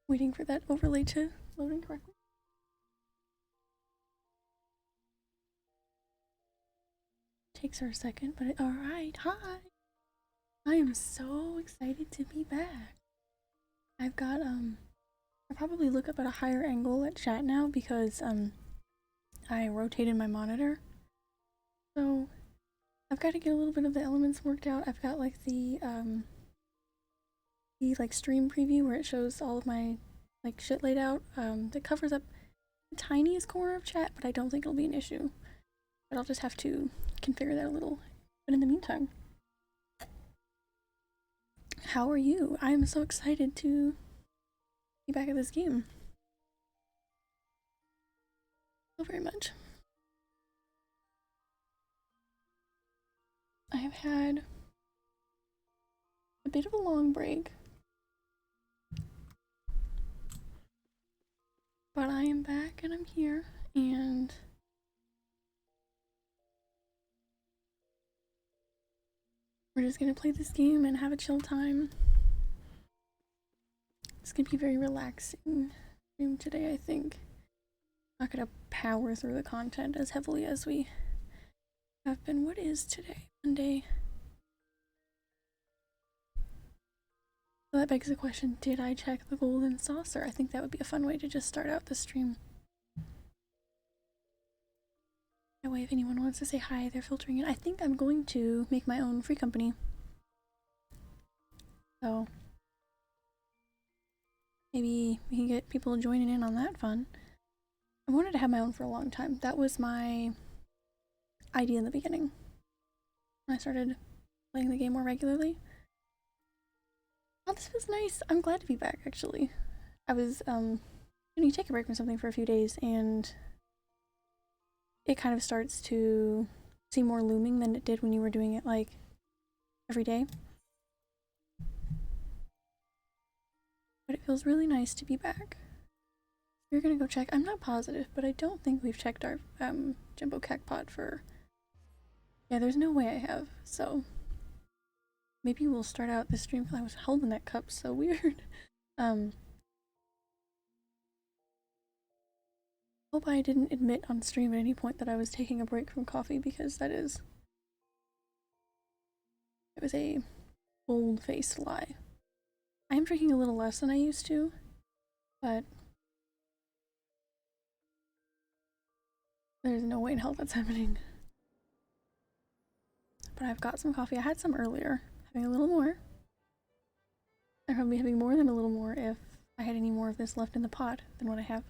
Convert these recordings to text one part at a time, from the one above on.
Waiting for that overlay to load in correctly. Takes her a second, but alright, hi! I am so excited to be back. I've got, I probably look up at a higher angle at chat now because, I rotated my monitor. So, I've got to get a little bit of the elements worked out. I've got, like, the stream preview where it shows all of my, like, shit laid out, that covers up the tiniest corner of chat, but I don't think it'll be an issue. But I'll just have to configure that a little. But in the meantime, how are you? I'm so excited to be back at this game. So very much. I have had a bit of a long break, but I am back and I'm here, and we're just gonna play this game and have a chill time. It's gonna be very relaxing stream today, I think. Not gonna power through the content as heavily as we have been. What is today? Monday. So that begs the question, did I check the golden saucer? I think that would be a fun way to just start out the stream. That way if anyone wants to say hi, they're filtering in. I think I'm going to make my own free company. So maybe we can get people joining in on that fun. I wanted to have my own for a long time. That was my idea in the beginning. When I started playing the game more regularly. Oh, this was nice. I'm glad to be back, actually. I was, you take a break from something for a few days, and it kind of starts to seem more looming than it did when you were doing it, like, every day. But it feels really nice to be back. We're gonna go check. I'm not positive, but I don't think we've checked our, Jumbo Cacpot for... Yeah, there's no way I have, so... Maybe we'll start out the stream. I was holding that cup so weird. Hope I didn't admit on stream at any point that I was taking a break from coffee, because that is... It was a bold-faced lie. I am drinking a little less than I used to, but... There's no way in hell that's happening. But I've got some coffee. I had some earlier. Having a little more. I'd probably be having more than a little more if I had any more of this left in the pot than what I have.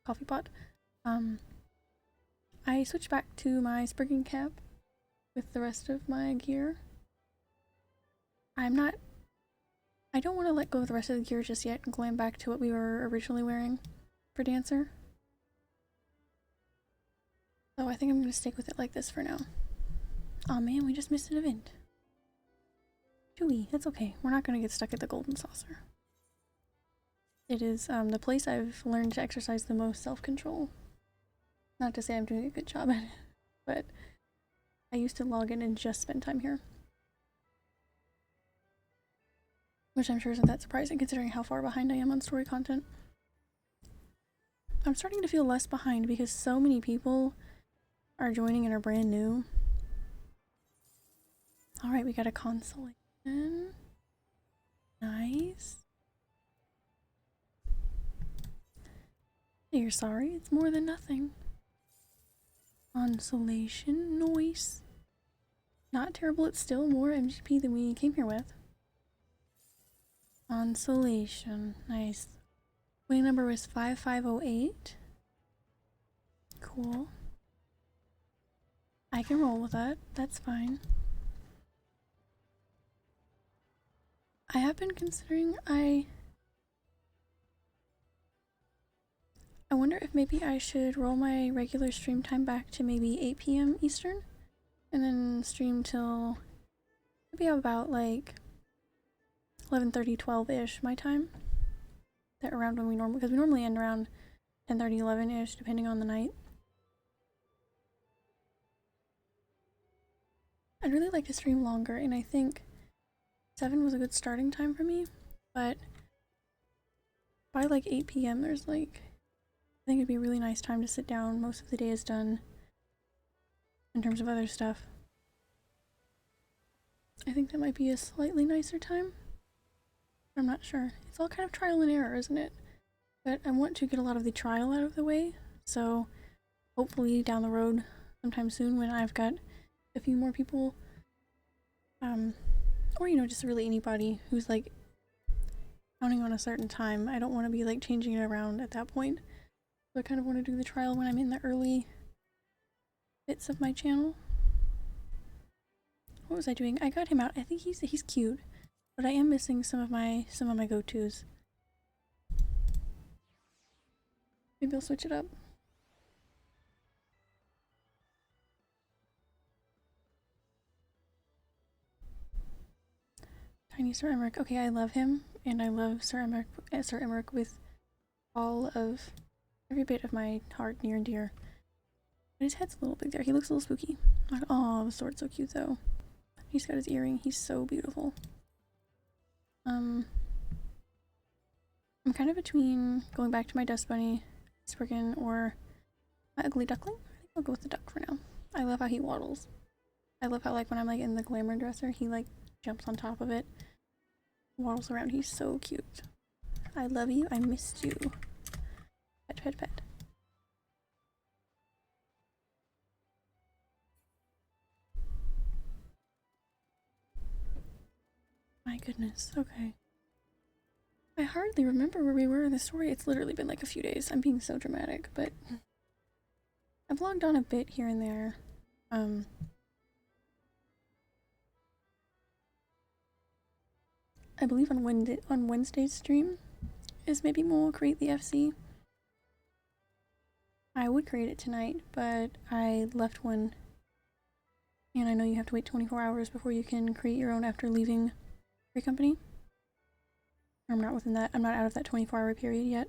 Coffee pot. I switched back to my sprigging cap with the rest of my gear. I don't want to let go of the rest of the gear just yet and glam back to what we were originally wearing for Dancer. So I think I'm going to stick with it like this for now. Aw man, we just missed an event. Chewy, that's okay. We're not going to get stuck at the golden saucer. It is the place I've learned to exercise the most self-control. Not to say I'm doing a good job at it, but I used to log in and just spend time here. Which I'm sure isn't that surprising considering how far behind I am on story content. I'm starting to feel less behind because so many people are joining and are brand new. Alright, we got a consolation. Nice. You're sorry, it's more than nothing. Consolation, noise. Not terrible, it's still more MGP than we came here with. Consolation, nice. Winning number was 5508. Cool. I can roll with that, that's fine. I have been considering I wonder if maybe I should roll my regular stream time back to maybe 8 PM Eastern and then stream till maybe about like 11:30, 12-ish my time. That around when we normally, because we normally end around 10:30, 11-ish depending on the night. I'd really like to stream longer, and I think 7 was a good starting time for me, but by like 8 p.m. there's like, I think it'd be a really nice time to sit down. Most of the day is done in terms of other stuff. I think that might be a slightly nicer time. I'm not sure. It's all kind of trial and error, isn't it? But I want to get a lot of the trial out of the way, so hopefully down the road sometime soon when I've got a few more people, or you know, just really anybody who's like counting on a certain time. I don't want to be like changing it around at that point. So I kind of want to do the trial when I'm in the early bits of my channel. What was I doing? I got him out. I think he's cute, but I am missing some of my go-tos. Maybe I'll switch it up. Tiny Sir Emmerich. Okay, I love him, and I love Sir Emmerich with all of every bit of my heart, near and dear. But his head's a little big there. He looks a little spooky. Like, oh, the sword's so cute though. He's got his earring. He's so beautiful. I'm kind of between going back to my Dust Bunny, Spriggan, or my Ugly Duckling. I think I'll go with the duck for now. I love how he waddles. I love how like when I'm like in the glamour dresser, he like jumps on top of it, waddles around. He's so cute. I love you. I missed you. Pet, pet, pet. My goodness. Okay. I hardly remember where we were in the story. It's literally been like a few days. I'm being so dramatic, but I've logged on a bit here and there. I believe on Wednesday's stream is maybe we'll create the FC. I would create it tonight, but I left one, and I know you have to wait 24 hours before you can create your own after leaving your company. I'm not within that. I'm not out of that 24-hour period yet.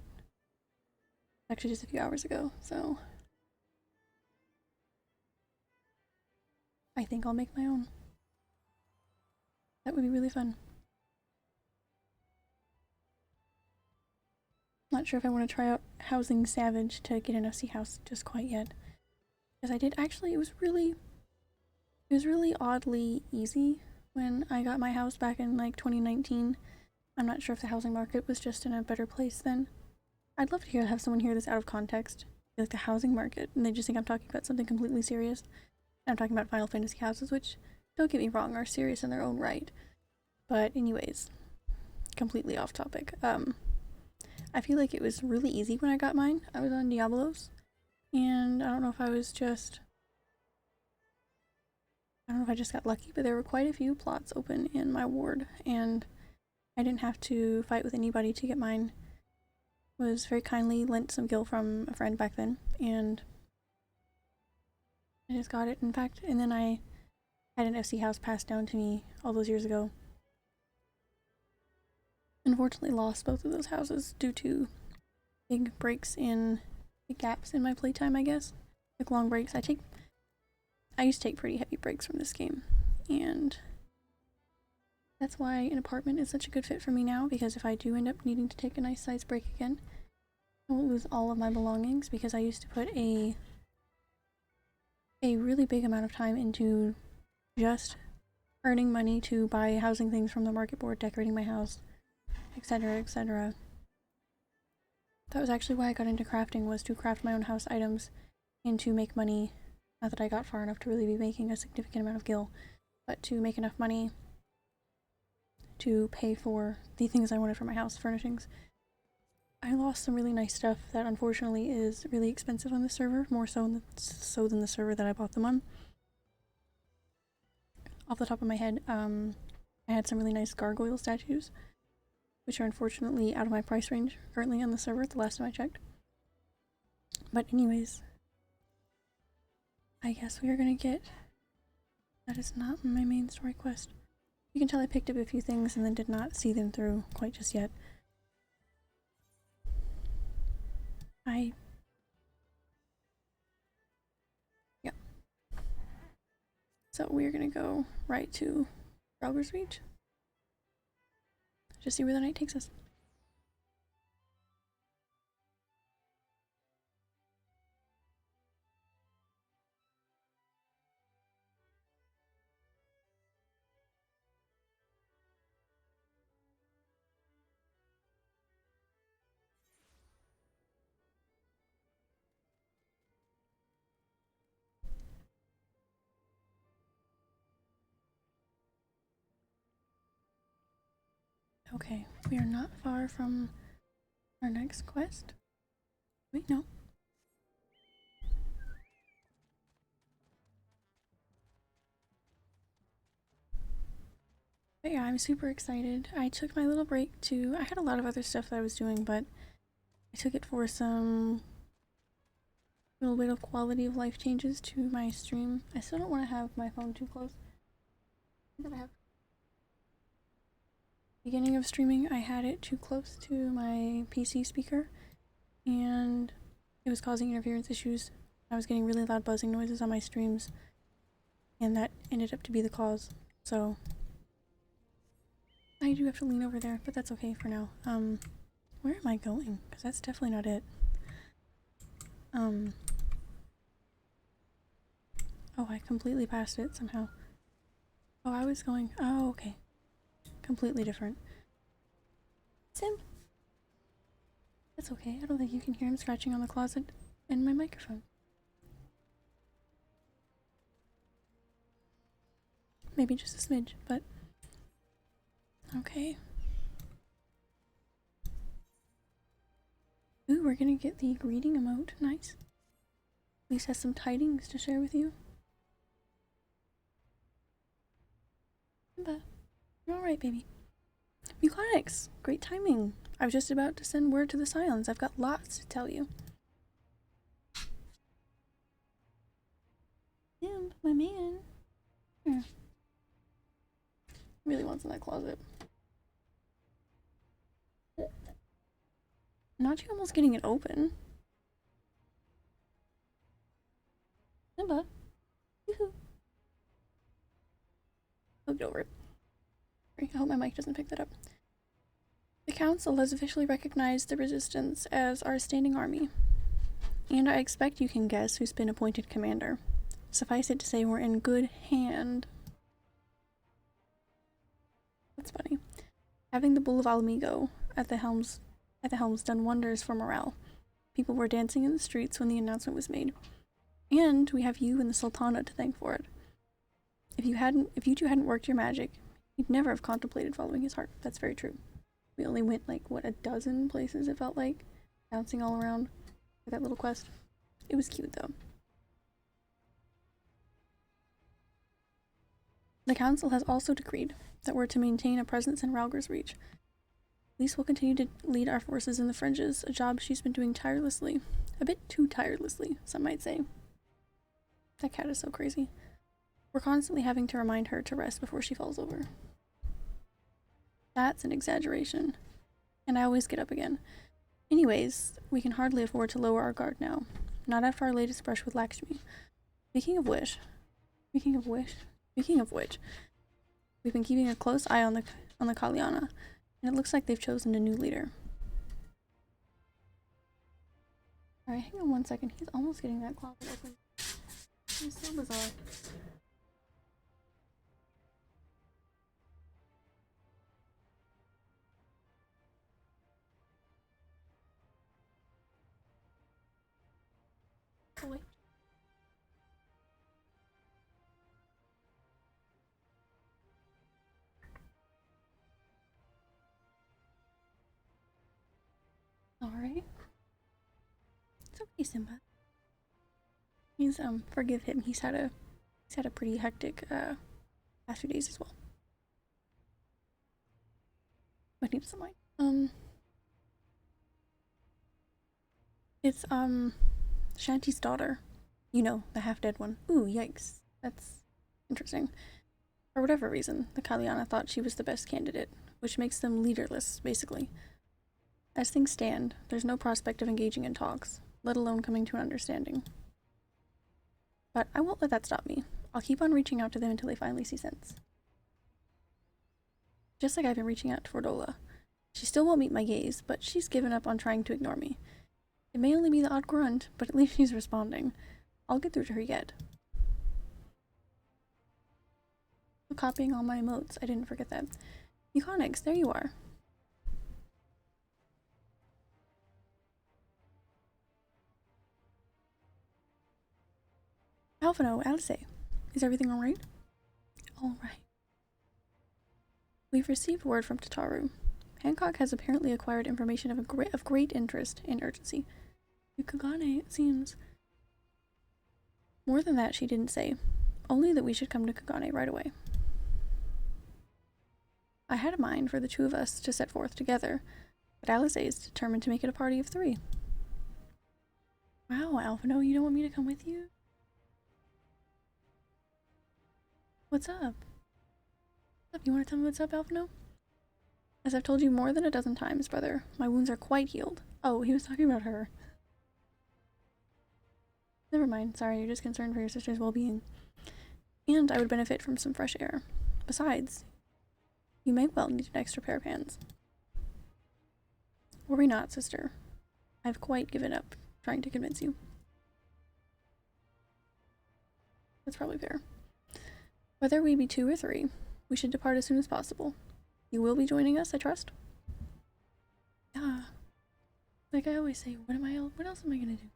Actually, just a few hours ago, so I think I'll make my own. That would be really fun. Not sure if I want to try out Housing Savage to get an FC house just quite yet. Because I did actually, it was really oddly easy when I got my house back in like 2019. I'm not sure if the housing market was just in a better place then. I'd love to have someone hear this out of context, like the housing market, and they just think I'm talking about something completely serious. I'm talking about Final Fantasy houses, which, don't get me wrong, are serious in their own right. But anyways, completely off topic. I feel like it was really easy when I got mine. I was on Diablos, and I don't know if I just got lucky, but there were quite a few plots open in my ward, and I didn't have to fight with anybody to get mine. Was very kindly lent some gil from a friend back then, and I just got it. In fact, and then I had an FC house passed down to me all those years ago. Unfortunately lost both of those houses due to big gaps in my playtime, I guess. Like long breaks. I used to take pretty heavy breaks from this game, and that's why an apartment is such a good fit for me now, because if I do end up needing to take a nice size break again, I won't lose all of my belongings, because I used to put a really big amount of time into just earning money to buy housing things from the market board, decorating my house, etc., etc. That was actually why I got into crafting, was to craft my own house items and to make money. Not that I got far enough to really be making a significant amount of gil, but to make enough money to pay for the things I wanted for my house, furnishings. I lost some really nice stuff that unfortunately is really expensive on the server, more so than the server that I bought them on. Off the top of my head, I had some really nice gargoyle statues, which are unfortunately out of my price range currently on the server the last time I checked. But anyways, I guess we are gonna get... That is not my main story quest. You can tell I picked up a few things and then did not see them through quite just yet. Yeah. So we're gonna go right to Robert's Reach. Just see where the night takes us. Okay, we are not far from our next quest. Wait, no. But yeah, I'm super excited. I took my little break to, I had a lot of other stuff that I was doing, but I took it for some little bit of quality of life changes to my stream. I still don't want to have my phone too close. Beginning of streaming, I had it too close to my PC speaker, and it was causing interference issues. I was getting really loud buzzing noises on my streams, and that ended up to be the cause. So I do have to lean over there, but that's okay for now. Where am I going? Because that's definitely not it. Oh, I completely passed it somehow. Oh, I was going, oh, okay. Completely different. Sim! That's okay, I don't think you can hear him scratching on the closet and my microphone. Maybe just a smidge, but... Okay. Ooh, we're gonna get the greeting emote. Nice. At least has some tidings to share with you. Simba, you're alright, baby. Buconics! Great timing. I was just about to send word to the Scions. I've got lots to tell you. Simba, my man. Here. Really wants in that closet. Not you almost getting it open. Simba. Yoo-hoo. I'll get over it. I hope my mic doesn't pick that up. The Council has officially recognized the Resistance as our standing army. And I expect you can guess who's been appointed commander. Suffice it to say we're in good hand. That's funny. Having the Bull of Almigo at the helm's done wonders for morale. People were dancing in the streets when the announcement was made. And we have you and the Sultana to thank for it. If you two hadn't worked your magic, you'd never have contemplated following his heart. That's very true. We only went like, what, a dozen places it felt like? Bouncing all around for that little quest. It was cute though. The Council has also decreed that we're to maintain a presence in Ralger's Reach. Lise will continue to lead our forces in the fringes, a job she's been doing tirelessly. A bit too tirelessly, some might say. That cat is so crazy. We're constantly having to remind her to rest before she falls over. That's an exaggeration. And I always get up again. Anyways, we can hardly afford to lower our guard now. Not after our latest brush with Lakshmi. Speaking of which, we've been keeping a close eye on the Kalyana, and it looks like they've chosen a new leader. Alright, hang on one second. He's almost getting that closet open. It's so bizarre. Oh, wait. Alright. It's okay, Simba. He's forgive him. He's had a pretty hectic past few days as well. But he doesn't mind. It's Shanti's daughter. You know, the half-dead one. Ooh, yikes. That's interesting. For whatever reason, the Kalyana thought she was the best candidate, which makes them leaderless, basically. As things stand, there's no prospect of engaging in talks, let alone coming to an understanding. But I won't let that stop me. I'll keep on reaching out to them until they finally see sense. Just like I've been reaching out to Fordola. She still won't meet my gaze, but she's given up on trying to ignore me. It may only be the odd grunt, but at least she's responding. I'll get through to her yet. I'm copying all my emotes. I didn't forget that. Euconics, there you are. Alphino, Alice, is everything alright? Alright. We've received word from Tataru. Hancock has apparently acquired information of great interest and urgency. To Kagane, it seems. More than that, she didn't say. Only that we should come to Kagane right away. I had a mind for the two of us to set forth together, but Alice is determined to make it a party of 3. Wow, Alphino, you don't want me to come with you? What's up? You want to tell me what's up, Alphino? As I've told you more than a dozen times, brother, my wounds are quite healed. Oh, he was talking about her. Never mind, sorry, you're just concerned for your sister's well-being. And I would benefit from some fresh air. Besides, you may well need an extra pair of hands. Worry not, sister. I've quite given up trying to convince you. That's probably fair. Whether we be 2 or 3, we should depart as soon as possible. You will be joining us, I trust? Yeah. Like I always say, what else am I gonna do?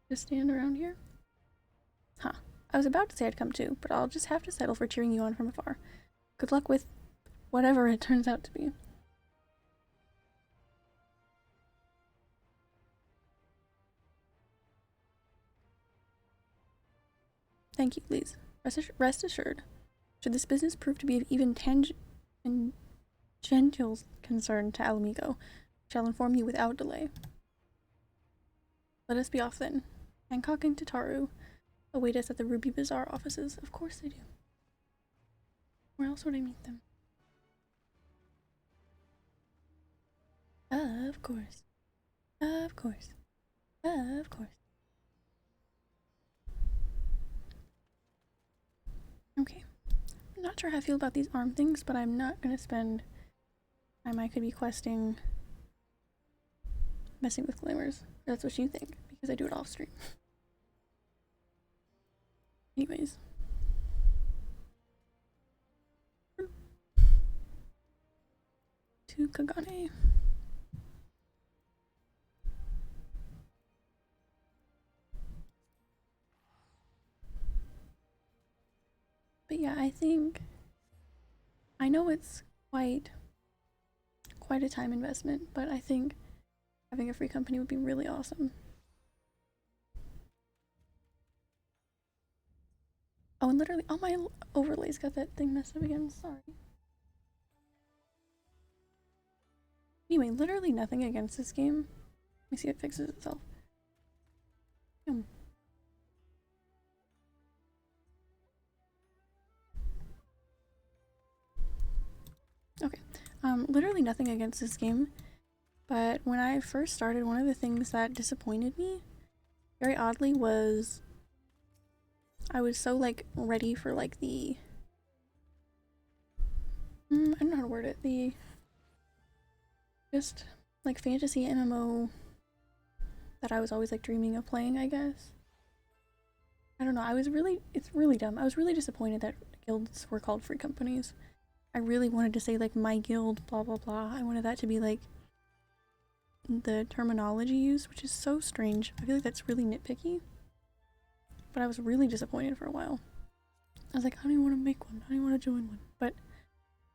Just stand around here? Huh. I was about to say I'd come too, but I'll just have to settle for cheering you on from afar. Good luck with whatever it turns out to be. Thank you, please. Rest assured, should this business prove to be of even tangential concern to Alamigo, I shall inform you without delay. Let us be off then. Hancock and Tataru await us at the Ruby Bazaar offices. Of course they do. Where else would I meet them? Of course. Of course. Of course. Okay. I'm not sure how I feel about these arm things, but I'm not gonna spend time I could be questing messing with glamours. That's what you think, because I do it off stream. Anyways. To Kagane. But yeah, I know it's quite a time investment, but I think having a free company would be really awesome. Oh, and literally all my overlays got that thing messed up again, sorry. Anyway, literally nothing against this game. Let me see if it fixes itself. Okay, literally nothing against this game, but when I first started, one of the things that disappointed me, very oddly, was I was so, like, ready for, like, the... I don't know how to word it, the... just, like, fantasy MMO that I was always, like, dreaming of playing, I guess. I don't know, it's really dumb. I was really disappointed that guilds were called free companies. I really wanted to say, like, my guild, blah blah blah. I wanted that to be, like, the terminology used, which is so strange. I feel like that's really nitpicky. But I was really disappointed for a while. I was like, I don't even want to make one. I don't even want to join one. But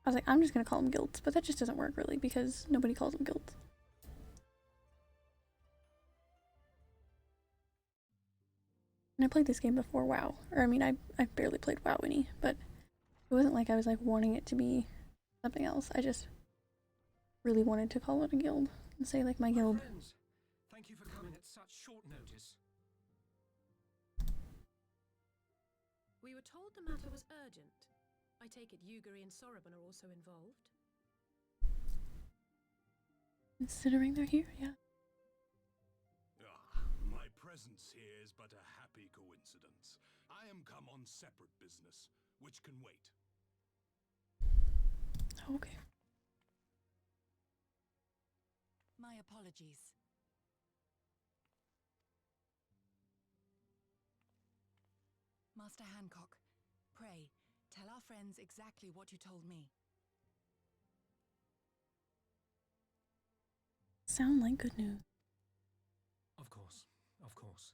I was like, I'm just going to call them guilds. But that just doesn't work, really, because nobody calls them guilds. And I played this game before WoW. Or, I mean, I barely played WoW any, but it wasn't like I was, like, wanting it to be something else. I just really wanted to call it a guild and say, like, my guild. Friends, thank you for coming at such short notice. We were told the matter was urgent. I take it Yugiri and Soroban are also involved? Considering they're here, yeah. My presence here is but a happy coincidence. I am come on separate business, which can wait. Okay. My apologies. Master Hancock, pray, tell our friends exactly what you told me. Sound like good news. Of course, of course.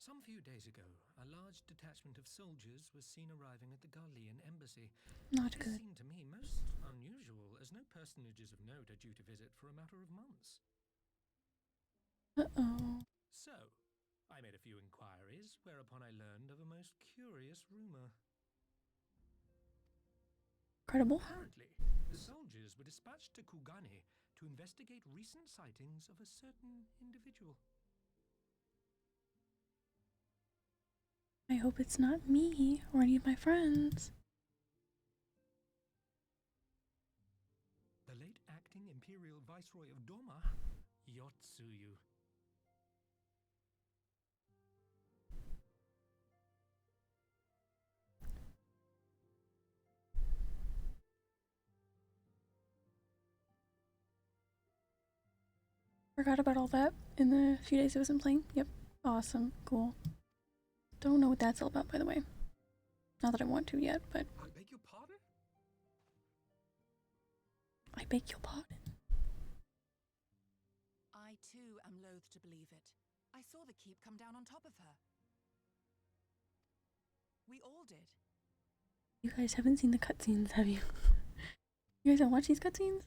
Some few days ago, a large detachment of soldiers was seen arriving at the Garlean embassy. Not This good. seemed to me most unusual, as no personages of note are due to visit for a matter of months. Uh-oh. So, I made a few inquiries, whereupon I learned of a most curious rumor. Incredible. Apparently, the soldiers were dispatched to Kugane to investigate recent sightings of a certain individual. I hope it's not me or any of my friends. The late acting Imperial Viceroy of Doma, Yotsuyu. Forgot about all that in the few days I wasn't playing. Yep. Awesome. Cool. Don't know what that's all about, by the way. Not that I want to yet, but I beg your pardon? I beg your pardon. I too am loath to believe it. I saw the keep come down on top of her. We all did. You guys haven't seen the cutscenes, have you? You guys don't watch these cutscenes?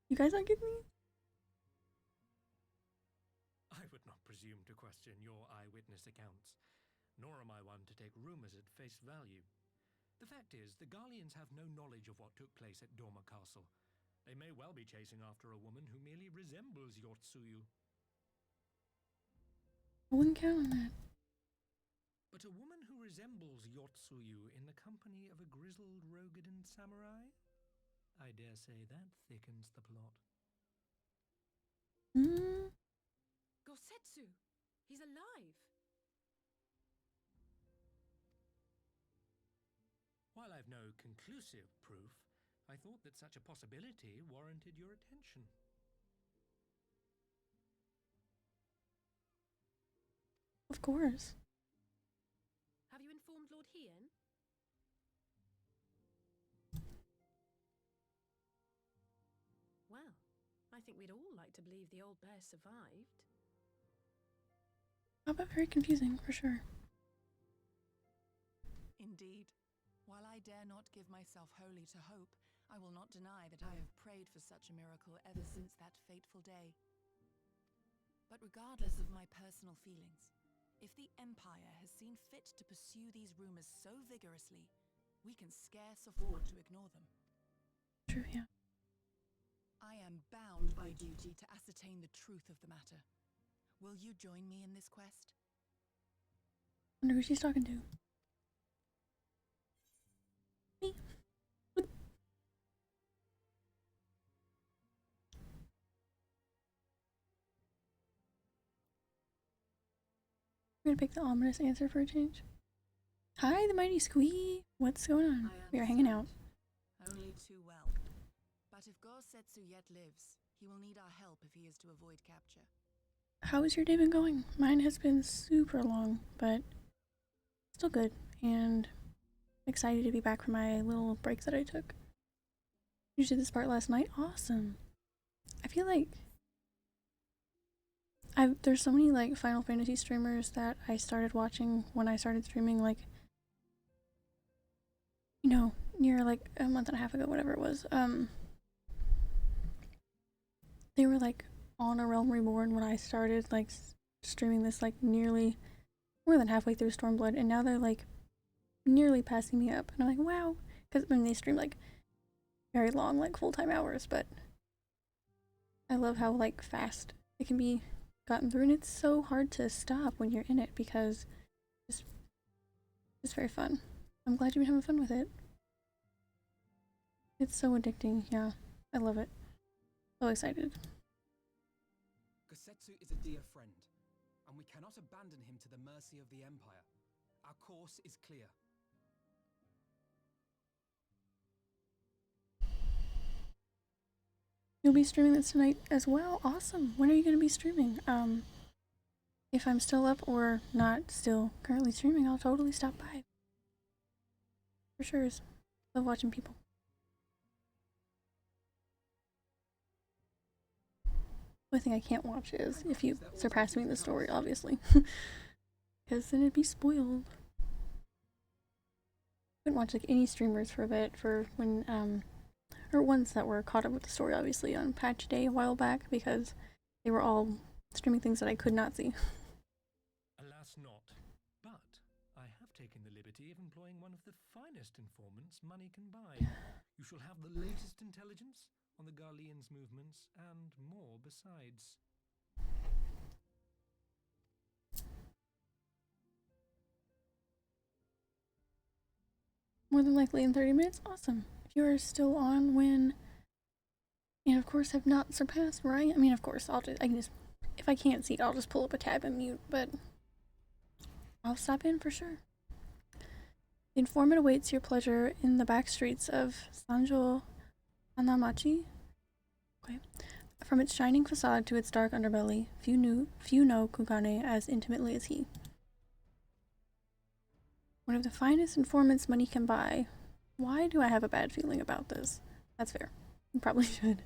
You guys aren't getting these? I would not presume to question your eyewitness accounts, nor am I one to take rumors at face value. The fact is, the Garleans have no knowledge of what took place at Doma Castle. They may well be chasing after a woman who merely resembles Yotsuyu. I wouldn't count on that. But a woman who resembles Yotsuyu in the company of a grizzled Rogadan samurai? I dare say that thickens the plot. Gosetsu! He's alive! While I've no conclusive proof, I thought that such a possibility warranted your attention. Of course. Have you informed Lord Hien? Well, I think we'd all like to believe the old bear survived. How about very confusing, for sure. Indeed. While I dare not give myself wholly to hope, I will not deny that I have prayed for such a miracle ever since that fateful day. But regardless of my personal feelings, if the Empire has seen fit to pursue these rumors so vigorously, we can scarce afford to ignore them. True, yeah. I am bound by duty to ascertain the truth of the matter. Will you join me in this quest? Wonder who she's talking to. Me. I'm gonna pick the ominous answer for a change. Hi, the mighty Squee. What's going on? We are hanging out. Only too well. But if Gosetsu yet lives, he will need our help if he is to avoid capture. How has your day been going? Mine has been super long, but still good, and excited to be back from my little break that I took. You did this part last night? Awesome. I feel like there's so many like Final Fantasy streamers that I started watching when I started streaming, like, you know, near like a month and a half ago, whatever it was. They were like on A Realm Reborn when I started like streaming this, like nearly more than halfway through Stormblood, and now they're like nearly passing me up, and I'm like, wow, because when they stream like very long, like full-time hours, but I love how like fast it can be gotten through, and it's so hard to stop when you're in it because it's very fun. I'm glad you've been having fun with it. It's so addicting. Yeah, I love it. So excited. Gosetsu is a dear friend, and we cannot abandon him to the mercy of the Empire. Our course is clear. You'll be streaming this tonight as well? Awesome. When are you going to be streaming? If I'm still up or not still currently streaming, I'll totally stop by. For sure. Love watching people. The only thing I can't watch is if you surpass me in the story, obviously. because then it'd be spoiled. I couldn't watch like any streamers for a bit for when or ones that were caught up with the story obviously on patch day a while back, because they were all streaming things that I could not see. Alas not. But I have taken the liberty of employing one of the finest informants money can buy. You shall have the latest intelligence on the Garlean's movements and more besides. More than likely in 30 minutes? Awesome. If you are still on when, and of course have not surpassed, right? I mean, of course, I can just, if I can't see it, I'll just pull up a tab and mute, but I'll stop in for sure. The informant awaits your pleasure in the back streets of Sanjo Hanamachi. Okay. From its shining facade to its dark underbelly, few know Kugane as intimately as he. One of the finest informants money can buy. Why do I have a bad feeling about this? That's fair. You probably should.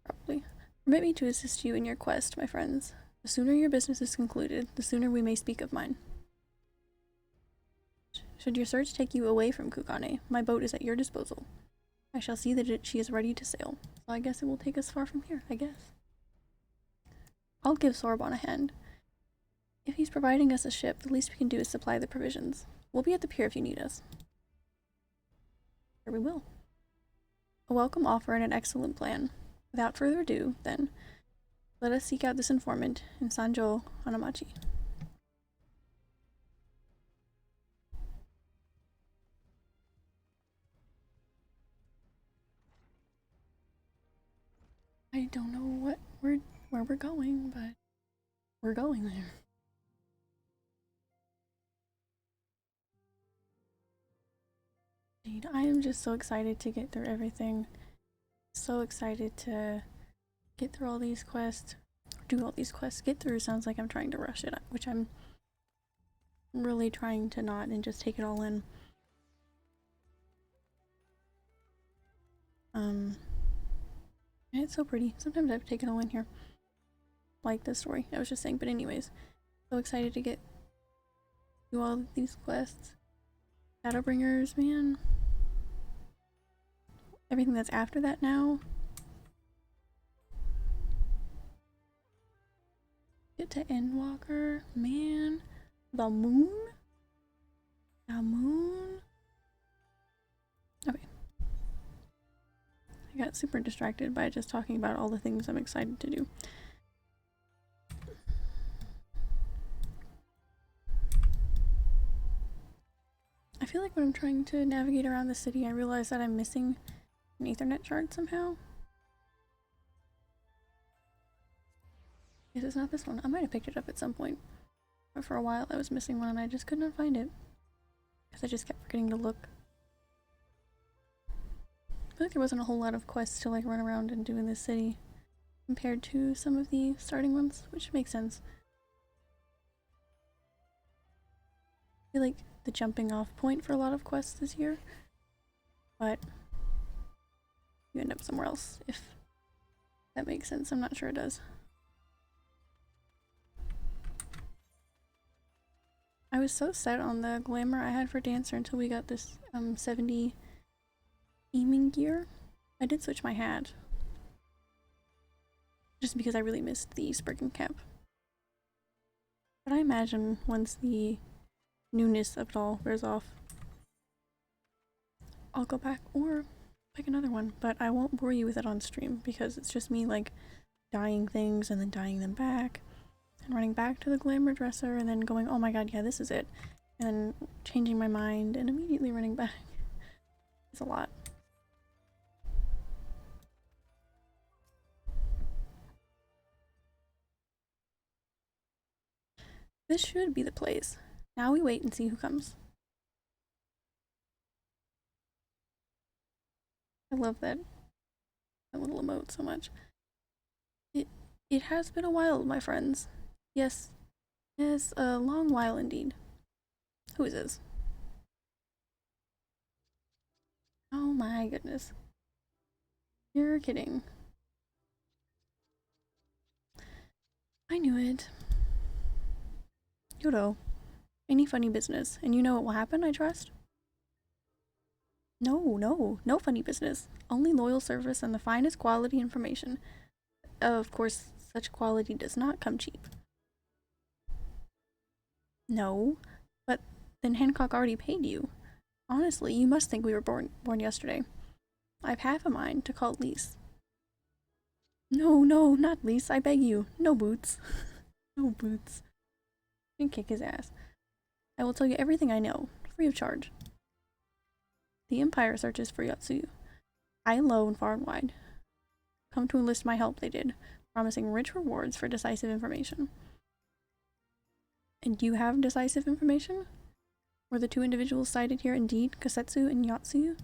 Probably. Permit me to assist you in your quest, my friends. The sooner your business is concluded, the sooner we may speak of mine. Should your search take you away from Kugane, my boat is at your disposal. I shall see that she is ready to sail. So I guess it will take us far from here, I guess. I'll give Sorbonne a hand. If he's providing us a ship, the least we can do is supply the provisions. We'll be at the pier if you need us. Here we will. A welcome offer and an excellent plan. Without further ado, then, let us seek out this informant in Sanjo Hanamachi. I don't know where we're going, but we're going there. Indeed, I am just so excited to get through everything. So excited to get through all these quests. Do all these quests. Get through sounds like I'm trying to rush it, which I'm really trying to not and just take it all in. And it's so pretty. Sometimes I have to take it all in here. Like this story I was just saying, but anyways. So excited to get through all of these quests. Shadowbringers, man. Everything that's after that now. Get to Endwalker, man. The moon? The moon? Okay. I got super distracted by just talking about all the things I'm excited to do. I feel like when I'm trying to navigate around the city, I realize that I'm missing an Ethernet chart somehow. Guess it's not this one. I might have picked it up at some point. But for a while I was missing one and I just could not find it. Because I just kept forgetting to look. I feel like there wasn't a whole lot of quests to like run around and do in this city compared to some of the starting ones, which makes sense. I feel like the jumping off point for a lot of quests this year, but you end up somewhere else, if that makes sense. I'm not sure it does. I was so set on the glamour I had for Dancer until we got this 70 aiming gear. I did switch my hat just because I really missed the Spriggan cap, but I imagine once the newness of it all wears off, I'll go back or pick another one, but I won't bore you with it on stream because it's just me like dyeing things and then dyeing them back and running back to the glamour dresser and then going, oh my god, yeah, this is it, and then changing my mind and immediately running back. It's a lot. This should be the place. Now we wait and see who comes. I love that little emote so much. It has been a while, my friends. Yes. Yes, a long while indeed. Who is this? Oh my goodness. You're kidding. I knew it. Kyoto. Any funny business, and you know what will happen, I trust? No funny business. Only loyal service and the finest quality information. Of course, such quality does not come cheap. No, but then Hancock already paid you. Honestly, you must think we were born yesterday. I've half a mind to call Lise. No, not Lise, I beg you. No boots. No boots. You can kick his ass. I will tell you everything I know, free of charge. The Empire searches for Yotsuyu, high and low and far and wide. Come to enlist my help, they did, promising rich rewards for decisive information. And you have decisive information? Were the two individuals cited here indeed Kosetsu and Yotsuyu?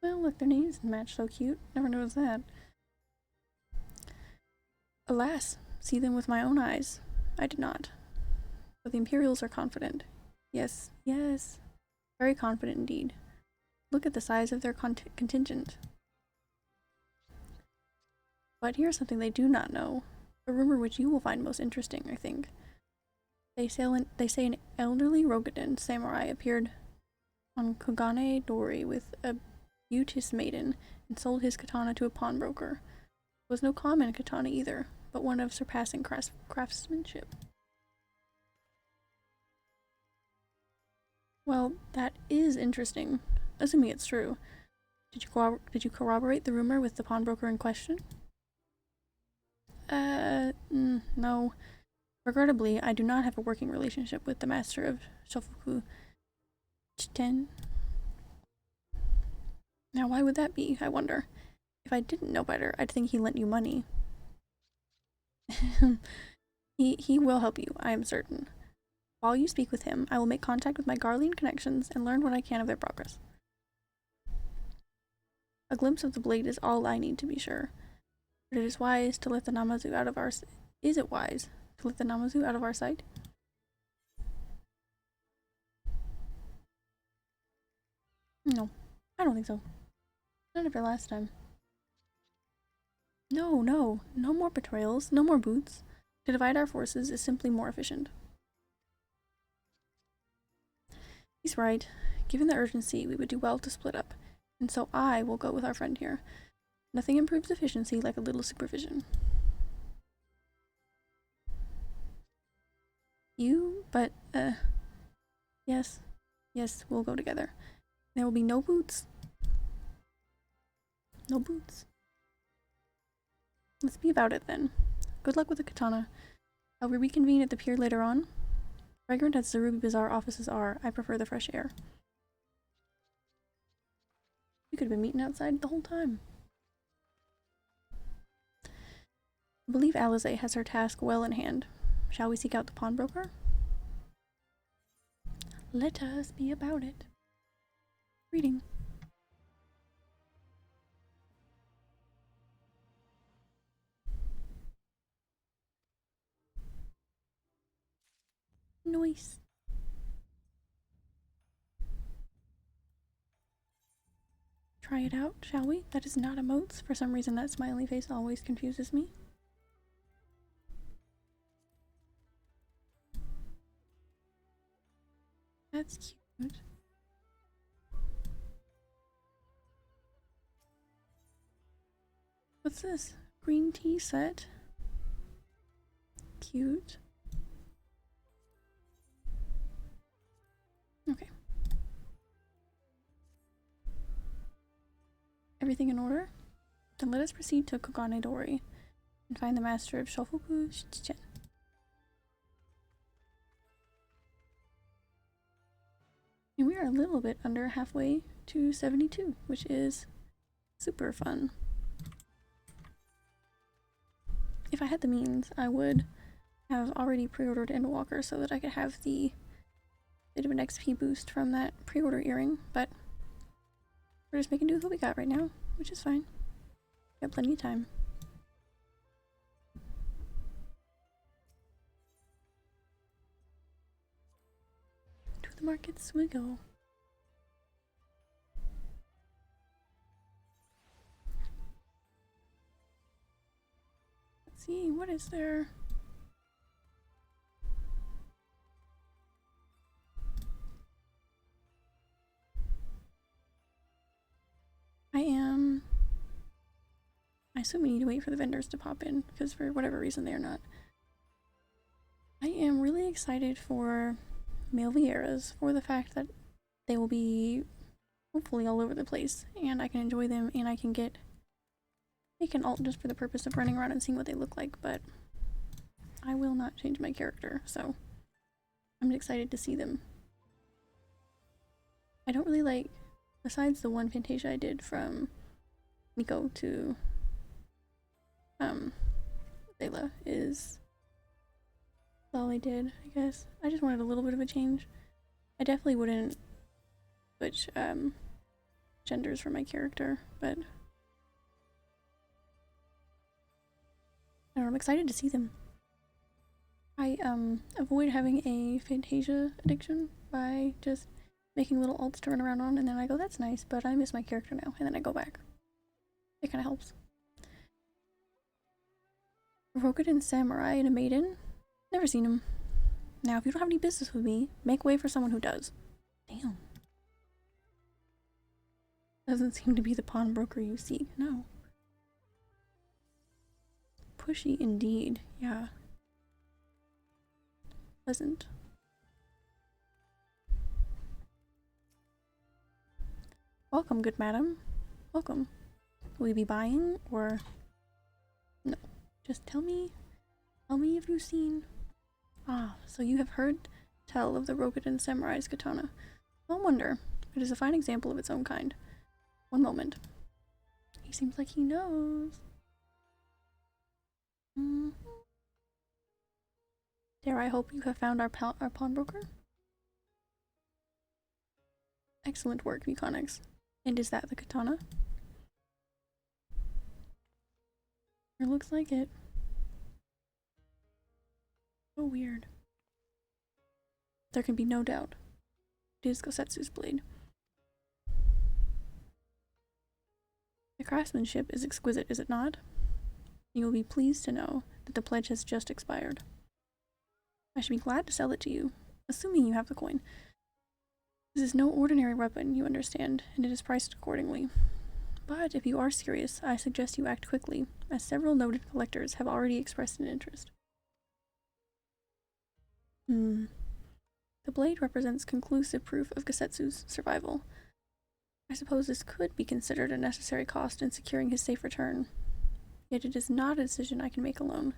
Well, look, their names match so cute. Never noticed that. Alas, see them with my own eyes. I did not. But the Imperials are confident. Yes, very confident indeed. Look at the size of their contingent. But here's something they do not know. A rumor which you will find most interesting, I think. They say an elderly Rokugan samurai appeared on Kogane Dori with a beauteous maiden and sold his katana to a pawnbroker. It was no common katana either, but one of surpassing craftsmanship. Well, that is interesting, assuming it's true. Did you corroborate the rumor with the pawnbroker in question? No. Regrettably, I do not have a working relationship with the master of Shofuku Chiten. Now, why would that be, I wonder? If I didn't know better, I'd think he lent you money. He will help you, I am certain. While you speak with him, I will make contact with my Garlean connections and learn what I can of their progress. A glimpse of the blade is all I need to be sure. But it is wise to let the Namazu out of our... Is it wise to let the Namazu out of our sight? No, I don't think so. Not after last time. No more betrayals, no more boots. To divide our forces is simply more efficient. He's right. Given the urgency, we would do well to split up, and so I will go with our friend here. Nothing improves efficiency like a little supervision. You? But, yes, we'll go together. There will be no boots. No boots. Let's be about it then. Good luck with the katana. Shall we reconvene at the pier later on? Fragrant as the Ruby Bazaar offices are, I prefer the fresh air. We could have been meeting outside the whole time. I believe Alize has her task well in hand. Shall we seek out the pawnbroker? Let us be about it. Reading. Nice. Try it out, shall we? That is not emotes. For some reason that smiley face always confuses me. That's cute. What's this? Green tea set? Cute. Okay. Everything in order? Then let us proceed to Kogane Dori and find the master of Shofuku Shichichen. And we are a little bit under halfway to 72, which is super fun. If I had the means, I would have already pre-ordered Endwalker so that I could have the bit of an XP boost from that pre-order earring, but we're just making do with what we got right now, which is fine. We got plenty of time. To the markets we go. Let's see, what is there? assume we need to wait for the vendors to pop in, because for whatever reason they're not. I am really excited for male Vieras for the fact that they will be hopefully all over the place, and I can enjoy them, and I can make an alt just for the purpose of running around and seeing what they look like, but I will not change my character, so I'm excited to see them. I don't really like, besides the one Fantasia I did from Nico to Layla, is all I did, I guess. I just wanted a little bit of a change. I definitely wouldn't switch genders for my character, but I don't know, I'm excited to see them. I avoid having a Fantasia addiction by just making little alts to run around on, and then I go, that's nice, but I miss my character now, and then I go back. It kind of helps. Rokugan Samurai and a Maiden? Never seen him. Now, if you don't have any business with me, make way for someone who does. Damn. Doesn't seem to be the pawnbroker you seek, no. Pushy indeed, yeah. Pleasant. Welcome, good madam. Welcome. Will you be buying, or... No. Just tell me if you've seen... Ah, so you have heard tell of the Rokugan Samurai's katana. No wonder. It is a fine example of its own kind. One moment. He seems like he knows. Dare I hope you have found our pawnbroker? Excellent work, Mechanics. And is that the katana? It looks like it. So weird. There can be no doubt. It is Gosetsu's blade. The craftsmanship is exquisite, is it not? You will be pleased to know that the pledge has just expired. I should be glad to sell it to you, assuming you have the coin. This is no ordinary weapon, you understand, and it is priced accordingly. But if you are serious, I suggest you act quickly, as several noted collectors have already expressed an interest. The blade represents conclusive proof of Gosetsu's survival. I suppose this could be considered a necessary cost in securing his safe return. Yet it is not a decision I can make alone,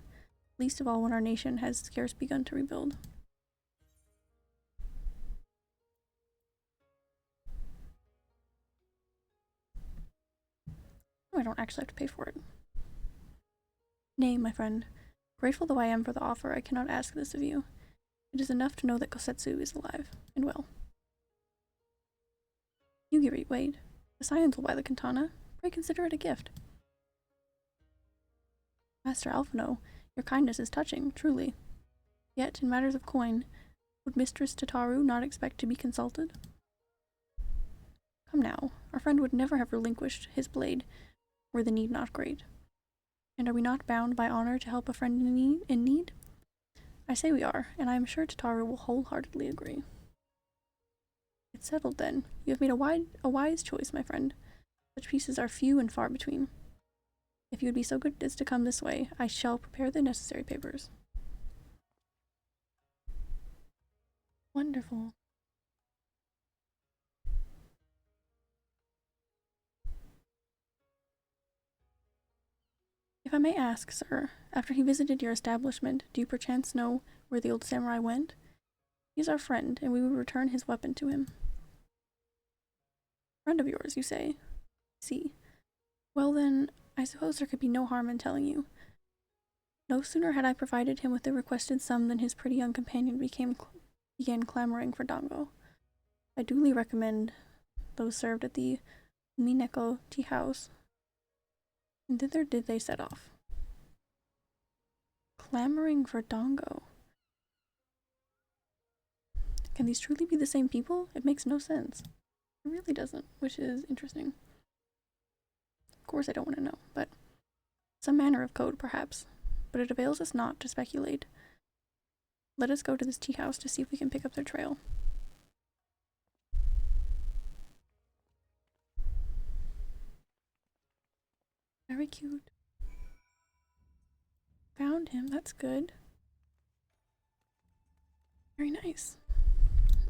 least of all when our nation has scarce begun to rebuild. Oh, I don't actually have to pay for it. Nay, my friend. Grateful though I am for the offer, I cannot ask this of you. It is enough to know that Gosetsu is alive and well. You wait. The Scions will buy the katana. Pray consider it a gift. Master Alphino, your kindness is touching, truly. Yet, in matters of coin, would Mistress Tataru not expect to be consulted? Come now, our friend would never have relinquished his blade were the need not great. And are we not bound by honor to help a friend in need? I say we are, and I am sure Tataru will wholeheartedly agree. It's settled then. You have made a wise choice, my friend. Such pieces are few and far between. If you would be so good as to come this way, I shall prepare the necessary papers. Wonderful. If I may ask, sir, after he visited your establishment, do you perchance know where the old samurai went? He is our friend, and we will return his weapon to him. Friend of yours, you say? See. Well then, I suppose there could be no harm in telling you. No sooner had I provided him with the requested sum than his pretty young companion began clamoring for dango. I duly recommend those served at the Mineko tea house. And thither did they set off. Clamoring for dango. Can these truly be the same people? It makes no sense. It really doesn't, which is interesting. Of course I don't want to know, but some manner of code, perhaps. But it avails us not to speculate. Let us go to this tea house to see if we can pick up their trail. Very cute. found him. That's good. Very nice.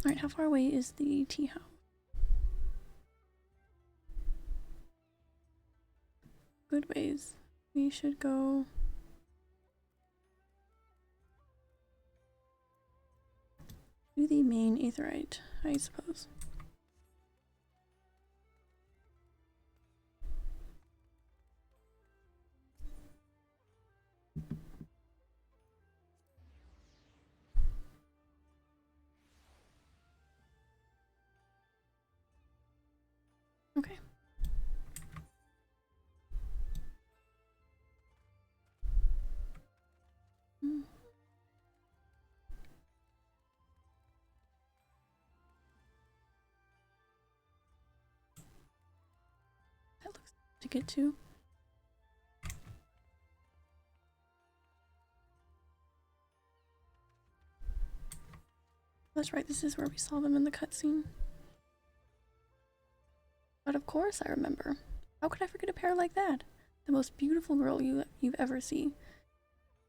Alright, how far away is the tea house? Good ways. We should go... to the main aetherite, I suppose. Okay. That looks to get to. That's right, this is where we saw them in the cutscene. But of course I remember. How could I forget a pair like that? The most beautiful girl you've ever seen.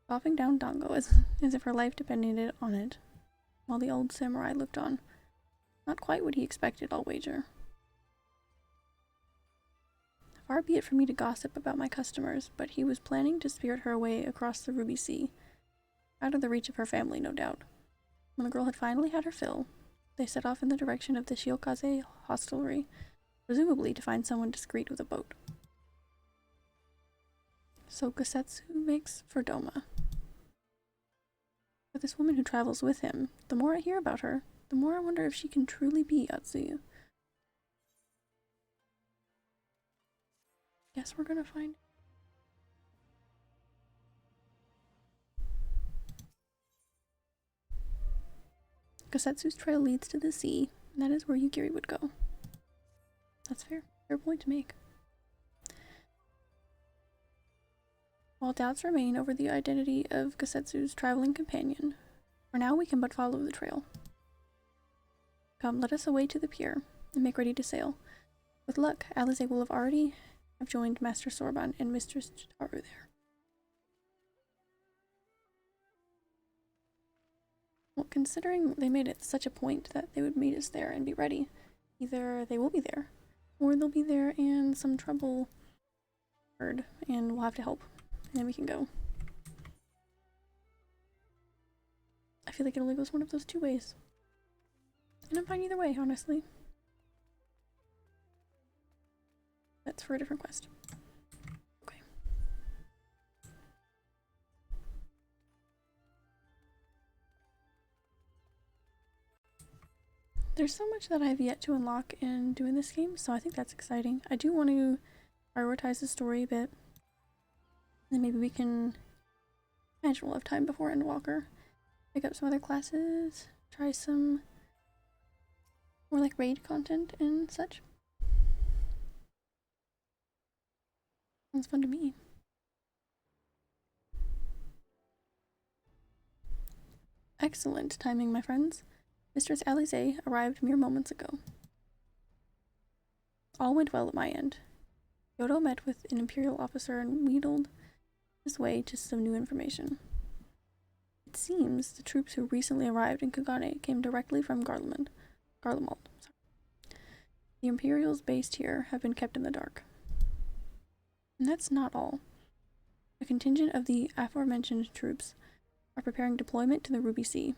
Dropping down Dango as if her life depended on it, while the old samurai looked on. Not quite what he expected, I'll wager. Far be it from me to gossip about my customers, but he was planning to spirit her away across the Ruby Sea. Out of the reach of her family, no doubt. When the girl had finally had her fill, they set off in the direction of the Shiokaze hostelry, presumably to find someone discreet with a boat. So Gosetsu makes for Doma. But this woman who travels with him, the more I hear about her, the more I wonder if she can truly be Atsuyu. Guess we're gonna find. Gosetsu's trail leads to the sea, and that is where Yugiri would go. That's fair. Fair point to make. While doubts remain over the identity of Gosetsu's traveling companion, for now we can but follow the trail. Come, let us away to the pier, and make ready to sail. With luck, Alize will already have joined Master Sorban and Mistress Chitaru there. Well, considering they made it such a point that they would meet us there and be ready, either they will be there, or they'll be there and some trouble occurred, and we'll have to help, and then we can go. I feel like it only goes one of those two ways. And I'm fine either way, honestly. That's for a different quest. Okay. There's so much that I've yet to unlock in doing this game, so I think that's exciting. I do want to prioritize the story a bit. Then maybe we can... I imagine we'll have time before Endwalker. Pick up some other classes, try some more like raid content and such. Sounds fun to me. Excellent timing, my friends. Mistress Alize arrived mere moments ago. All went well at my end. Yodo met with an Imperial officer and wheedled his way to some new information. It seems the troops who recently arrived in Kagane came directly from Garlemald. The Imperials based here have been kept in the dark. And that's not all. A contingent of the aforementioned troops are preparing deployment to the Ruby Sea.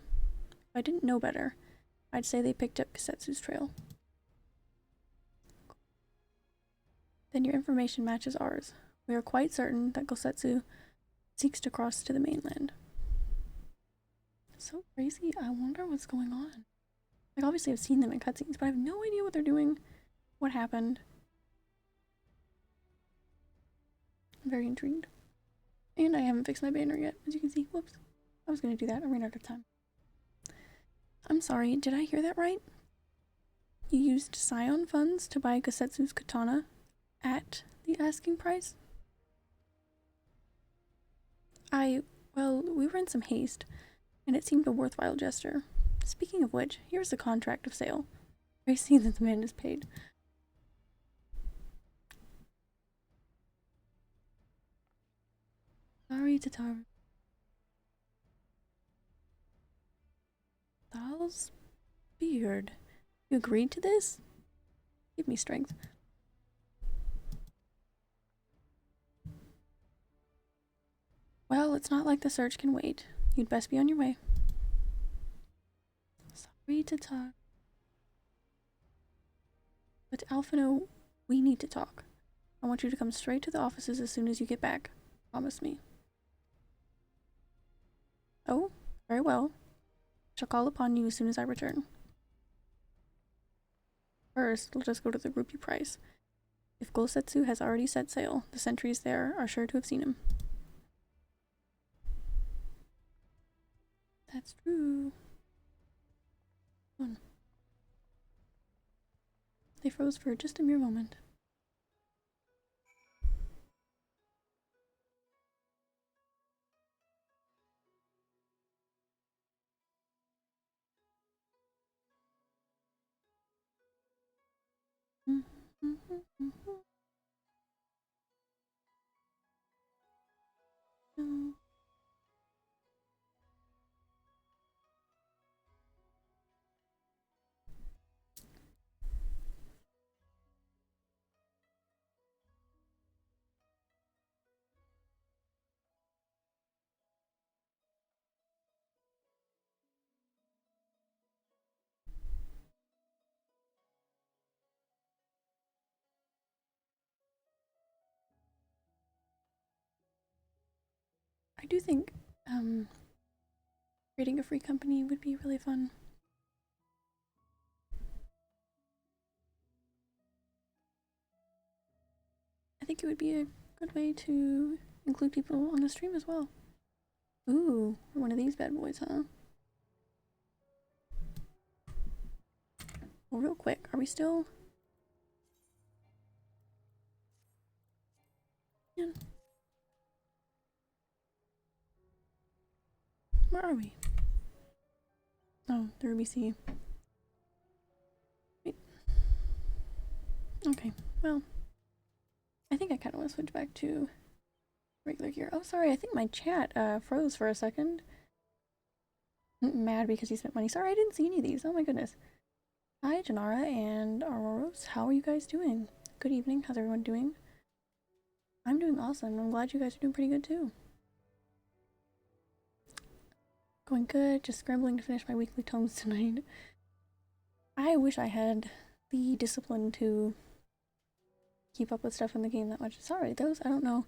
If I didn't know better, I'd say they picked up Gosetsu's trail. Then your information matches ours. We are quite certain that Gosetsu seeks to cross to the mainland. So crazy. I wonder what's going on. Like, obviously I've seen them in cutscenes, but I have no idea what they're doing, what happened. I'm very intrigued. And I haven't fixed my banner yet, as you can see. Whoops. I was going to do that. I ran out of time. I'm sorry, did I hear that right? You used Scion funds to buy Gosetsu's katana at the asking price? Well, we were in some haste, and it seemed a worthwhile gesture. Speaking of which, here's the contract of sale. I see that the man is paid. Sorry, Tataru. Owl's beard. You agreed to this? Give me strength. Well, it's not like the search can wait. You'd best be on your way. Sorry to talk. But Alphino, we need to talk. I want you to come straight to the offices as soon as you get back. Promise me. Oh, very well. Shall call upon you as soon as I return. First, let us go to the rupee price. If Golsetsu has already set sail, the sentries there are sure to have seen him. That's true. They froze for just a mere moment. I do think creating a free company would be really fun. I think it would be a good way to include people on the stream as well. Ooh, one of these bad boys, huh? Well, real quick, are we still... Yeah. Where are we? Oh, the Ruby Sea. Wait. Okay, well... I think I kind of want to switch back to regular gear. Oh, sorry, I think my chat froze for a second. I'm mad because he spent money. Sorry, I didn't see any of these. Oh my goodness. Hi, Janara and Auroros. How are you guys doing? Good evening. How's everyone doing? I'm doing awesome. I'm glad you guys are doing pretty good too. Going good. Just scrambling to finish my weekly tomes tonight. I wish I had the discipline to keep up with stuff in the game that much. Sorry, those, I don't know.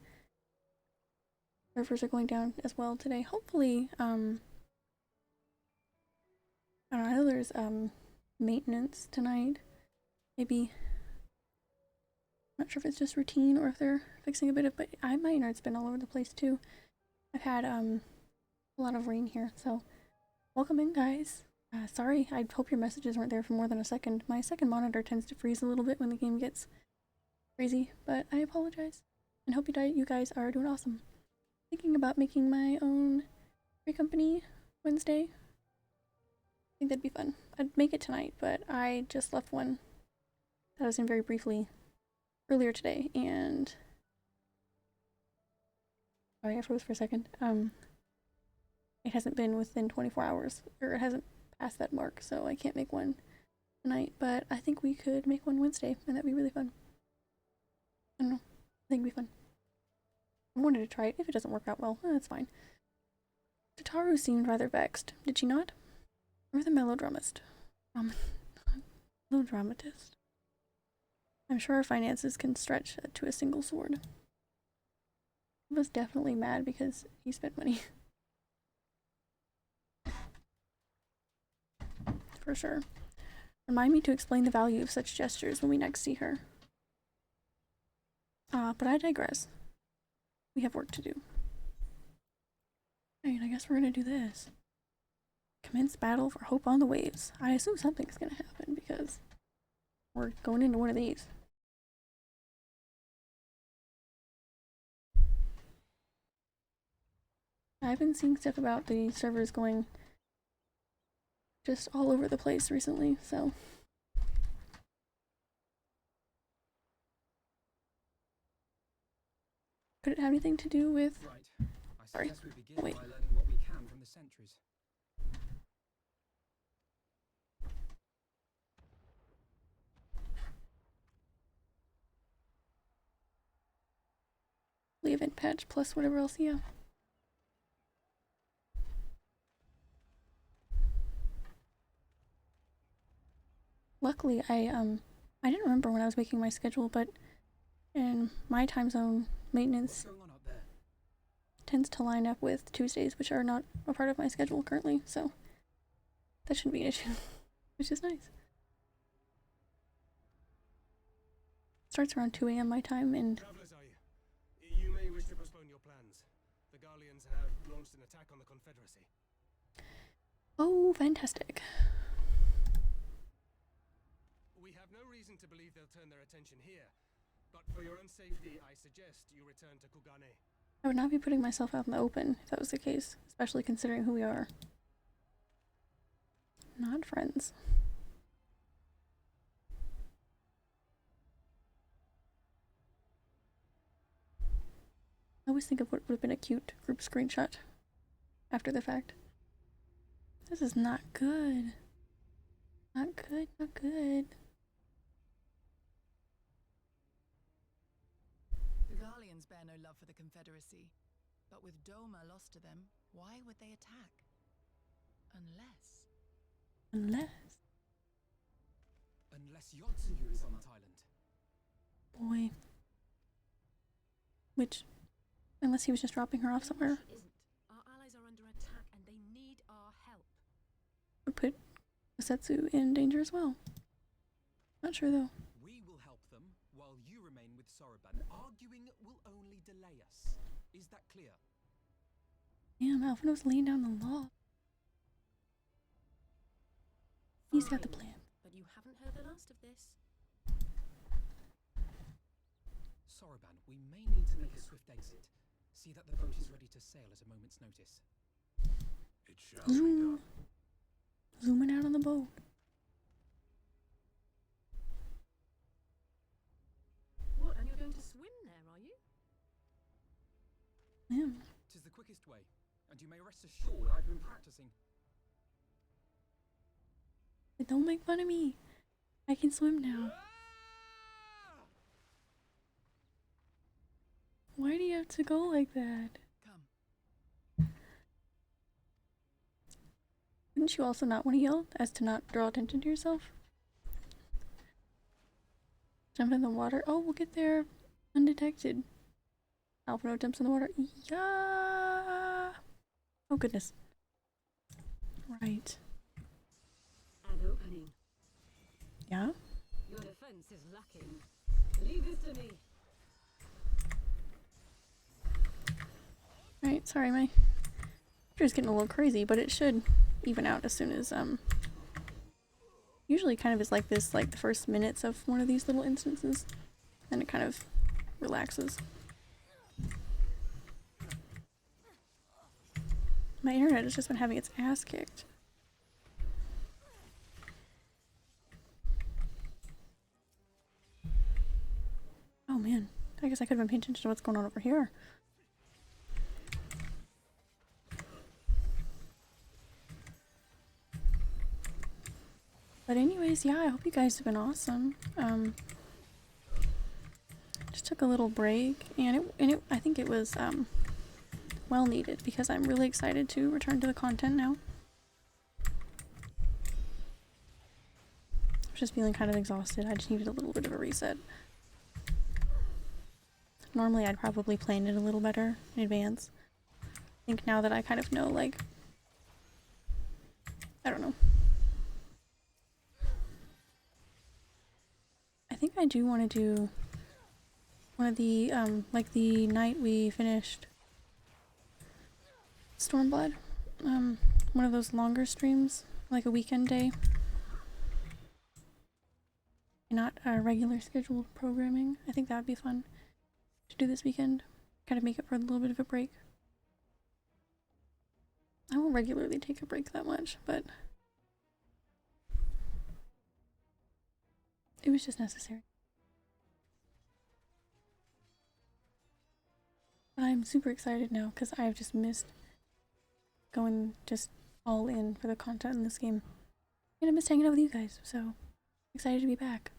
Servers are going down as well today. Hopefully, I don't know, I know there's maintenance tonight. Maybe, not sure if it's just routine or if they're fixing a bit of, but my internet's been all over the place too. I've had a lot of rain here, so welcome in, guys. Sorry, I hope your messages weren't there for more than a second. My second monitor tends to freeze a little bit when the game gets crazy, but I apologize and hope you guys are doing awesome. Thinking about making my own free company Wednesday. I think that'd be fun. I'd make it tonight, but I just left one that I was in very briefly earlier today, and sorry, I froze for a second. It hasn't been within 24 hours, or it hasn't passed that mark, so I can't make one tonight, but I think we could make one Wednesday, and that'd be really fun. I don't know. I think it'd be fun. I wanted to try it. If it doesn't work out well, that's fine. Tataru seemed rather vexed, did she not? Or the melodramatist? Melodramatist. I'm sure our finances can stretch to a single sword. He was definitely mad because he spent money. For sure. Remind me to explain the value of such gestures when we next see her. But I digress. We have work to do. Alright, I guess we're gonna do this. Commence battle for hope on the waves. I assume something's gonna happen because we're going into one of these. I've been seeing stuff about the servers going just all over the place recently, so. Could it have anything to do with... Right. I Sorry. suggest we begin Wait. by learning what we can from the sentries. event patch plus whatever else, yeah. Luckily, I didn't remember when I was making my schedule, but in my time zone, maintenance What's going on up there? tends to line up with Tuesdays, which are not a part of my schedule currently, so that shouldn't be an issue, which is nice. Starts around 2 a.m. my time, and Travelers, are you? You may wish to postpone your plans. The Garleans have launched an attack on the Confederacy. oh, fantastic. We have no reason to believe they'll turn their attention here, but for your own safety, I suggest you return to Kugane. I would not be putting myself out in the open if that was the case, especially considering who we are. Not friends. I always think of what would have been a cute group screenshot after the fact. This is not good. Not good, not good. The Garleans bear no love for the Confederacy, but with Doma lost to them, why would they attack? Unless... Unless Yotsuyu is on that island. Boy. Which, unless he was just dropping her off somewhere, She isn't. Our allies are under attack and they need our help. would put Setsu in danger as well. Not sure though. We will help them while you remain with Soroban. Arguing will only delay us. Is that clear? Damn, Alphino's laying down the law. He's got the Fine, plan. But you haven't heard the last of this. Soroban, we may need to make a swift exit. See that the boat is ready to sail at a moment's notice. It shall be Zoom. done. Zooming out on the boat. What, and you're going to swim there, are you? Man, Tis the quickest way, and you may rest assured I've been practicing. don't make fun of me. I can swim now. Why do you have to go like that? Come. Wouldn't you also not want to yell as to not draw attention to yourself? Jump in the water. Oh, we'll get there undetected. Alphino jumps in the water. Yeah. Oh goodness. Right. An opening. Yeah. Your defense is lacking. Leave this to me. Right. Sorry, my computer's getting a little crazy, but it should even out as soon as usually kind of is like this, like the first minutes of one of these little instances, then it kind of relaxes. My internet has just been having its ass kicked. Oh man, I guess I could have been paying attention to what's going on over here. But anyways, yeah, I hope you guys have been awesome. Just took a little break, and I think it was well needed, because I'm really excited to return to the content now. I was just feeling kind of exhausted. I just needed a little bit of a reset. Normally I'd probably plan it a little better in advance. I think now that I kind of know, like, I don't know. I think I do want to do one of the, like the night we finished Stormblood, one of those longer streams, like a weekend day. Not a regular scheduled programming. I think that would be fun to do this weekend. Kind of make it for a little bit of a break. I won't regularly take a break that much, but it was just necessary. But I'm super excited now because I've just missed going just all in for the content in this game. And I missed hanging out with you guys, so excited to be back.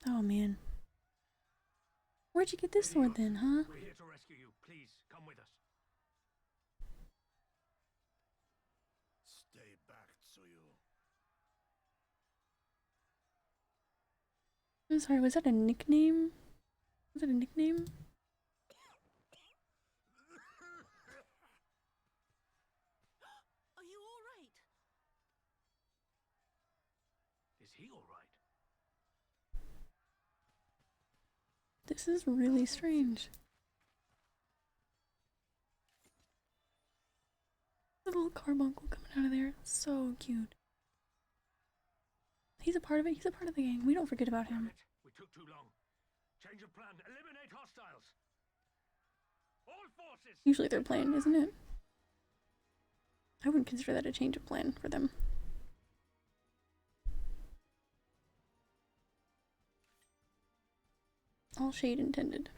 Oh man. Where'd you get this sword then, huh? We're here to rescue you. Please, come with us. Stay back, Tsuyu. I'm sorry, was that a nickname? Was it a nickname? Are you all right? Is he all right? This is really strange. The little carbuncle coming out of there. So cute. He's a part of it. He's a part of the gang. We don't forget about him. We took too long. Change of plan. Eliminate hostiles. All forces. Usually their plan, isn't it? I wouldn't consider that a change of plan for them. All shade intended.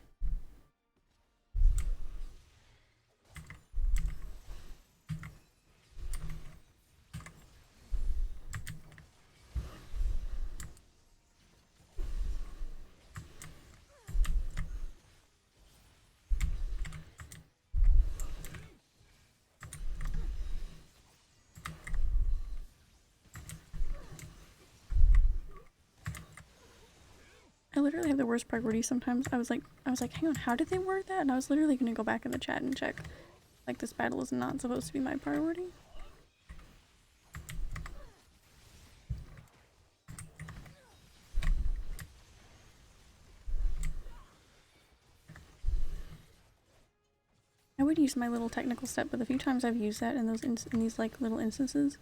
I literally have the worst priority sometimes. I was like, hang on, how did they word that? And I was literally gonna go back in the chat and check. Like, this battle is not supposed to be my priority. I would use my little technical step, but the few times I've used that in these like little instances,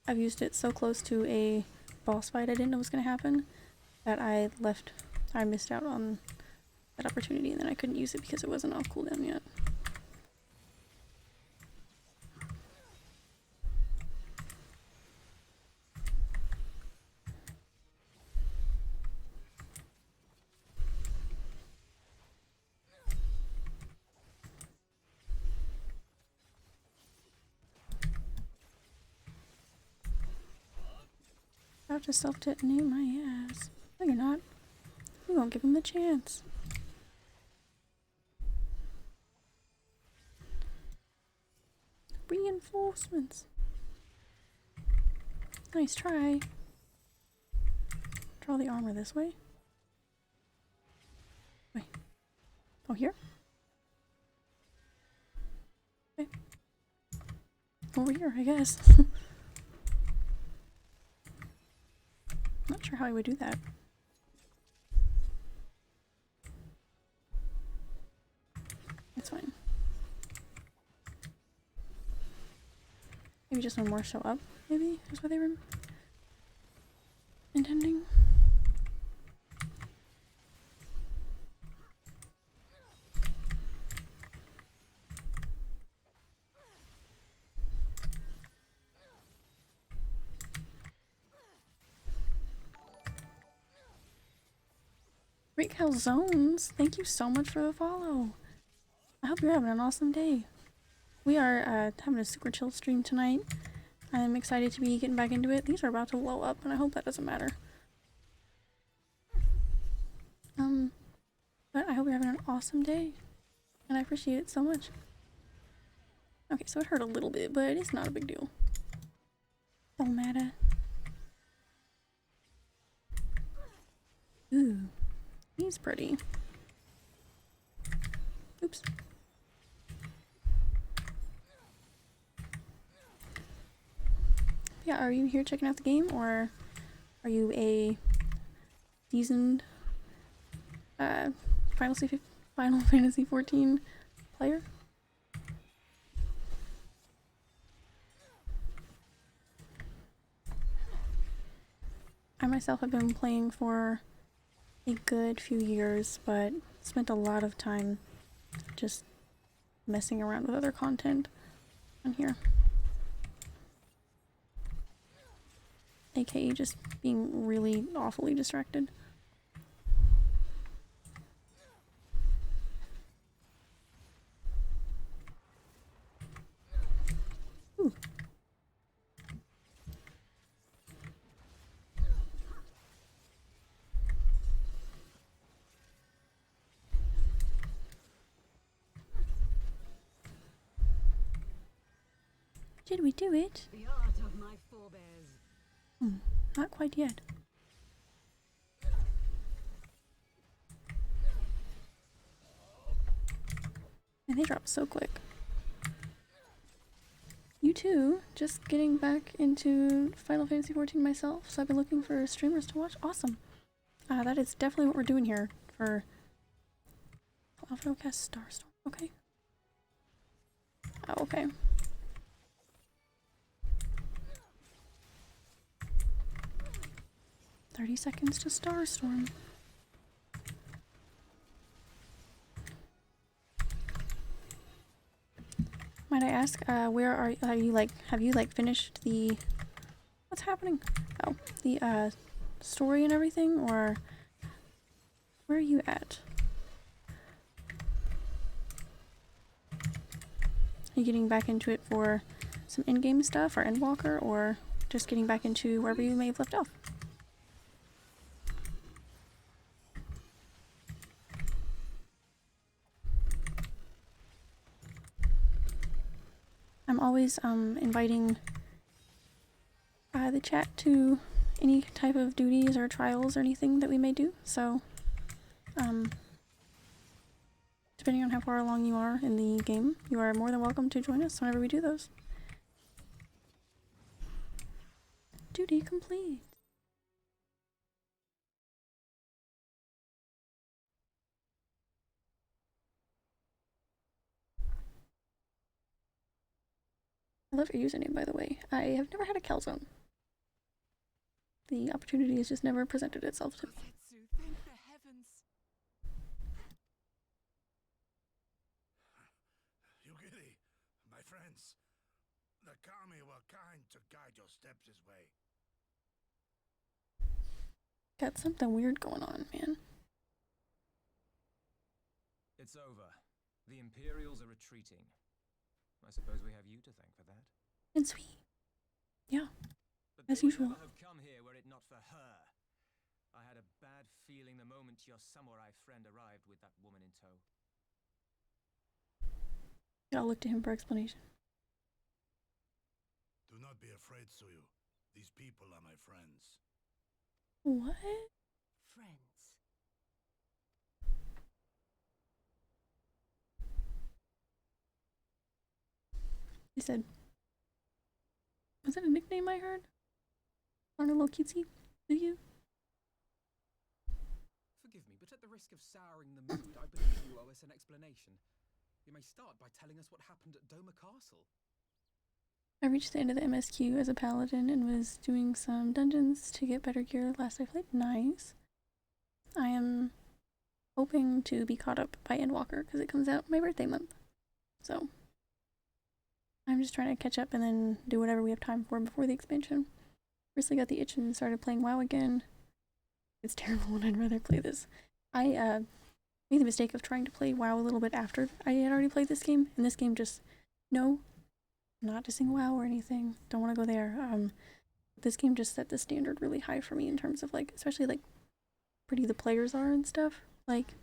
I've used it so close to a boss fight I didn't know was gonna happen that I missed out on that opportunity, and then I couldn't use it because it wasn't off cooldown yet. About to self-detonate my ass. No, you're not. We won't give him the chance. Reinforcements. Nice try. Draw the armor this way. Wait. Oh, here? Okay. Over here, I guess. Not sure how I would do that. It's fine. Maybe just one more show up, maybe, is what they were intending. Great Calzones, thank you so much for the follow. I hope you're having an awesome day. We are having a super chill stream tonight. I'm excited to be getting back into it. These are about to blow up, and I hope that doesn't matter. But I hope you're having an awesome day, and I appreciate it so much. Okay, so it hurt a little bit, but it's not a big deal. Don't matter. Ooh, he's pretty. Oops. Yeah, are you here checking out the game, or are you a seasoned Final Fantasy XIV player? I myself have been playing for a good few years, but spent a lot of time just messing around with other content on here. AKA just being really awfully distracted. Ooh. Did we do it? The art of my forebears. Not quite yet. And they drop so quick. You too, just getting back into Final Fantasy XIV myself, so I've been looking for streamers to watch. Awesome. That is definitely what we're doing here for Alpha Cast Starstorm. Okay. Oh, okay. "30 seconds to Starstorm." Might I ask, where are you, like, have you, like, finished the, what's happening? Oh, the, story and everything, or where are you at? Are you getting back into it for some in-game stuff, or Endwalker, or just getting back into wherever you may have left off? I'm always inviting the chat to any type of duties or trials or anything that we may do, so depending on how far along you are in the game, you are more than welcome to join us whenever we do those. Duty complete. I love your username, by the way. I have never had a calzone. The opportunity has just never presented itself to me. Zetsu, thank the heavens. Yugiri, my friends, the Kami were kind to guide your steps this way. Got something weird going on, man. It's over. The Imperials are retreating. I suppose we have you to thank for that. And sweet. Yeah, But as they would usual. never have come here were it not for her. I had a bad feeling the moment your samurai friend arrived with that woman in tow. I'll look to him for explanation. Do not be afraid, Suyu. These people are my friends. What? Friends. He said, was that a nickname I heard? Aren't a little cutesy? Do you? Forgive me, but at the risk of souring the mood, I believe you owe us an explanation. You may start by telling us what happened at Doma Castle. I reached the end of the MSQ as a paladin and was doing some dungeons to get better gear last I played. Nice. I am hoping to be caught up by Endwalker because it comes out my birthday month. So I'm just trying to catch up and then do whatever we have time for before the expansion. Recently got the itch and started playing WoW again. It's terrible and I'd rather play this. I made the mistake of trying to play WoW a little bit after I had already played this game, and this game just, no, not to sing WoW or anything. Don't want to go there. This game just set the standard really high for me in terms of, like, especially, like, pretty the players are and stuff. Like,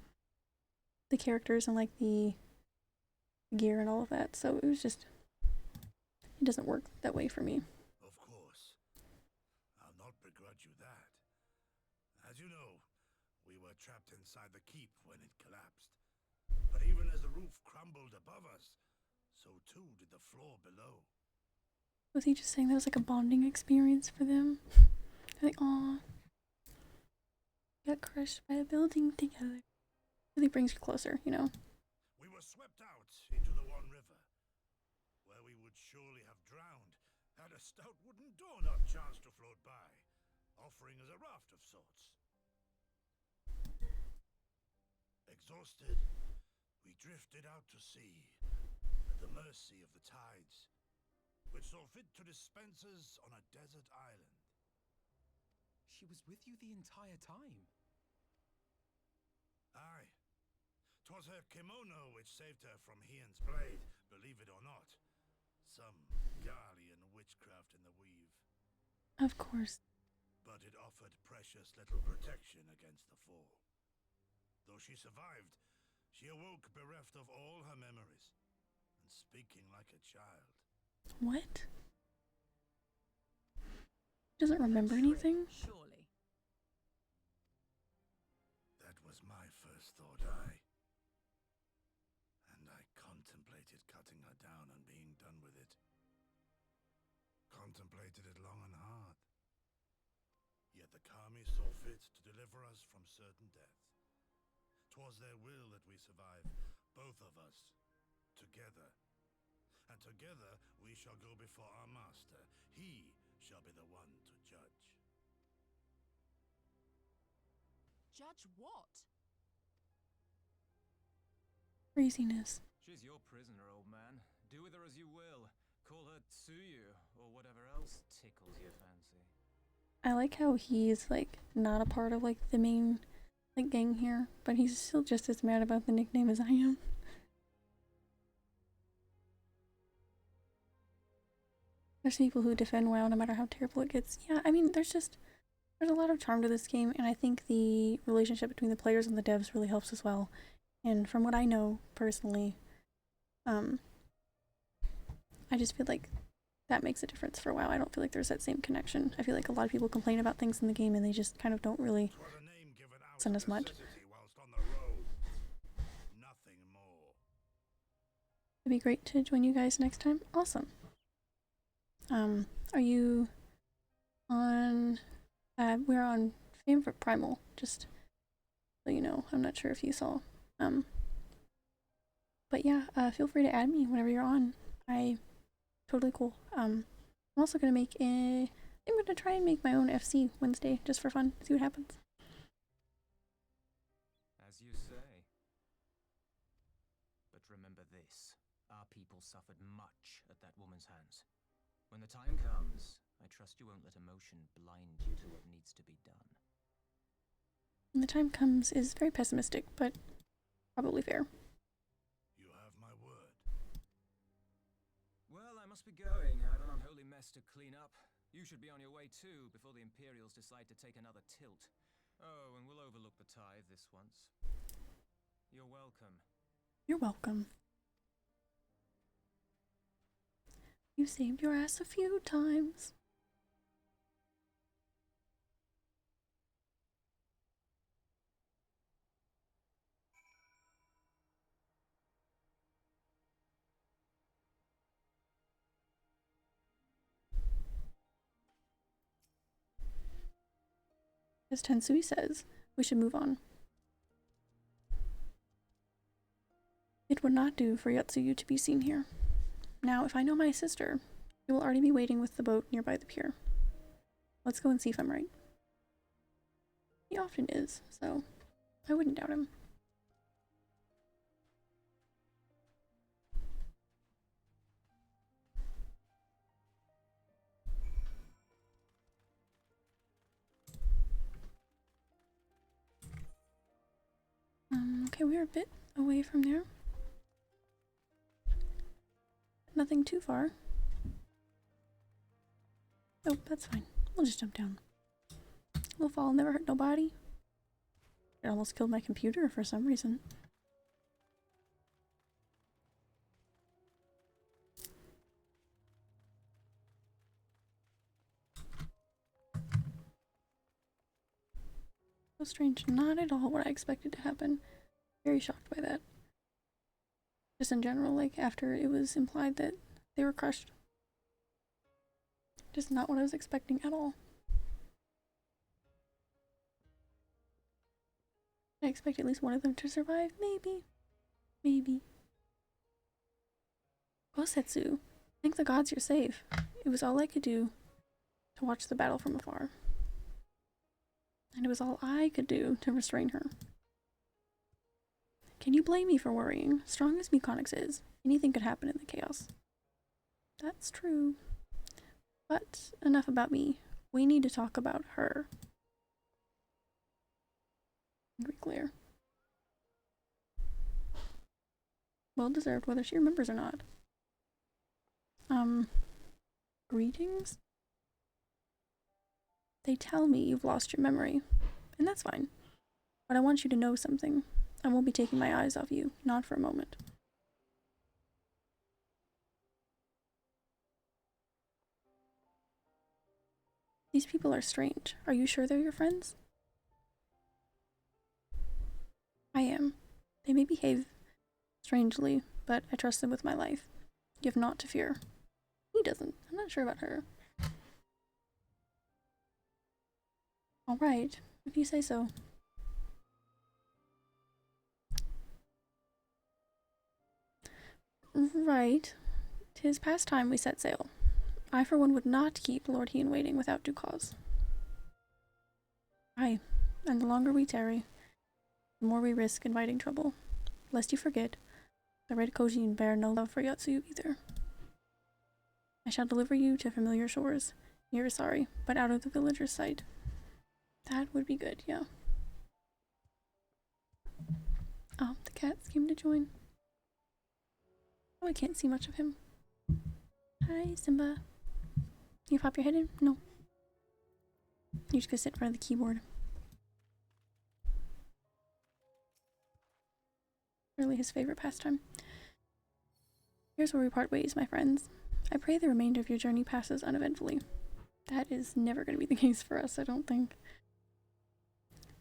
the characters and, like, the gear and all of that. So it was just, it doesn't work that way for me. Of course. I'll not begrudge you that. As you know, we were trapped inside the keep when it collapsed. But even as the roof crumbled above us, so too did the floor below. Was he just saying that was like a bonding experience for them? They're like, aw, got crushed by a building together. Really brings you closer, you know? We were swept out into the One River, where we would surely have drowned had a stout wooden door not chanced to float by, offering us a raft of sorts. Exhausted, we drifted out to sea, at the mercy of the tides, which saw fit to dispense us on a desert island. She was with you the entire time. Aye. 'Twas her kimono which saved her from Hien's blade, believe it or not. Some Garlean witchcraft in the weave. Of course. But it offered precious little protection against the fall. Though she survived, she awoke bereft of all her memories, and speaking like a child. What? Doesn't remember anything? Surely. That was my first thought, and I contemplated cutting her down and being done with it. Contemplated it long and hard. Yet the Kami saw fit to deliver us from certain death. 'Twas their will that we survive, both of us, together. And together we shall go before our master. He shall be the one to judge. Judge what? Craziness. She's your prisoner, old man. Do with her as you will. Call her Tsuyu, or whatever else tickles your fancy. I like how he's like not a part of like the main like gang here, but he's still just as mad about the nickname as I am. There's people who defend WoW no matter how terrible it gets. Yeah, I mean, there's a lot of charm to this game, and I think the relationship between the players and the devs really helps as well. And from what I know personally, I just feel like that makes a difference for WoW. I don't feel like there's that same connection. I feel like a lot of people complain about things in the game and they just kind of don't really send as much. It'd be great to join you guys next time. Awesome. Are you on, we're on Favorite Primal, just so you know. I'm not sure if you saw. But yeah, feel free to add me whenever you're on. Totally cool. I'm also gonna make I'm gonna try and make my own FC Wednesday, just for fun, see what happens. As you say. But remember this. Our people suffered much at that woman's hands. When the time comes, I trust you won't let emotion blind you to what needs to be done. When the time comes is very pessimistic, but probably fair. You have my word. Well, I must be going. I have an unholy mess to clean up. You should be on your way too, before the Imperials decide to take another tilt. Oh, and we'll overlook the tithe this once. You're welcome. You're welcome. You saved your ass a few times. As Tensui says, we should move on. It would not do for Yotsuyu to be seen here. Now, if I know my sister, he will already be waiting with the boat nearby the pier. Let's go and see if I'm right. He often is, so I wouldn't doubt him. Okay, we're a bit away from there. Nothing too far. Oh, that's fine. We'll just jump down. Little fall never hurt nobody. It almost killed my computer for some reason. So strange. Not at all what I expected to happen. Very shocked by that. Just in general, like after it was implied that they were crushed. Just not what I was expecting at all. I expect at least one of them to survive, maybe. Maybe. Kosetsu, thank the gods you're safe. It was all I could do to watch the battle from afar. And it was all I could do to restrain her. Can you blame me for worrying? Strong as Muconix is, anything could happen in the chaos. That's true. But enough about me. We need to talk about her. Very clear. Well deserved, whether she remembers or not. Greetings? They tell me you've lost your memory, and that's fine. But I want you to know something. I won't be taking my eyes off you, not for a moment. These people are strange. Are you sure they're your friends? I am. They may behave strangely, but I trust them with my life. You have naught to fear. He doesn't. I'm not sure about her. Alright, if you say so. Right. 'Tis past time we set sail. I for one would not keep Lord Hien waiting without due cause. Aye, and the longer we tarry, the more we risk inviting trouble. Lest you forget, the Red Kojin bear no love for Yatsuyu either. I shall deliver you to familiar shores, near Isari, but out of the villager's sight. That would be good, yeah. Oh, the cats came to join. Oh, I can't see much of him. Hi, Simba. You pop your head in? No. You just go sit in front of the keyboard. Really his favorite pastime. Here's where we part ways, my friends. I pray the remainder of your journey passes uneventfully. That is never going to be the case for us, I don't think.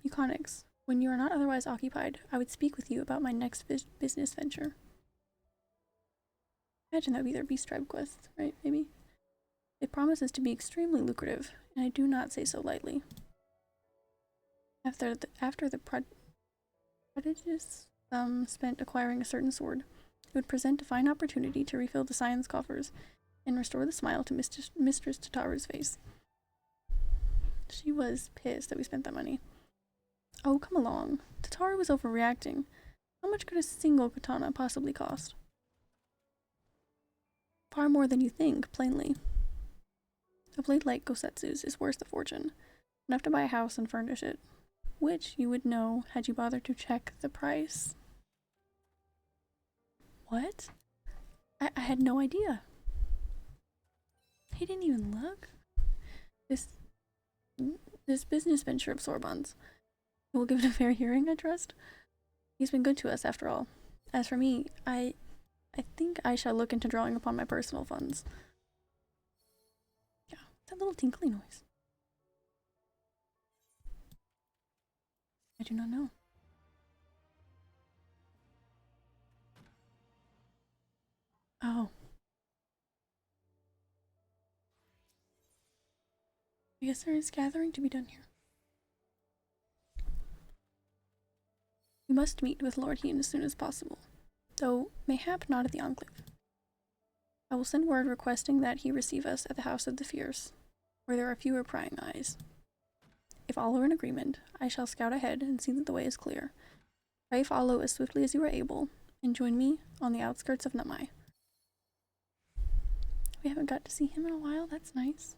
Euconics, when you are not otherwise occupied, I would speak with you about my next business venture. Imagine that would be their Beast Tribe quest, right? Maybe? It promises to be extremely lucrative, and I do not say so lightly. After the prodigious spent acquiring a certain sword, it would present a fine opportunity to refill the science coffers and restore the smile to Mistress Tataru's face. She was pissed that we spent that money. Oh, come along. Tataru was overreacting. How much could a single katana possibly cost? Far more than you think, plainly. A blade like Gosetsu's is worth a fortune, enough to buy a house and furnish it, which you would know had you bothered to check the price. What? I had no idea. He didn't even look. This business venture of Sorbonne's. We'll give it a fair hearing, I trust. He's been good to us, after all. As for me, I think I shall look into drawing upon my personal funds. Yeah, that little tinkly noise. I do not know. Oh. I guess there is gathering to be done here. We must meet with Lord Hien as soon as possible, though mayhap not at the Enclave. I will send word requesting that he receive us at the House of the Fierce, where there are fewer prying eyes. If all are in agreement, I shall scout ahead and see that the way is clear. Pray follow as swiftly as you are able, and join me on the outskirts of Namai. We haven't got to see him in a while, that's nice.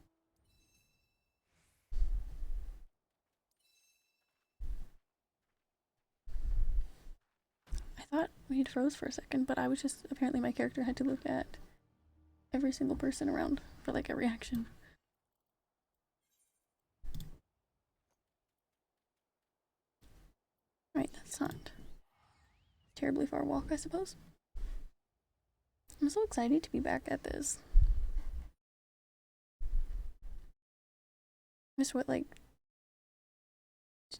I thought we had froze for a second, but I was just, apparently my character had to look at every single person around for like a reaction. Right, that's not a terribly far walk, I suppose. I'm so excited to be back at this. Missed what, like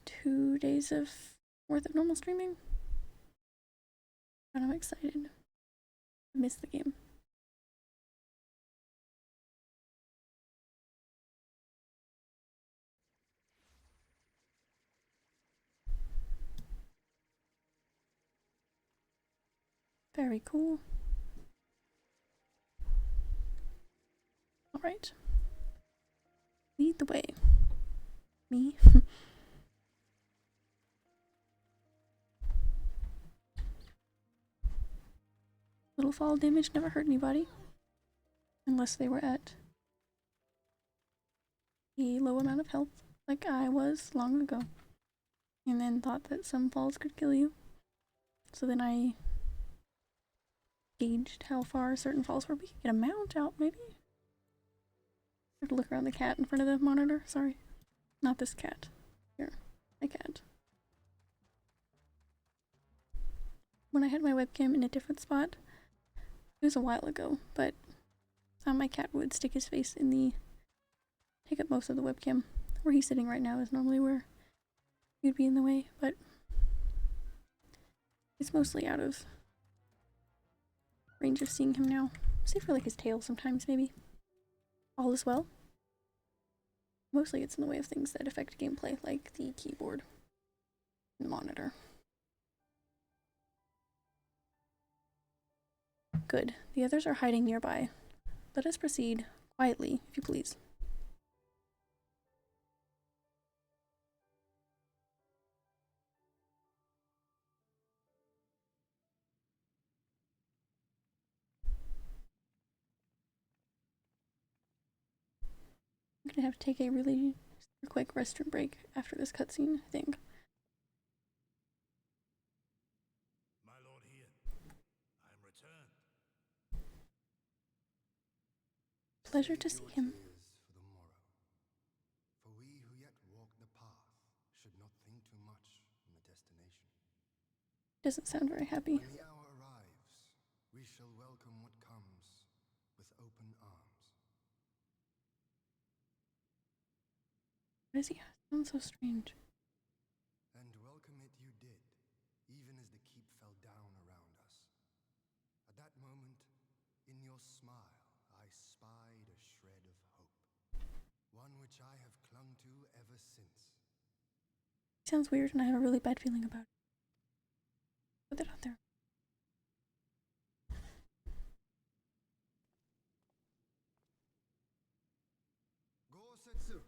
2 days of worth of normal streaming? And I'm excited. I missed the game. Very cool. Alright. Lead the way. Me? Little fall damage never hurt anybody. Unless they were at a low amount of health, like I was long ago. And then thought that some falls could kill you. So then I gauged how far certain falls were. We could get a mount out, maybe? I have to look around the cat in front of the monitor. Sorry. Not this cat. Here. My cat. When I had my webcam in a different spot, it was a while ago, but my cat would stick his face in the take up most of the webcam. Where he's sitting right now is normally where you'd be in the way, but it's mostly out of range of seeing him now. Save for like his tail sometimes, maybe. All is well. Mostly it's in the way of things that affect gameplay, like the keyboard and the monitor. Good. The others are hiding nearby. Let us proceed quietly, if you please. I'm gonna have to take a really quick restroom break after this cutscene, I think. My lord here, I am returned. Pleasure to see him. For the morrow. For we who yet walk the path should not think too much on the destination. Doesn't sound very happy. When the hour arrives, we shall welcome what comes with open arms. Why does he sound so strange? And welcome it you did, even as the keep fell down around us. At that moment, in your smile, I spied a shred of hope. One which I have clung to ever since. He sounds weird and I have a really bad feeling about it. Put that out there. Gorsetsu,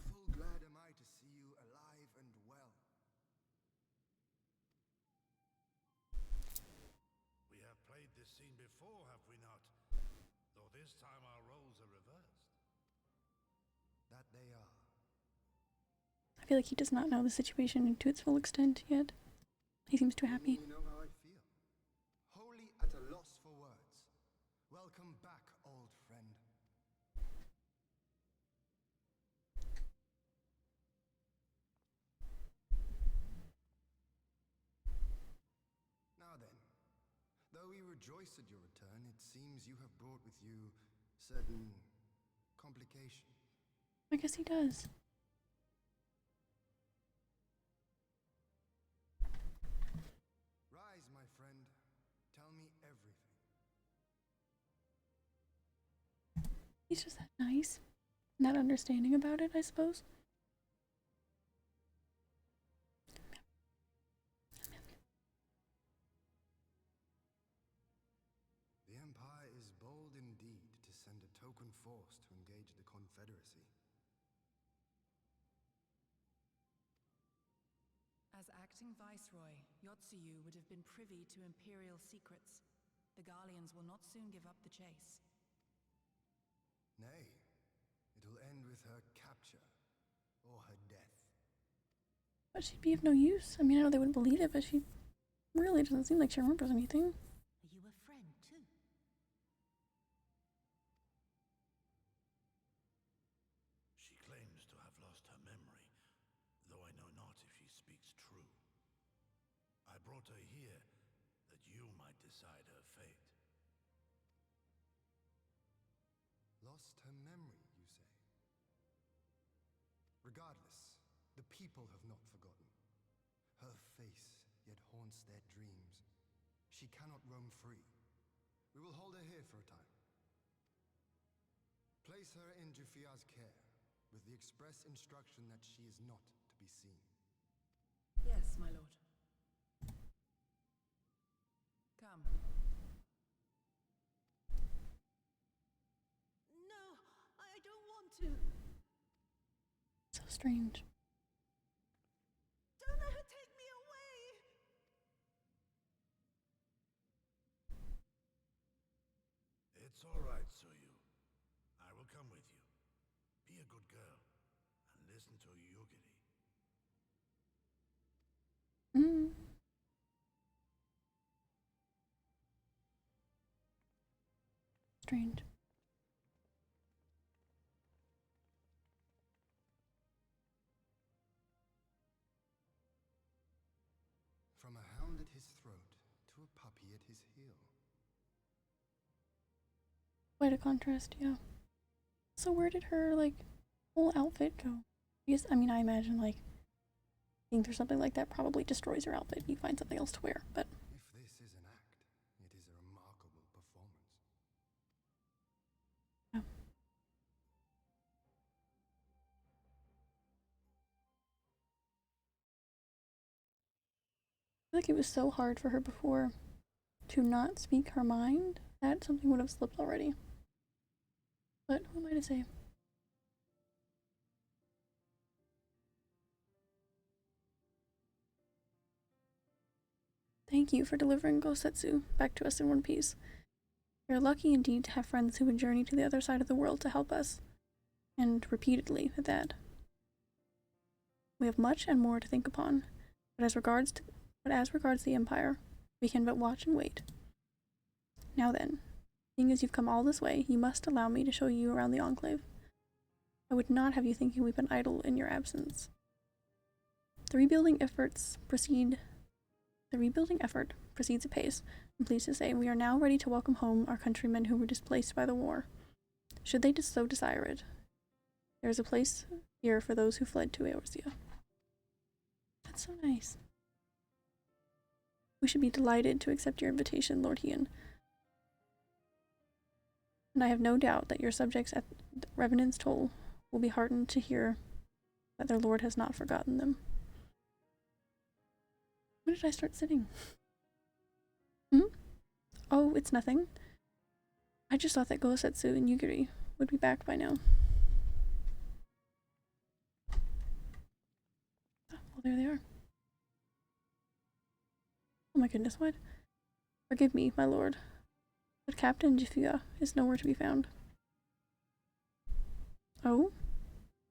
full glad am I to see you alive and well. We have played this scene before, have we not? Though this time our roles are reversed. That they are. I feel like he does not know the situation to its full extent yet. He seems too happy. You know how I feel. Wholly at a loss for words. Welcome back, old friend. Now then, though we rejoice at your return, it seems you have brought with you certain complications. I guess he does. Rise, my friend. Tell me everything. He's just that nice. And that understanding about it, I suppose. The Empire is bold indeed to send a token force to engage the Confederacy. As acting Viceroy, Yotsuyu would have been privy to Imperial secrets. The Garleans will not soon give up the chase. Nay, it will end with her capture or her death. But she'd be of no use. I mean, I know they wouldn't believe it, but she really doesn't seem like she remembers anything. Are you a friend too? She claims to have lost her memory, though I know not if she speaks true. I brought her here that you might decide her fate. Lost her memory, you say? Regardless, the people have not forgotten. Her face yet haunts their dreams. She cannot roam free. We will hold her here for a time. Place her in Jufia's care, with the express instruction that she is not to be seen. Yes, my lord. Come. No, I don't want to. So strange. Don't let her take me away. It's all right, Soyu. I will come with you. Be a good girl and listen to Yugiri. Strange. From a hound at his throat to a puppy at his heel. Quite a contrast, yeah. So where did her, like, whole outfit go? Because, I mean, I imagine, like, being through something like that probably destroys your outfit. You find something else to wear, but... If this is an act, it is a remarkable performance. Yeah. I feel like it was so hard for her before to not speak her mind that something would have slipped already. But who am I to say? Thank you for delivering Gosetsu back to us in one piece. We are lucky indeed to have friends who would journey to the other side of the world to help us. And repeatedly at that. We have much and more to think upon, but as regards the Empire, we can but watch and wait. Now then, seeing as you've come all this way, you must allow me to show you around the Enclave. I would not have you thinking we've been idle in your absence. The rebuilding effort proceeds apace. I'm pleased to say we are now ready to welcome home our countrymen who were displaced by the war, should they so desire it. There is a place here for those who fled to Eorzea. That's so nice. We should be delighted to accept your invitation, Lord Hien. And I have no doubt that your subjects at the Revenant's Toll will be heartened to hear that their lord has not forgotten them. When did I start sitting? Oh, it's nothing. I just thought that Gosetsu and Yugiri would be back by now. Oh, well, there they are. Oh my goodness, what? Forgive me, my lord, but Captain Jifia is nowhere to be found. Oh?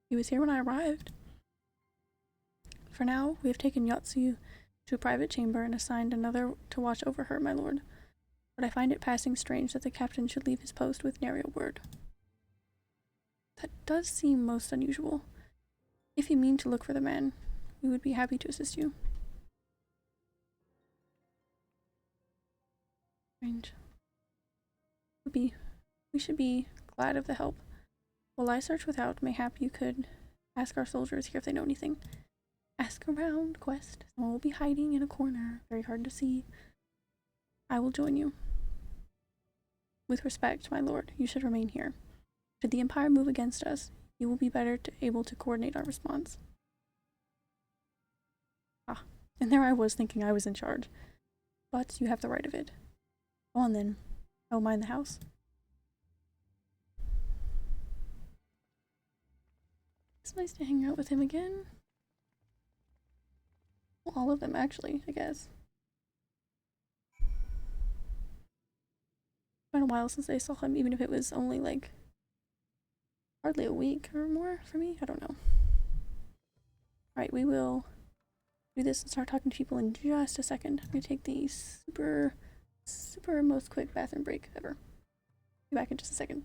He was here when I arrived. For now, we have taken Yotsuyu to a private chamber and assigned another to watch over her, my lord. But I find it passing strange that the captain should leave his post with nary a word. That does seem most unusual. If you mean to look for the man, we would be happy to assist you. Strange. We should be glad of the help. While I search without, mayhap you could ask our soldiers here if they know anything. Ask around, Quest. Someone will be hiding in a corner, very hard to see. I will join you. With respect, my lord, you should remain here. Should the Empire move against us, you will be better able to coordinate our response. Ah, and there I was thinking I was in charge. But you have the right of it. Go on then. I will mind the house. It's nice to hang out with him again. Well, all of them, actually, I guess. It's been a while since I saw him, even if it was only like hardly a week or more for me. I don't know. Alright, we will do this and start talking to people in just a second. I'm gonna take the super most quick bathroom break ever. Be back in just a second.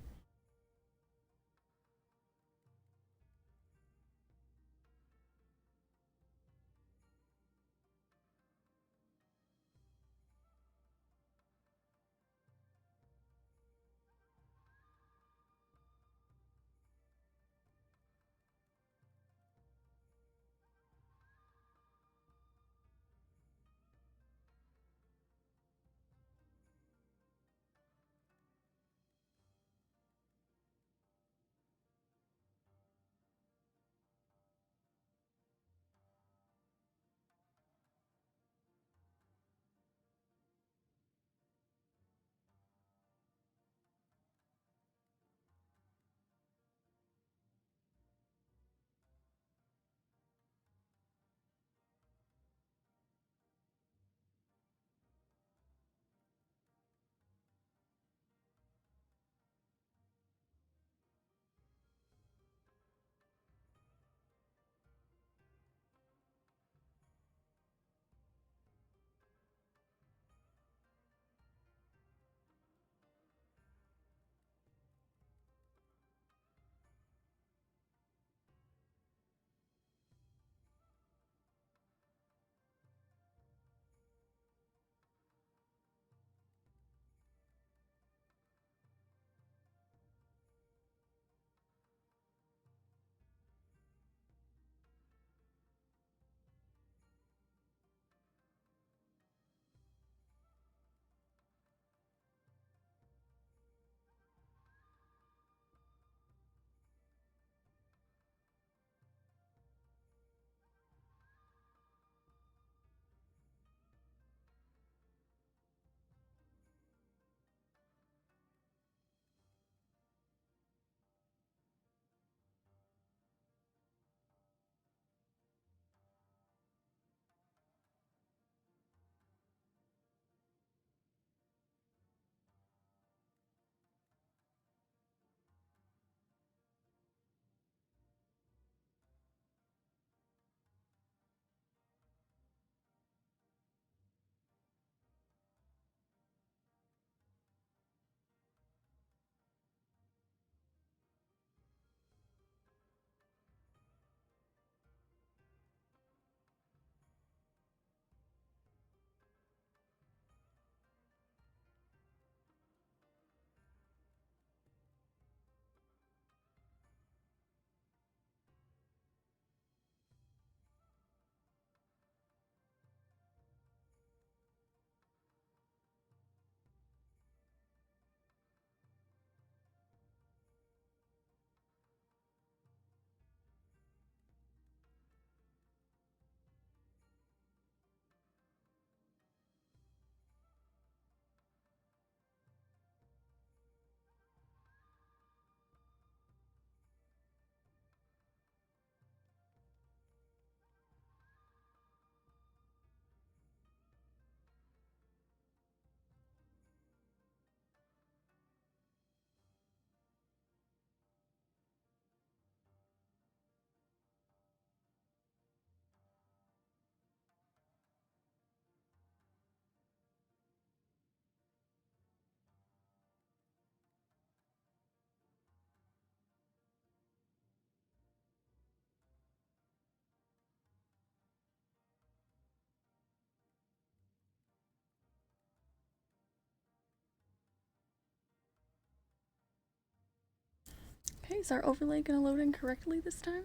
Is our overlay gonna load in correctly this time?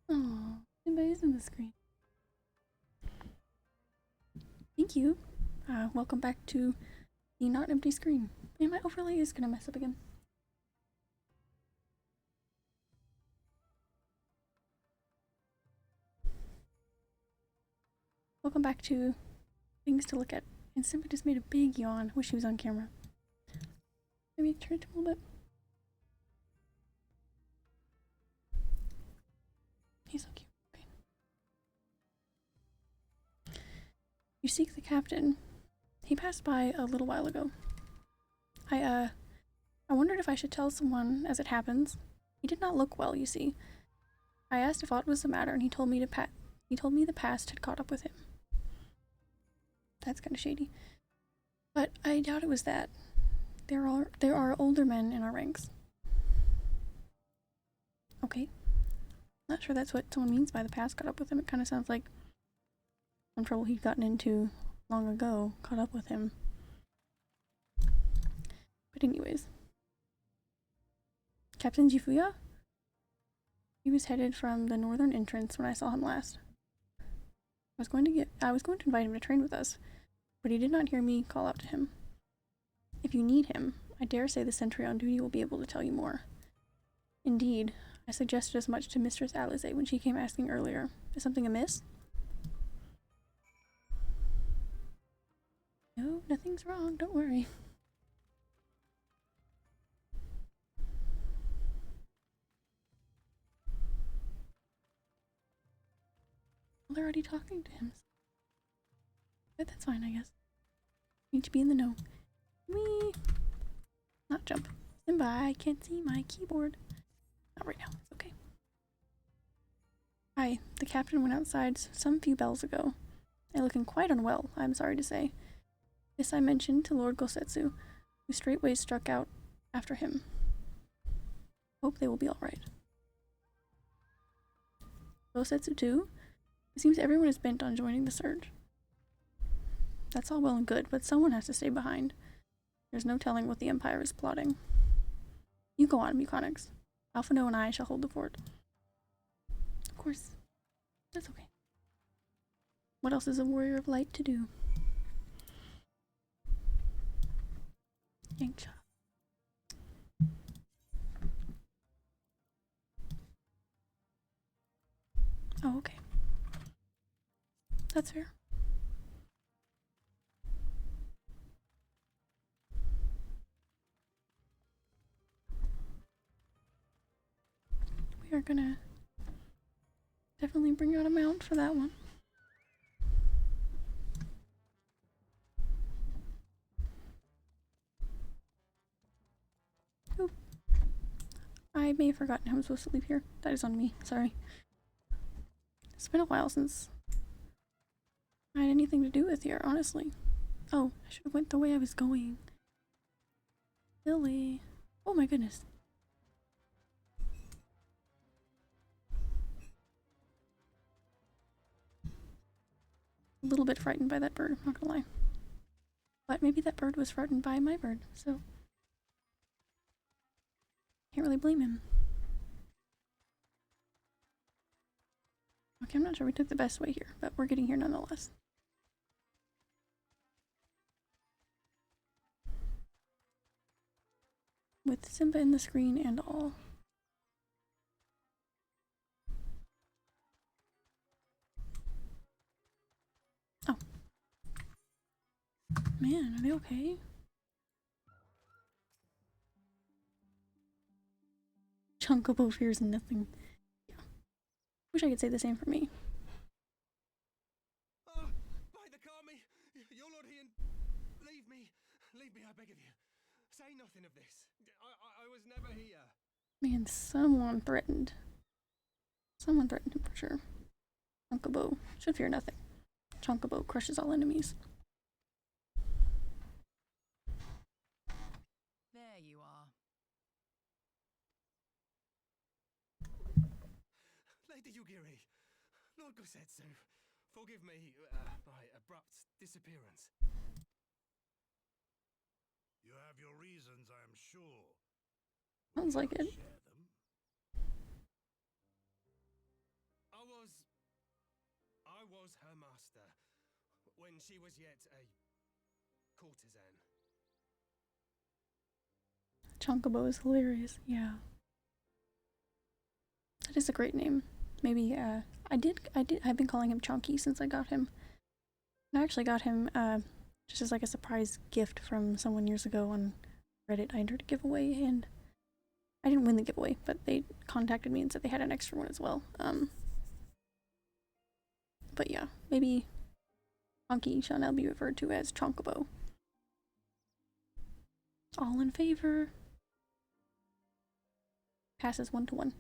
Oh, anybody's in the screen. Thank you. Welcome back to the not empty screen. And my overlay is gonna mess up again. Welcome back to things to look at. And Simba just made a big yawn. Wish he was on camera. Maybe turn it to a little bit. He's so cute. Okay. You seek the captain. He passed by a little while ago. I wondered if I should tell someone as it happens. He did not look well, you see. I asked if aught was the matter, and he told me the past had caught up with him. That's kind of shady. But I doubt it was that. There are older men in our ranks. Okay. Not sure that's what someone means by the past caught up with him. It kind of sounds like some trouble he'd gotten into long ago caught up with him. But anyways. Captain Jifuya? He was headed from the northern entrance when I saw him last. I was going to invite him to train with us, but he did not hear me call out to him. If you need him, I dare say the sentry on duty will be able to tell you more. Indeed, I suggested as much to Mistress Alize when she came asking earlier. Is something amiss? No, nothing's wrong, don't worry. Well, they're already talking to him. But that's fine, I guess. Need to be in the know. Whee! Not jump. Simba, I can't see my keyboard. Not right now, it's okay. Hi, the captain went outside some few bells ago. And looking quite unwell, I'm sorry to say. This I mentioned to Lord Gosetsu, who straightway struck out after him. Hope they will be alright. Gosetsu too? It seems everyone is bent on joining the surge. That's all well and good, but someone has to stay behind. There's no telling what the Empire is plotting. You go on, Muconix. Alphino and I shall hold the fort. Of course. That's okay. What else is a warrior of light to do? Yankcha. Oh, okay. That's fair. We are gonna definitely bring out a mount for that one. Oop. I may have forgotten how I'm supposed to leave here. That is on me, sorry. It's been a while since I had anything to do with here, honestly. Oh, I should have went the way I was going. Silly. Oh my goodness. A little bit frightened by that bird, I'm not gonna lie. But maybe that bird was frightened by my bird, so can't really blame him. Okay, I'm not sure we took the best way here, but we're getting here nonetheless. With Simba in the screen and all. Oh. Man, are they okay? Chunkobo fears nothing. Yeah. Wish I could say the same for me. By the Kami, your lord here, leave me, I beg of you. Say nothing of this. I was never here. Man, someone threatened. Someone threatened him for sure. Chunkobo should fear nothing. Chunkobo crushes all enemies. There you are. Lady Yugiri, Lord Gosetsu, forgive me my abrupt disappearance. You have your reasons, I am sure. Sounds like it. Share them. I was her master when she was yet a courtesan. Chonkabo is hilarious. Yeah. That is a great name. Maybe, I've been calling him Chonky since I got him. I actually got him, just as like a surprise gift from someone years ago on Reddit. I entered a giveaway and I didn't win the giveaway, but they contacted me and said they had an extra one as well. But yeah, maybe Chonky shall now be referred to as Chonkabo. All in favor. Passes 1-1.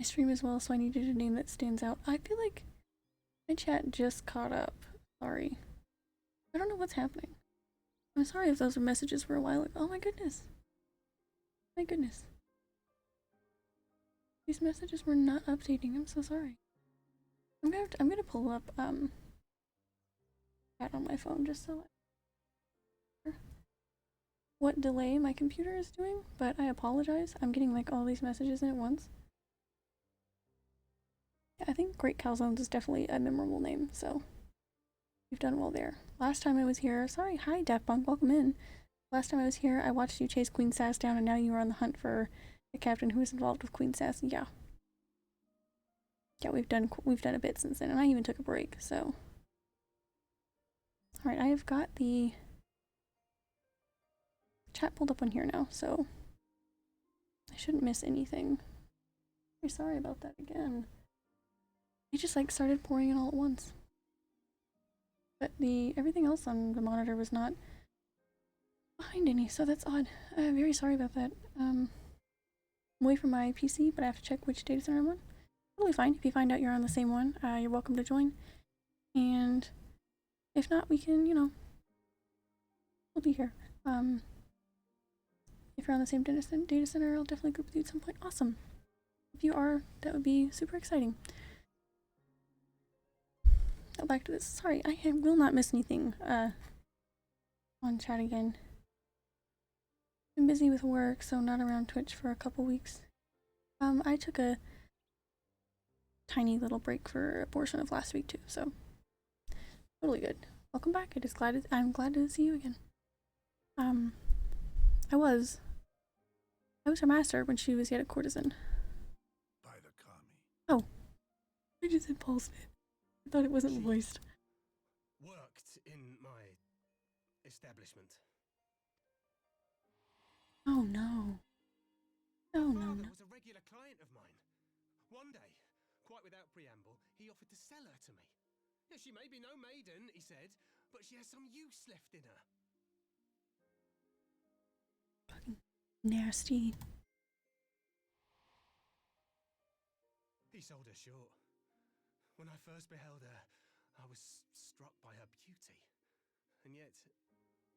I stream as well, so I needed a name that stands out. I feel like my chat just caught up. Sorry. I don't know what's happening. I'm sorry if those were messages for a while ago. Oh my goodness. My goodness. These messages were not updating. I'm so sorry. I'm gonna pull up chat on my phone just so what delay my computer is doing, but I apologize. I'm getting like all these messages in at once. I think Great Calzones is definitely a memorable name, so you've done well there. Last time I was here, sorry, hi Daft Punk, welcome in. Last time I was here, I watched you chase Queen Sass down, and now you are on the hunt for the captain who is involved with Queen Sass. Yeah. Yeah, we've done a bit since then, and I even took a break, so. Alright, I have got the chat pulled up on here now, so I shouldn't miss anything. Very sorry about that again. It just like started pouring in all at once. But everything else on the monitor was not behind any, so that's odd. I'm very sorry about that. I'm away from my PC, but I have to check which data center I'm on. Totally fine. If you find out you're on the same one, you're welcome to join. And if not, we can, you know, we'll be here. If you're on the same data center, I'll definitely group with you at some point. Awesome. If you are, that would be super exciting. Now back to this. Sorry, I will not miss anything on chat again. Been busy with work, so not around Twitch for a couple weeks. I took a tiny little break for a portion of last week too, so totally good. Welcome back. I'm glad to see you again. I was her master when she was yet a courtesan. By the Kami. Oh, I just said Paul's name. I thought it wasn't voiced. Worked in my establishment. Oh no. Oh no. Father was a regular client of mine. One day, quite without preamble, he offered to sell her to me. Yeah, she may be no maiden, he said, but she has some use left in her. Fucking nasty. He sold her short. When I first beheld her, I was struck by her beauty. And yet,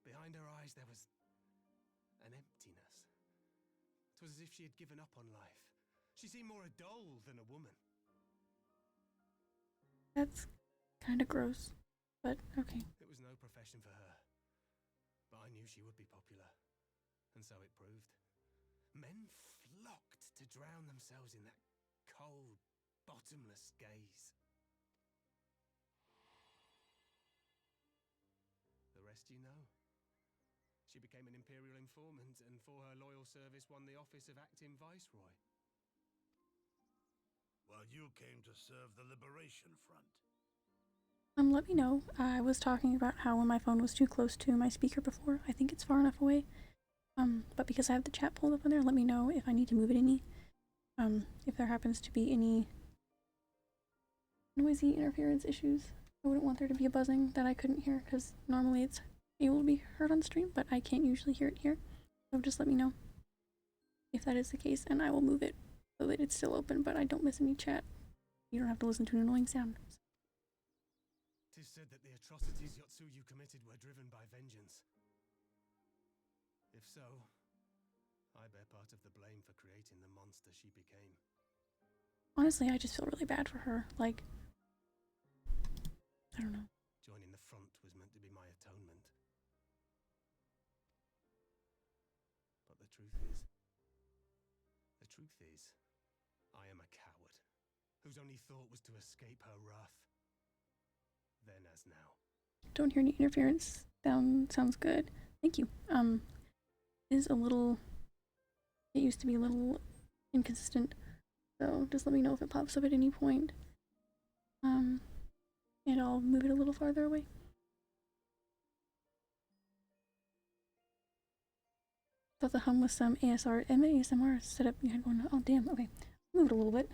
behind her eyes there was an emptiness. It was as if she had given up on life. She seemed more a doll than a woman. That's kind of gross, but okay. It was no profession for her. But I knew she would be popular. And so it proved. Men flocked to drown themselves in that cold, bottomless gaze. The rest you know. She became an imperial informant, and for her loyal service won the office of acting viceroy. While you came to serve the Liberation Front. Let me know. I was talking about how when my phone was too close to my speaker before. I think it's far enough away. But because I have the chat pulled up on there, let me know if I need to move it any. If there happens to be any noisy interference issues. I wouldn't want there to be a buzzing that I couldn't hear, because normally it's able to be heard on stream, but I can't usually hear it here. So just let me know if that is the case, and I will move it so that it's still open, but I don't miss any chat. You don't have to listen to an annoying sound. 'Tis said that the atrocities Yotsuyu committed were driven by vengeance. If so, I bear part of the blame for creating the monster she became. Honestly, I just feel really bad for her. Like, I don't know. Joining the front was meant to be my atonement. But the truth is, I am a coward, whose only thought was to escape her wrath. Then as now. Don't hear any interference. Sounds good. Thank you. Is a little, it used to be a little inconsistent, so just let me know if it pops up at any point. And I'll move it a little farther away. Thought the hum was some ASMR setup you had going on. Oh damn, okay. Move it a little bit.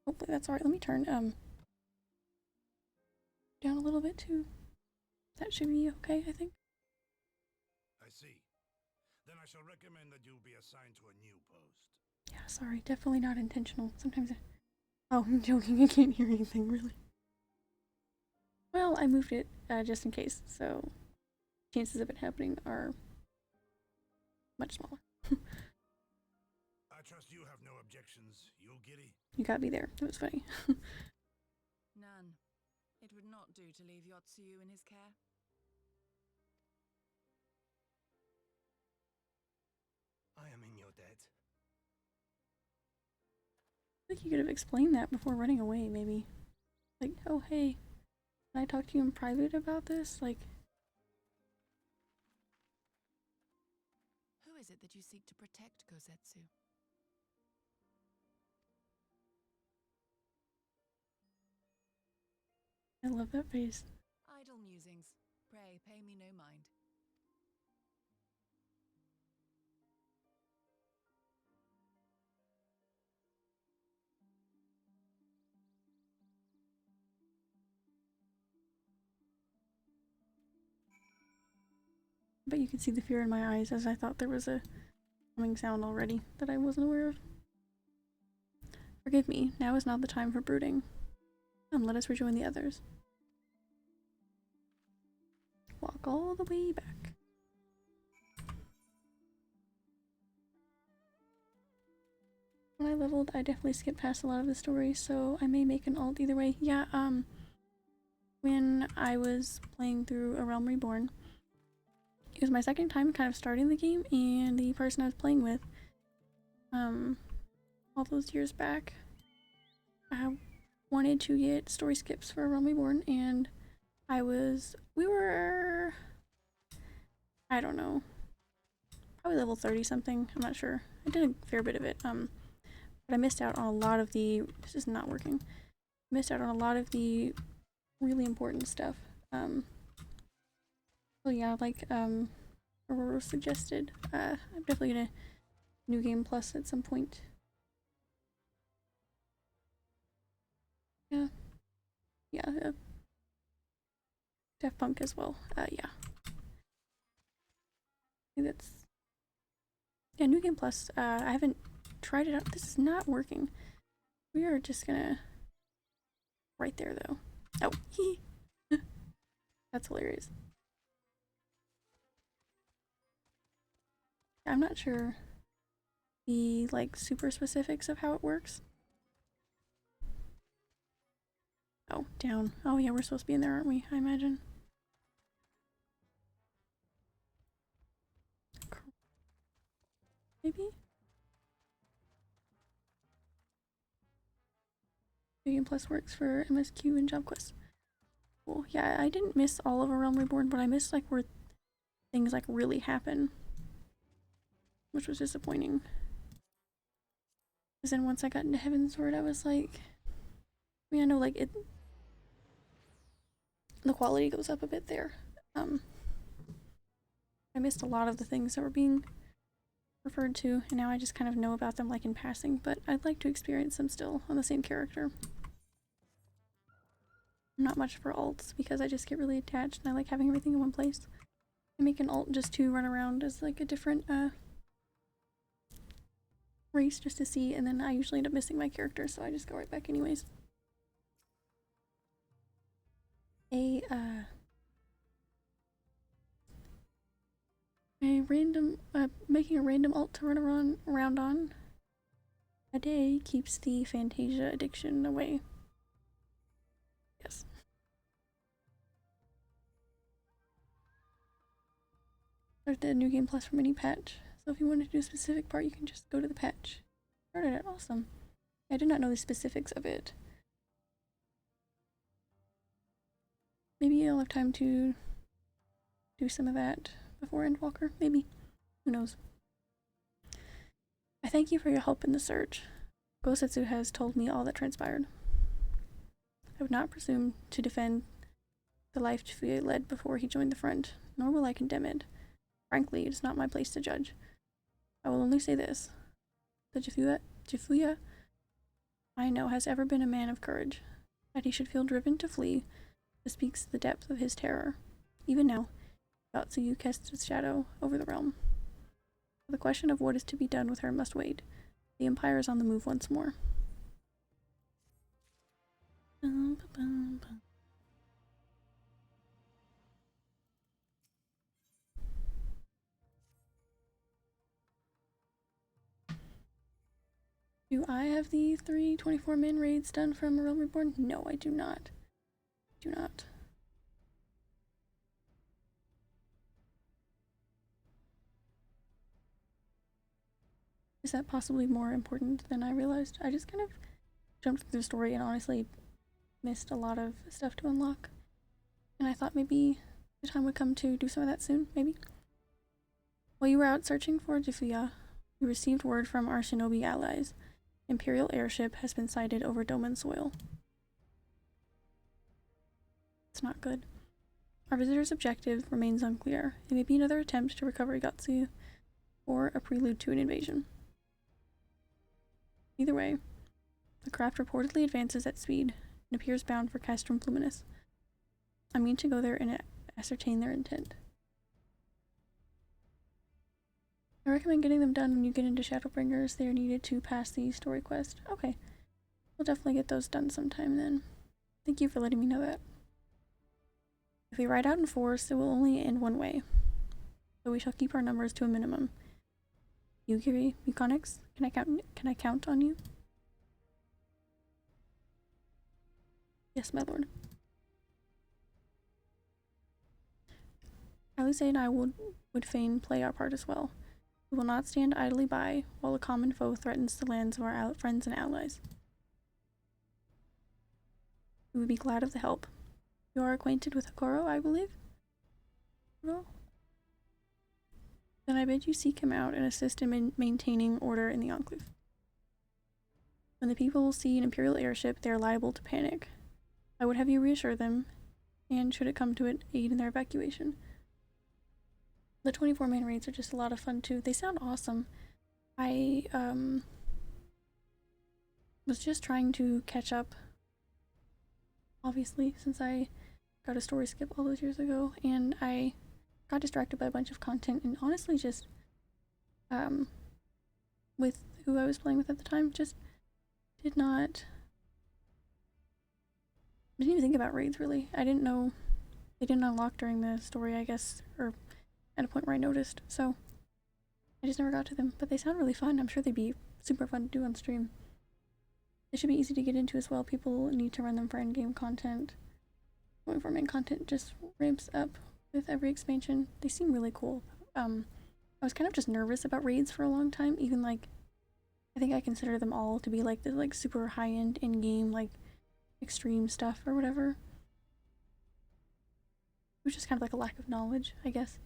Hopefully that's alright. Let me turn down a little bit too. That should be okay, I think. I see. Then I shall recommend that you be assigned to a new post. Yeah, sorry, definitely not intentional. Sometimes oh, I'm joking, I can't hear anything really. Well, I moved it just in case, so chances of it happening are much smaller. I trust you have no objections, you giddy? You got me there. That was funny. None. It would not do to leave Yotsuyu in his care. I am in your debt. I think you could have explained that before running away, maybe. Like, oh hey, can I talk to you in private about this? Like, Who is it that you seek to protect, Kosetsu? I love that face. Idle musings. Pray, pay me no mind. But you can see the fear in my eyes as I thought there was a humming sound already that I wasn't aware of. Forgive me, now is not the time for brooding. Come, let us rejoin the others. Walk all the way back. When I leveled, I definitely skipped past a lot of the story, so I may make an alt either way. Yeah, when I was playing through A Realm Reborn, it was my second time kind of starting the game, and the person I was playing with, all those years back, I wanted to get story skips for A Realm Reborn, and we were, I don't know, probably level 30 something, I'm not sure. I did a fair bit of it, but I missed out on a lot of the, this is not working, missed out on a lot of the really important stuff. So yeah, like Aurora suggested, I'm definitely gonna New Game Plus at some point. Yeah. Yeah, Daft Punk as well. Yeah. I think that's, yeah, New Game Plus. I haven't tried it out. This is not working. We are just gonna, right there though. Oh, hee. That's hilarious. I'm not sure the like super specifics of how it works. Oh, down. Oh yeah, we're supposed to be in there, aren't we? I imagine. Maybe? Game Plus works for MSQ and Job Quest. Cool. Yeah, I didn't miss all of A Realm Reborn, but I missed like where things like really happen, which was disappointing. Because then once I got into Heaven's Sword, I was like, I mean, I know like the quality goes up a bit there. I missed a lot of the things that were being referred to, and now I just kind of know about them like in passing, but I'd like to experience them still on the same character. I'm not much for alts because I just get really attached and I like having everything in one place. I make an alt just to run around as like a different race just to see, and then I usually end up missing my character, so I just go right back anyways. making a random alt to run around on a day keeps the Fantasia addiction away. Yes. There's the New Game Plus for mini patch. So if you want to do a specific part, you can just go to the patch. Started it. Awesome. I did not know the specifics of it. Maybe I'll have time to do some of that before Endwalker. Maybe. Who knows? I thank you for your help in the search. Gosetsu has told me all that transpired. I would not presume to defend the life Jifuya led before he joined the front, nor will I condemn it. Frankly, it is not my place to judge. I will only say this. The Jifuya I know has ever been a man of courage. That he should feel driven to flee bespeaks the depth of his terror. Even now, Yotsuyu casts its shadow over the realm. The question of what is to be done with her must wait. The Empire is on the move once more. Do I have the 3 24-man raids done from Realm Reborn? No, I do not. Do not. Is that possibly more important than I realized? I just kind of jumped through the story and honestly missed a lot of stuff to unlock. And I thought maybe the time would come to do some of that soon, maybe. While you were out searching for Jifuya, we received word from our shinobi allies. Imperial airship has been sighted over Doman soil. It's not good. Our visitor's objective remains unclear. It may be another attempt to recover Yotsuyu, or a prelude to an invasion. Either way, the craft reportedly advances at speed and appears bound for Castrum Fluminus. I mean to go there and ascertain their intent. I recommend getting them done when you get into Shadowbringers. They are needed to pass the story quest. Okay. We'll definitely get those done sometime then. Thank you for letting me know that. If we ride out in force, it will only end one way. So we shall keep our numbers to a minimum. Yugiri, Muconix, can I count on you? Yes, my lord. Alice and I would fain play our part as well. We will not stand idly by while a common foe threatens the lands of our friends and allies. We would be glad of the help. You are acquainted with Hokoro, I believe? No? Then I bid you seek him out and assist in maintaining order in the Enclave. When the people see an Imperial airship, they are liable to panic. I would have you reassure them, and should it come to it, aid in their evacuation. The 24-man raids are just a lot of fun too. They sound awesome. I was just trying to catch up, obviously, since I got a story skip all those years ago, and I got distracted by a bunch of content, and honestly just with who I was playing with at the time, just didn't even think about raids really. I didn't know they didn't unlock during the story, I guess, or at a point where I noticed, so I just never got to them. But they sound really fun. I'm sure they'd be super fun to do on stream. They should be easy to get into as well. People need to run them for endgame content. Going for main content just ramps up with every expansion. They seem really cool. I was kind of just nervous about raids for a long time. Even like, I think I consider them all to be like the like super high-end in-game like extreme stuff or whatever. It was just kind of like a lack of knowledge, I guess.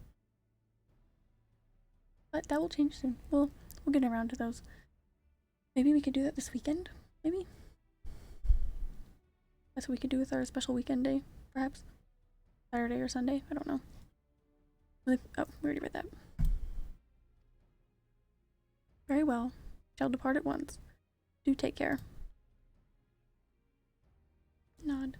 But that will change soon. We'll get around to those. Maybe we could do that this weekend. Maybe. That's what we could do with our special weekend day, perhaps. Saturday or Sunday. I don't know. Oh, we already read that. Very well. Shall depart at once. Do take care. Nod.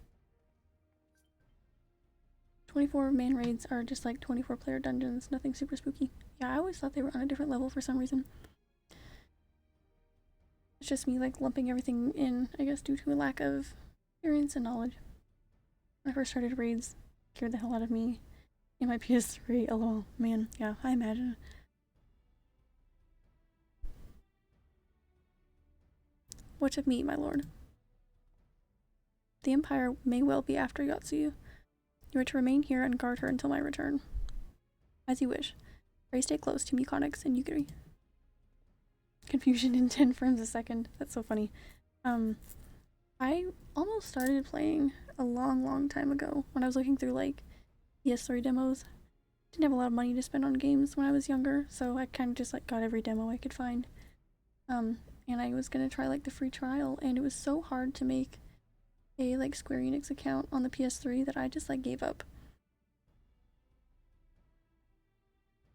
24-man raids are just like 24-player dungeons. Nothing super spooky. Yeah, I always thought they were on a different level for some reason. It's just me like lumping everything in, I guess, due to a lack of experience and knowledge. When I first started raids, it scared the hell out of me. In my PS3, lol. Man, yeah, I imagine. What of me, my lord? The Empire may well be after Yotsuyu. You are to remain here and guard her until my return. As you wish. Pray stay close to Mechanics and Yugiri. Confusion in 10 frames a second. That's so funny. I almost started playing a long time ago when I was looking through like PS3 demos. Didn't have a lot of money to spend on games when I was younger, so I kind of just like got every demo I could find. And I was gonna try like the free trial, and it was so hard to make a like Square Enix account on the PS3 that I just like gave up.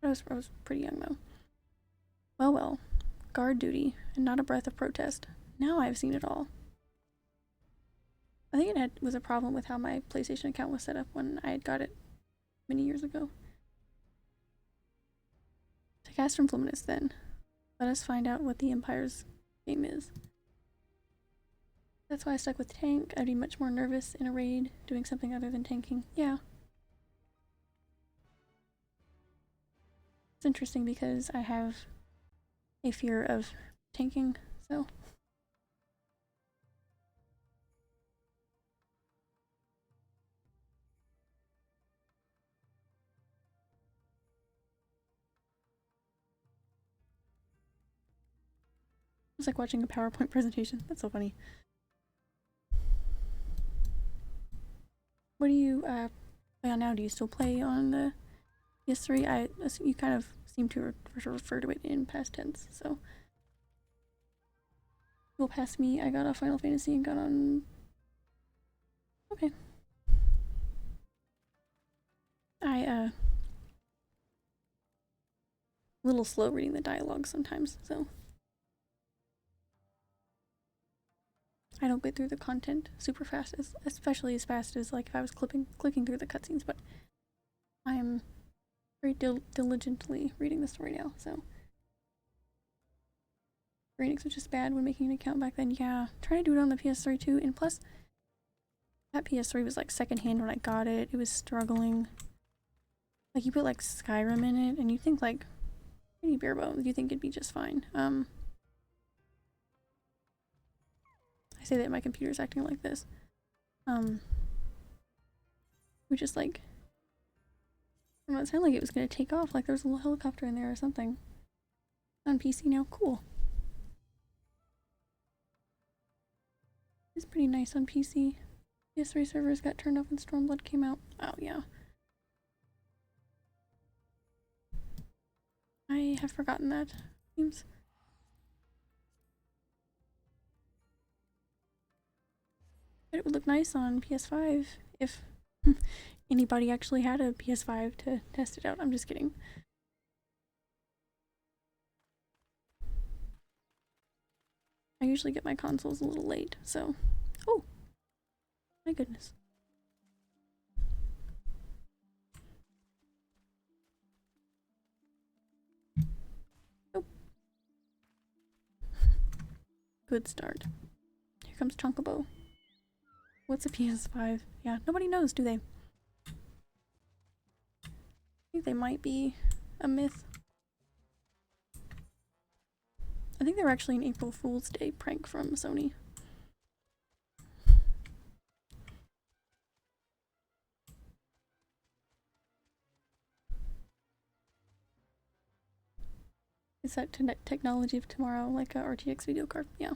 I was pretty young though. Well, guard duty and not a breath of protest. Now I've seen it all. I think it was a problem with how my PlayStation account was set up when I had got it many years ago. To cast from Fluminous then, let us find out what the Empire's game is. That's why I stuck with tank. I'd be much more nervous in a raid doing something other than tanking. Yeah. It's interesting because I have a fear of tanking, so. It's like watching a PowerPoint presentation. That's so funny. What do you play on now? Do you still play on the PS3? You kind of seem to refer to it in past tense, so. Well, past me, I got a Final Fantasy and got on. Okay. A little slow reading the dialogue sometimes, so. I don't get through the content super fast, especially as fast as like if I was clicking through the cutscenes, but I am very diligently reading the story now, so. Phoenix was just bad when making an account back then. Yeah, trying to do it on the PS3 too, and plus that PS3 was like secondhand when I got it. It was struggling. Like you put like Skyrim in it and you think like pretty bare bones, you think it'd be just fine. I say that my computer's acting like this. We just like, I don't know, it sounded like it was gonna take off, like there was a little helicopter in there or something. On PC now, cool. It's pretty nice on PC. PS3 servers got turned off when Stormblood came out. Oh yeah. I have forgotten that. Seems. But it would look nice on PS5 if anybody actually had a PS5 to test it out. I'm just kidding. I usually get my consoles a little late, so. Oh! My goodness. Nope. Good start. Here comes Chocobo. What's a PS5? Yeah, nobody knows, do they? I think they might be a myth. I think they were actually an April Fool's Day prank from Sony. Is that technology of tomorrow, like a RTX video card? Yeah.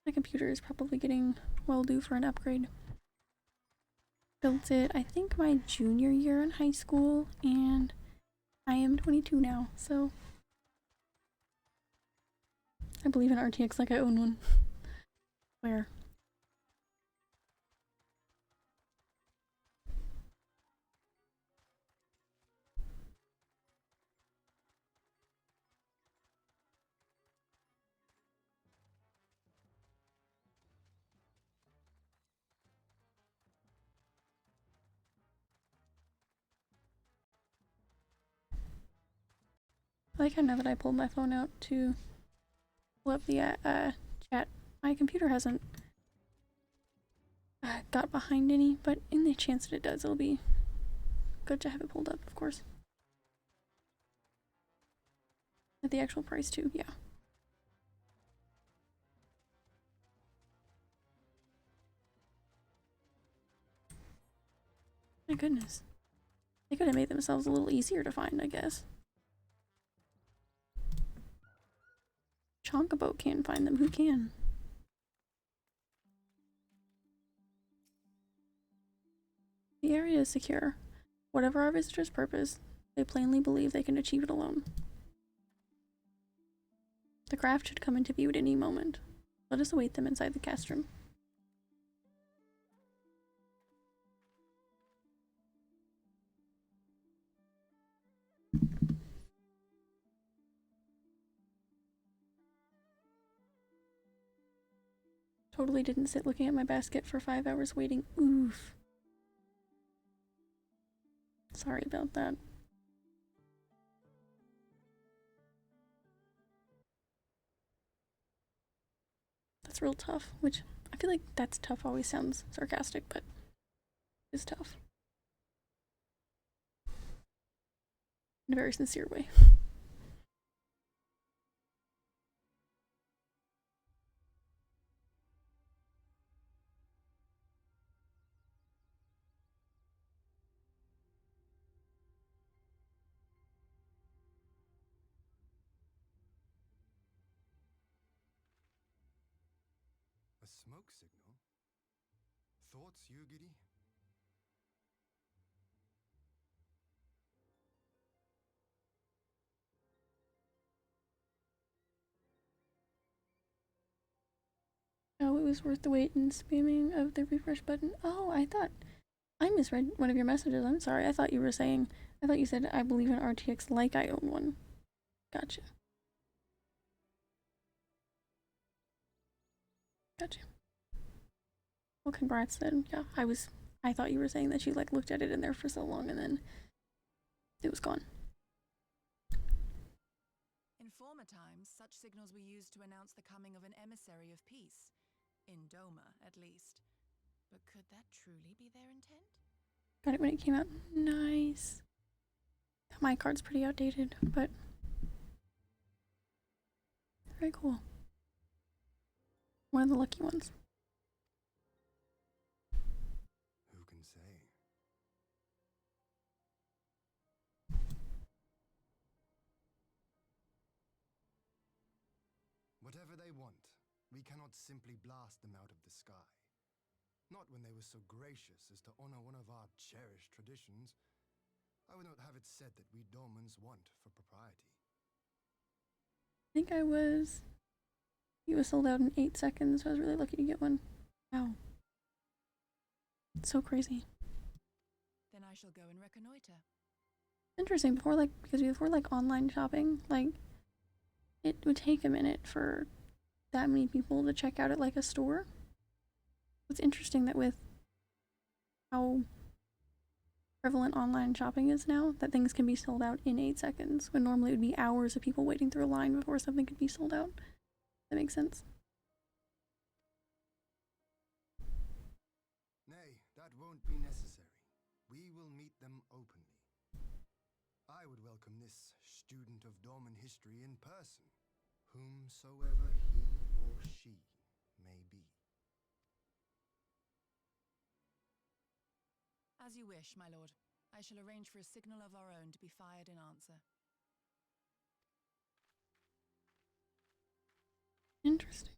My computer is probably getting well due for an upgrade. Built it, I think, my junior year in high school, and I am 22 now, so I believe in RTX like I own one. Where? I like how now that I pulled my phone out to pull up the chat. My computer hasn't got behind any, but in the chance that it does, it'll be good to have it pulled up, of course. At the actual price too, yeah. My goodness. They could have made themselves a little easier to find, I guess. Chonkabo can't find them, who can? The area is secure. Whatever our visitor's purpose, they plainly believe they can achieve it alone. The craft should come into view at any moment. Let us await them inside the castrum. Totally didn't sit looking at my basket for 5 hours waiting. Oof. Sorry about that. That's real tough, which I feel like that's tough always sounds sarcastic, but it's tough. In a very sincere way. A smoke signal? Thoughts, Yugiri? Oh, it was worth the wait and spamming of the refresh button. Oh, I misread one of your messages. I'm sorry. I thought you said I believe in RTX like I own one. Gotcha. Gotcha. Well, congrats then. Yeah, I thought you were saying that you like looked at it in there for so long and then it was gone. In former times, such signals were used to announce the coming of an emissary of peace. In Doma, at least. But could that truly be their intent? Got it when it came out. Nice. My card's pretty outdated, but very cool. One of the lucky ones. Who can say? Whatever they want, we cannot simply blast them out of the sky. Not when they were so gracious as to honor one of our cherished traditions. I would not have it said that we Domans want for propriety. I think he was sold out in 8 seconds, so I was really lucky to get one. Wow. It's so crazy. Then I shall go and reconnoiter. Interesting, because before online shopping, it would take a minute for that many people to check out at a store. It's interesting that with how prevalent online shopping is now, that things can be sold out in 8 seconds, when normally it would be hours of people waiting through a line before something could be sold out. That makes sense. Nay, that won't be necessary. We will meet them openly. I would welcome this student of Dorman history in person, whomsoever he or she may be. As you wish, my lord. I shall arrange for a signal of our own to be fired in answer. Interesting.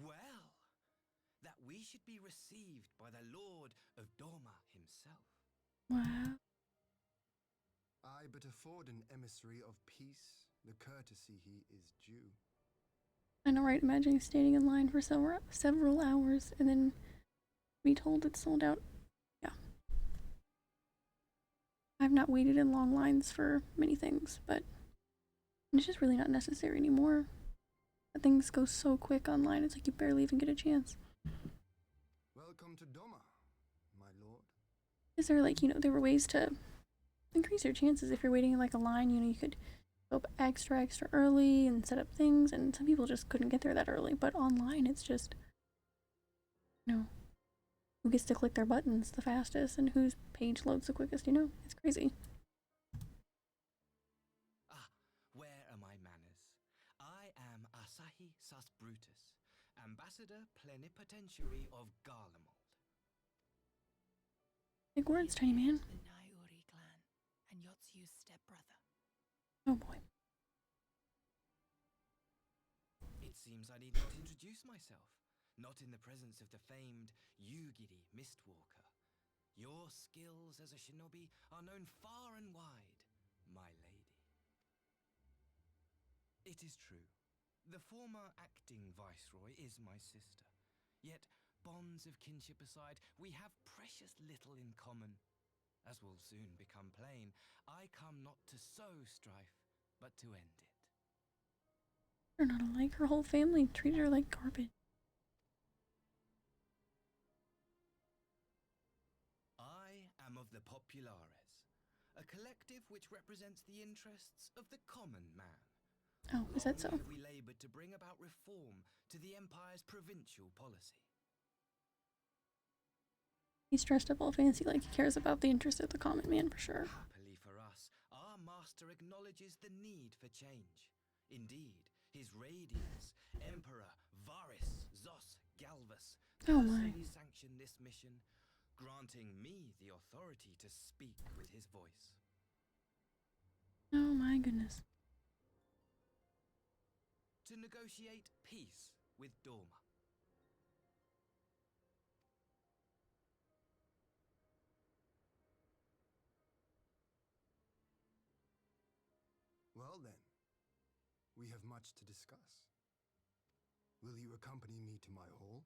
Well, that we should be received by the Lord of Doma himself. Wow. I but afford an emissary of peace the courtesy he is due. I know, right? Imagining standing in line for several hours and then be told it's sold out. Yeah. I've not waited in long lines for many things, but it's just really not necessary anymore. Things go so quick online, it's like you barely even get a chance. Welcome to Doma, my lord. Is there like, there were ways to increase your chances if you're waiting in like a line, you could go up extra early and set up things, and some people just couldn't get there that early, but online it's just, who gets to click their buttons the fastest and whose page loads the quickest, It's crazy. Ah, where are my manners? I am Asahi Sus Brutus, Ambassador Plenipotentiary of Garlemald. Big words, tiny man. The Naiuri clan and Yotsu's stepbrother. Oh boy. It seems I need not introduce myself, not in the presence of the famed Yugiri Mistwalker. Your skills as a shinobi are known far and wide, my lady. It is true, the former acting viceroy is my sister. Yet, bonds of kinship aside, we have precious little in common. As will soon become plain, I come not to sow strife, but to end it. They're not alike. Her whole family treated her like garbage. I am of the Populares, a collective which represents the interests of the common man. Oh, is that so? Long have we labored to bring about reform to the Empire's provincial policy. He's dressed up all fancy like he cares about the interest of the common man for sure. Happily for us, our master acknowledges the need for change. Indeed, His Radiance, Emperor Varys Zos Galvus, personally sanctioned this mission, granting me the authority to speak with his voice. Oh my goodness. To negotiate peace with Dorma. Well then, we have much to discuss. Will you accompany me to my hall?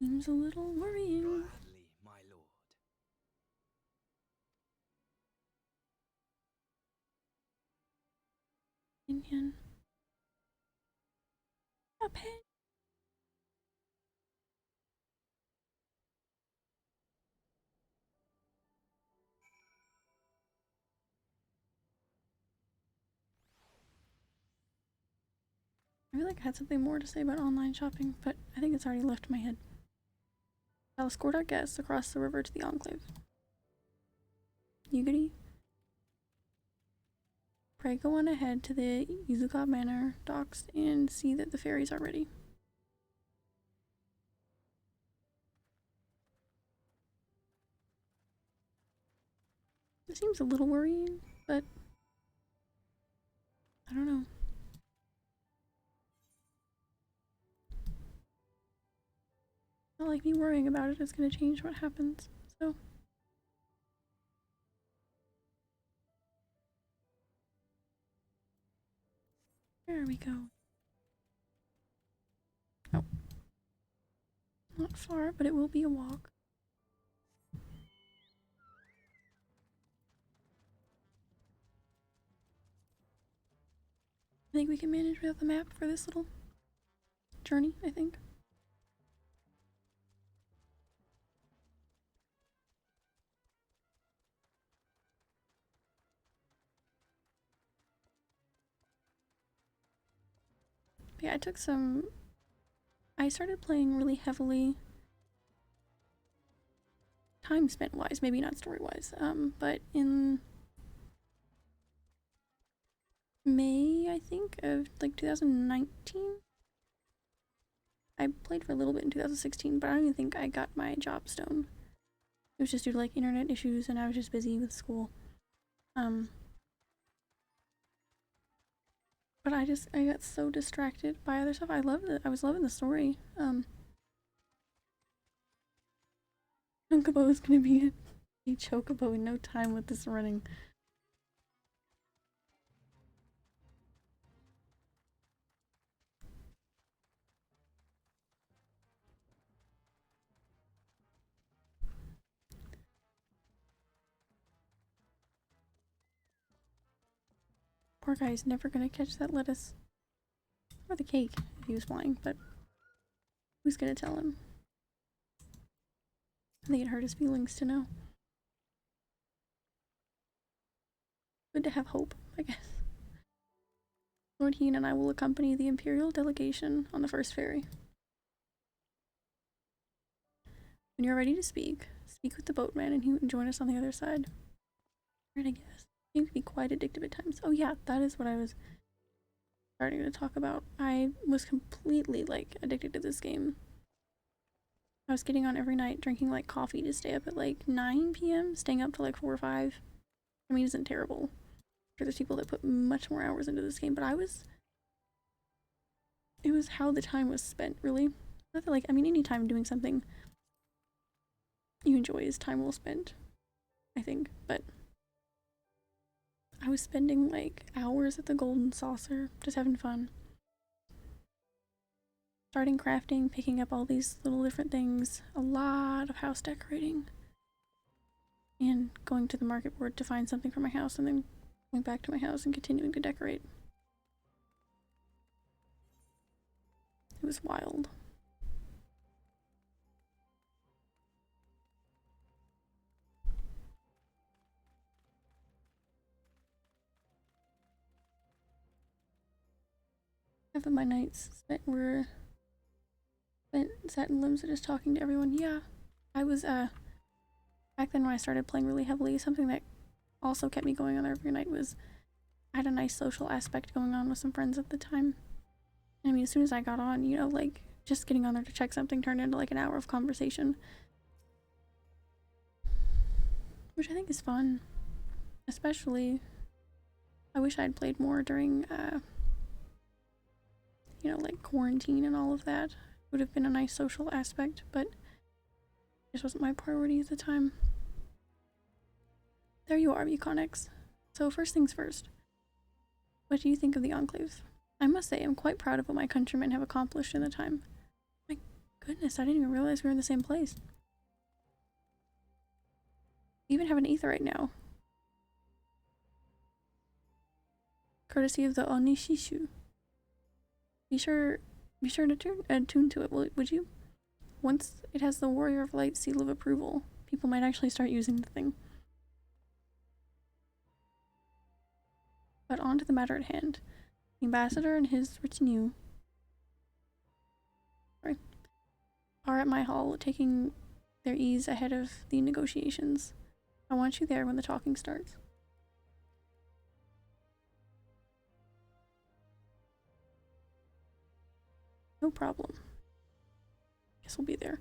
Seems a little worrying. Gladly, my lord. Minion. A pet. I feel like I had something more to say about online shopping, but I think it's already left my head. I'll escort our guests across the river to the Enclave. Yugiri? Pray go on ahead to the Izuka Manor docks and see that the ferries are ready. It seems a little worrying, but I don't know. Not like me worrying about it is going to change what happens, so. There we go. Oh. Not far, but it will be a walk. I think we can manage without the map for this little journey, I think. But yeah, I started playing really heavily time spent wise, maybe not story wise, but in May, I think, of like 2019. I played for a little bit in 2016, but I don't even think I got my job stone. It was just due to like internet issues and I was just busy with school. But I got so distracted by other stuff. I was loving the story. Chocobo is gonna be a chocobo in no time with this running. Poor guy's never gonna catch that lettuce. Or the cake, if he was flying, but who's gonna tell him? I think it hurt his feelings to know. Good to have hope, I guess. Lord Heen and I will accompany the Imperial delegation on the first ferry. When you're ready to speak with the boatman and he can join us on the other side. Right, I guess. It can be quite addictive at times. Oh yeah, that is what I was starting to talk about. I was completely, like, addicted to this game. I was getting on every night, drinking, like, coffee to stay up at, like, 9 p.m., staying up till, like, 4 or 5. I mean, it isn't terrible. I'm sure there's people that put much more hours into this game, but it was how the time was spent, really. Not that, like, I mean, any time doing something you enjoy is time well spent, I think, but I was spending, like, hours at the Golden Saucer, just having fun. Starting crafting, picking up all these little different things, a lot of house decorating, and going to the market board to find something for my house, and then going back to my house and continuing to decorate. It was wild. Half of my nights sat in limbs just talking to everyone. Yeah, I was, back then when I started playing really heavily, something that also kept me going on every night was I had a nice social aspect going on with some friends at the time. And I mean, as soon as I got on, you know, like, just getting on there to check something turned into, like, an hour of conversation. Which I think is fun. Especially, I wish I'd played more during, you know, like, quarantine and all of that. It would have been a nice social aspect, but it just wasn't my priority at the time. There you are, Buconix. So first things first. What do you think of the Enclave? I must say, I'm quite proud of what my countrymen have accomplished in the time. My goodness, I didn't even realize we were in the same place. We even have an aetherite now. Courtesy of the Onishishu. Be sure to attune to it, would you? Once it has the Warrior of Light seal of approval, people might actually start using the thing. But on to the matter at hand. The ambassador and his retinue are at my hall, taking their ease ahead of the negotiations. I want you there when the talking starts. No problem. Guess we'll be there.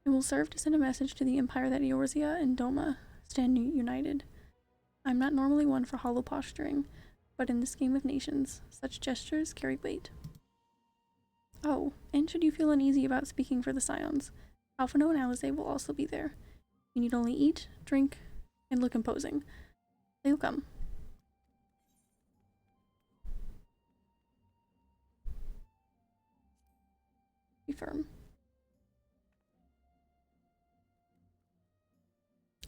It will serve to send a message to the Empire that Eorzea and Doma stand united. I'm not normally one for hollow posturing, but in this game of nations, such gestures carry weight. Oh, and should you feel uneasy about speaking for the Scions, Alphino and Alize will also be there. You need only eat, drink, and look imposing. They'll come. Be firm.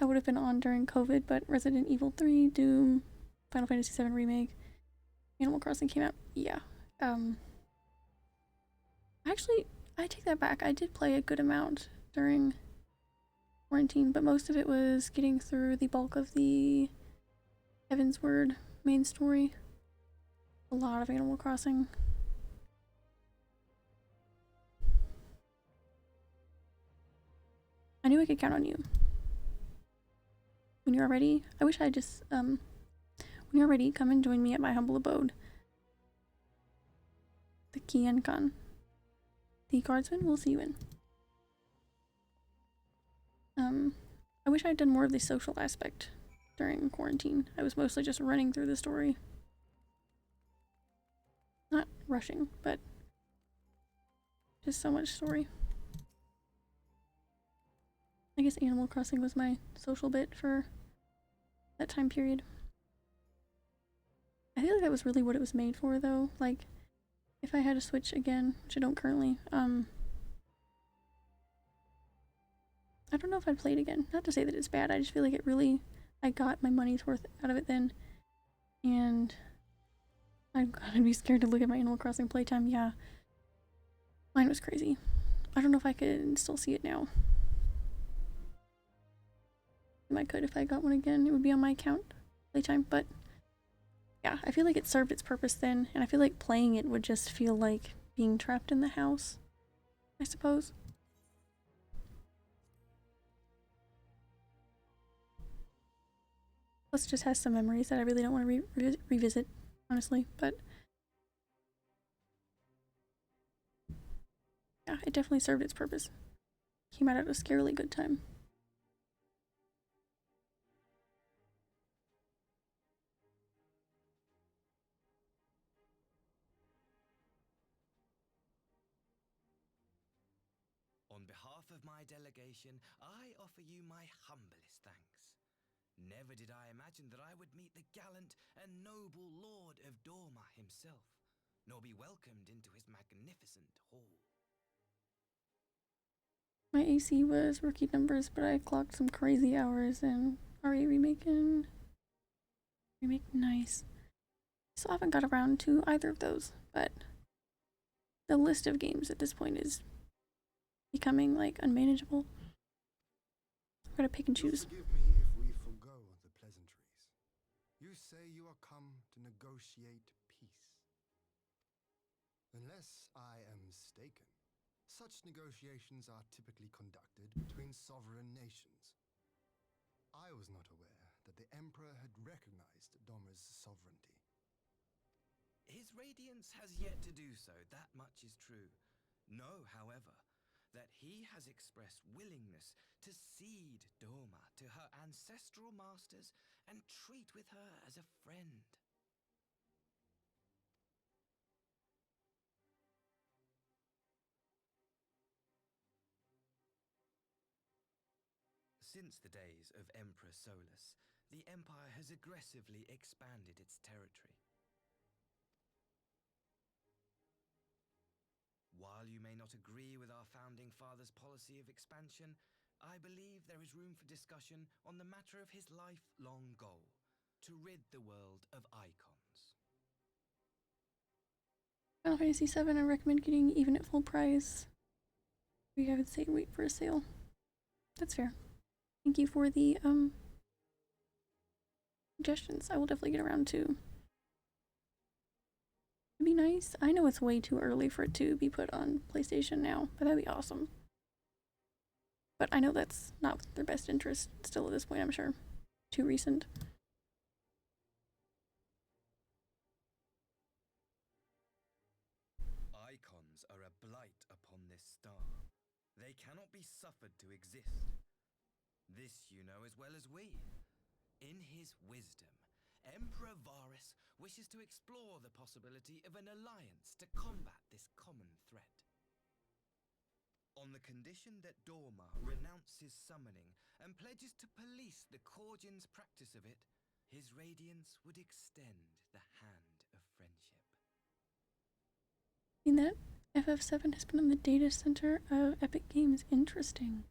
I would have been on during COVID, but Resident Evil 3, Doom, Final Fantasy VII Remake, Animal Crossing came out. Yeah. Actually, I take that back. I did play a good amount during quarantine, but most of it was getting through the bulk of the Heavensward main story. A lot of Animal Crossing. I knew I could count on you. When you're ready, I wish I just, when you're ready, come and join me at my humble abode. The Kienkan. The guardsman will see you in. I wish I'd done more of the social aspect during quarantine. I was mostly just running through the story. Not rushing, but just so much story. I guess Animal Crossing was my social bit for that time period. I feel like that was really what it was made for, though. Like, if I had a Switch again, which I don't currently, I don't know if I'd play it again. Not to say that it's bad, I just feel like it really, I got my money's worth out of it then. And I'd be scared to look at my Animal Crossing playtime. Yeah. Mine was crazy. I don't know if I could still see it now. I could if I got one again. It would be on my account playtime, but yeah, I feel like it served its purpose then, and I feel like playing it would just feel like being trapped in the house, I suppose. Plus, it just has some memories that I really don't want to revisit, honestly, but yeah, it definitely served its purpose. Came out at a scarily good time. On behalf of my delegation, I offer you my humblest thanks. Never did I imagine that I would meet the gallant and noble Lord of Dorma himself, nor be welcomed into his magnificent hall. My AC was rookie numbers, but I clocked some crazy hours in RE Remake. Nice. Still haven't got around to either of those, but the list of games at this point is becoming like unmanageable. I'm gonna pick and choose. Forgive me if we forgo the pleasantries. You say you are come to negotiate peace. Unless I am mistaken, such negotiations are typically conducted between sovereign nations. I was not aware that the Emperor had recognized Dorma's sovereignty. His Radiance has yet to do so, that much is true. Know, however, that he has expressed willingness to cede Dorma to her ancestral masters and treat with her as a friend. Since the days of Emperor Solus, the Empire has aggressively expanded its territory. While you may not agree with our founding father's policy of expansion, I believe there is room for discussion on the matter of his lifelong goal, to rid the world of icons. Final Fantasy VII, I recommend getting even at full price. I would say wait for a sale. That's fair. Thank you for the suggestions. I will definitely get around to. It'd be nice. I know it's way too early for it to be put on PlayStation now, but that'd be awesome. But I know that's not their best interest still at this point, I'm sure. Too recent. Icons are a blight upon this star. They cannot be suffered to exist. This you know as well as we. In his wisdom, Emperor Varus wishes to explore the possibility of an alliance to combat this common threat. On the condition that Dorma renounces summoning and pledges to police the Korgians' practice of it, his Radiance would extend the hand of friendship. Seeing that FF7 has been in the data center of Epic Games. Interesting.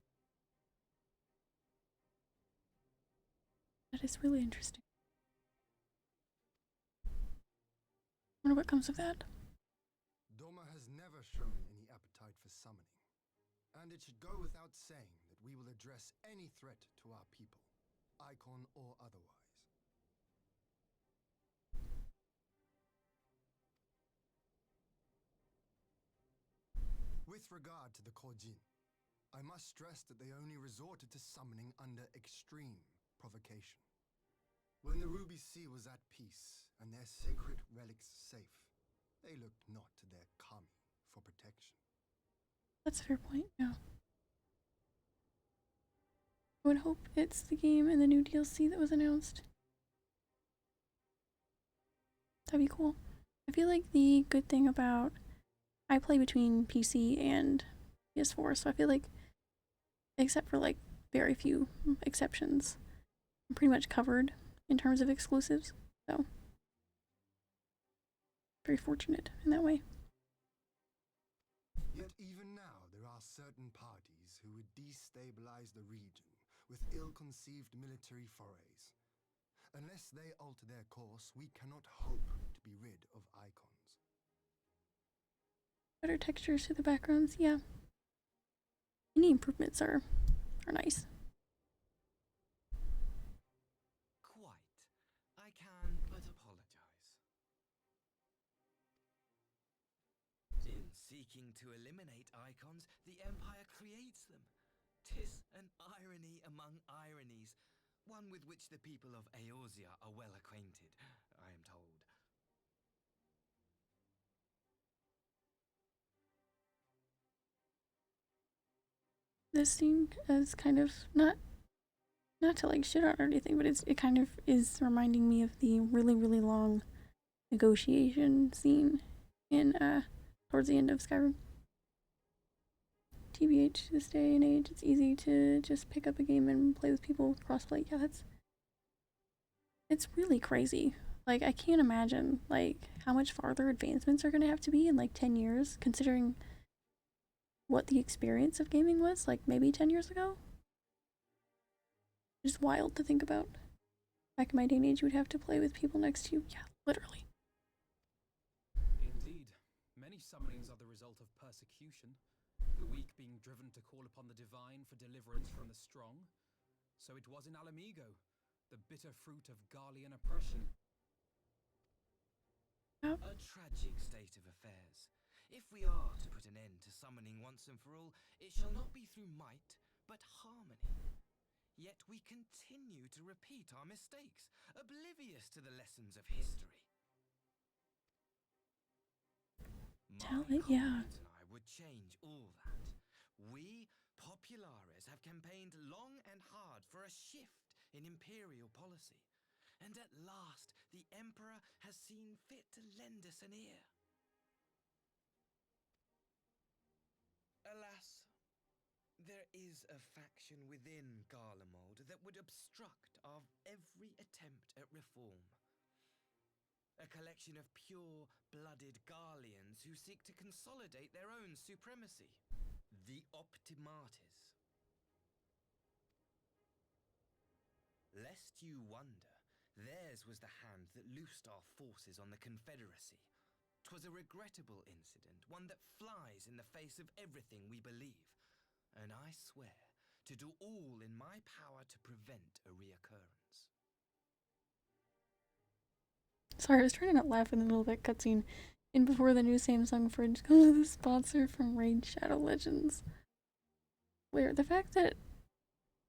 That is really interesting. I wonder what comes of that. Dorma has never shown any appetite for summoning, and it should go without saying that we will address any threat to our people, icon or otherwise. With regard to the Korjin, I must stress that they only resorted to summoning under extreme provocation. When the Ruby Sea was at peace and their sacred relics safe, they looked not to their kami for protection. That's a fair point, yeah. I would hope it's the game and the new DLC that was announced. That'd be cool. I feel like the good thing about I play between PC and PS4, so I feel like, except for like very few exceptions, I'm pretty much covered in terms of exclusives, so very fortunate in that way. Yet even now there are certain parties who would destabilize the region with ill-conceived military forays. Unless they alter their course, we cannot hope to be rid of icons. Better textures to the backgrounds, yeah. Any improvements are nice. Quite. I can but apologize. In seeking to eliminate icons, the Empire creates them. 'Tis an irony among ironies, one with which the people of Eorzea are well acquainted, I am told. This scene is kind of not to like shit on or anything, but it kind of is reminding me of the really long negotiation scene in towards the end of Skyrim. TBH, this day and age, it's easy to just pick up a game and play with people crossplay. Yeah, it's really crazy. Like, I can't imagine like how much farther advancements are gonna have to be in like 10 years, considering what the experience of gaming was like maybe 10 years ago. Just wild to think about. Back in my day and age, you would have to play with people next to you. Yeah, literally. Indeed. Many summonings are the result of persecution, the weak being driven to call upon the divine for deliverance from the strong. So it was in Alamigo, the bitter fruit of Garlean oppression. Yep. A tragic state of affairs. If we are to put an end to summoning once and for all, it shall not be through might, but harmony. Yet we continue to repeat our mistakes, oblivious to the lessons of history. Yeah. And I would change all that. We, Populares, have campaigned long and hard for a shift in imperial policy. And at last, the Emperor has seen fit to lend us an ear. Alas, there is a faction within Garlemald that would obstruct our every attempt at reform. A collection of pure-blooded Garleans who seek to consolidate their own supremacy. The Optimates. Lest you wonder, theirs was the hand that loosed our forces on the Confederacy. 'Twas a regrettable incident, one that flies in the face of everything we believe. And I swear to do all in my power to prevent a reoccurrence. Sorry, I was trying to not laugh in the middle of that cutscene. And before the new Samsung fridge comes with a sponsor from Raid Shadow Legends. Where the fact that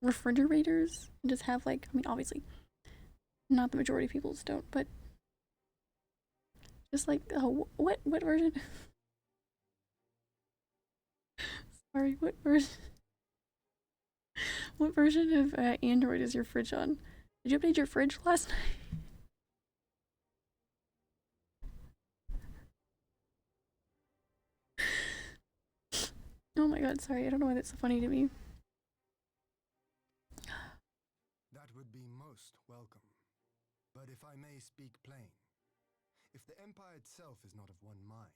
refrigerators just have like, I mean, obviously, not the majority of people don't, but just like, oh, what version? Sorry, what version? What version of Android is your fridge on? Did you update your fridge last night? Oh my god, sorry, I don't know why that's so funny to me. That would be most welcome. But if I may speak plain, if the Empire itself is not of one mind,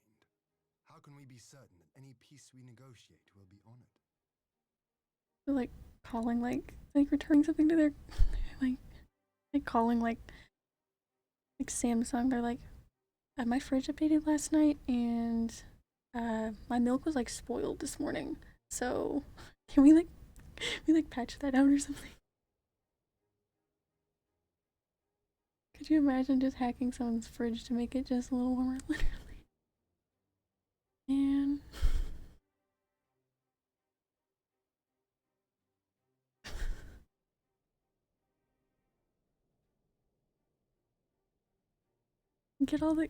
how can we be certain that any peace we negotiate will be honored? They're like calling like returning something to their like calling like Samsung. They're like, I had my fridge updated last night and my milk was like spoiled this morning. So can we patch that out or something? Could you imagine just hacking someone's fridge to make it just a little warmer? Literally. Man. Get all the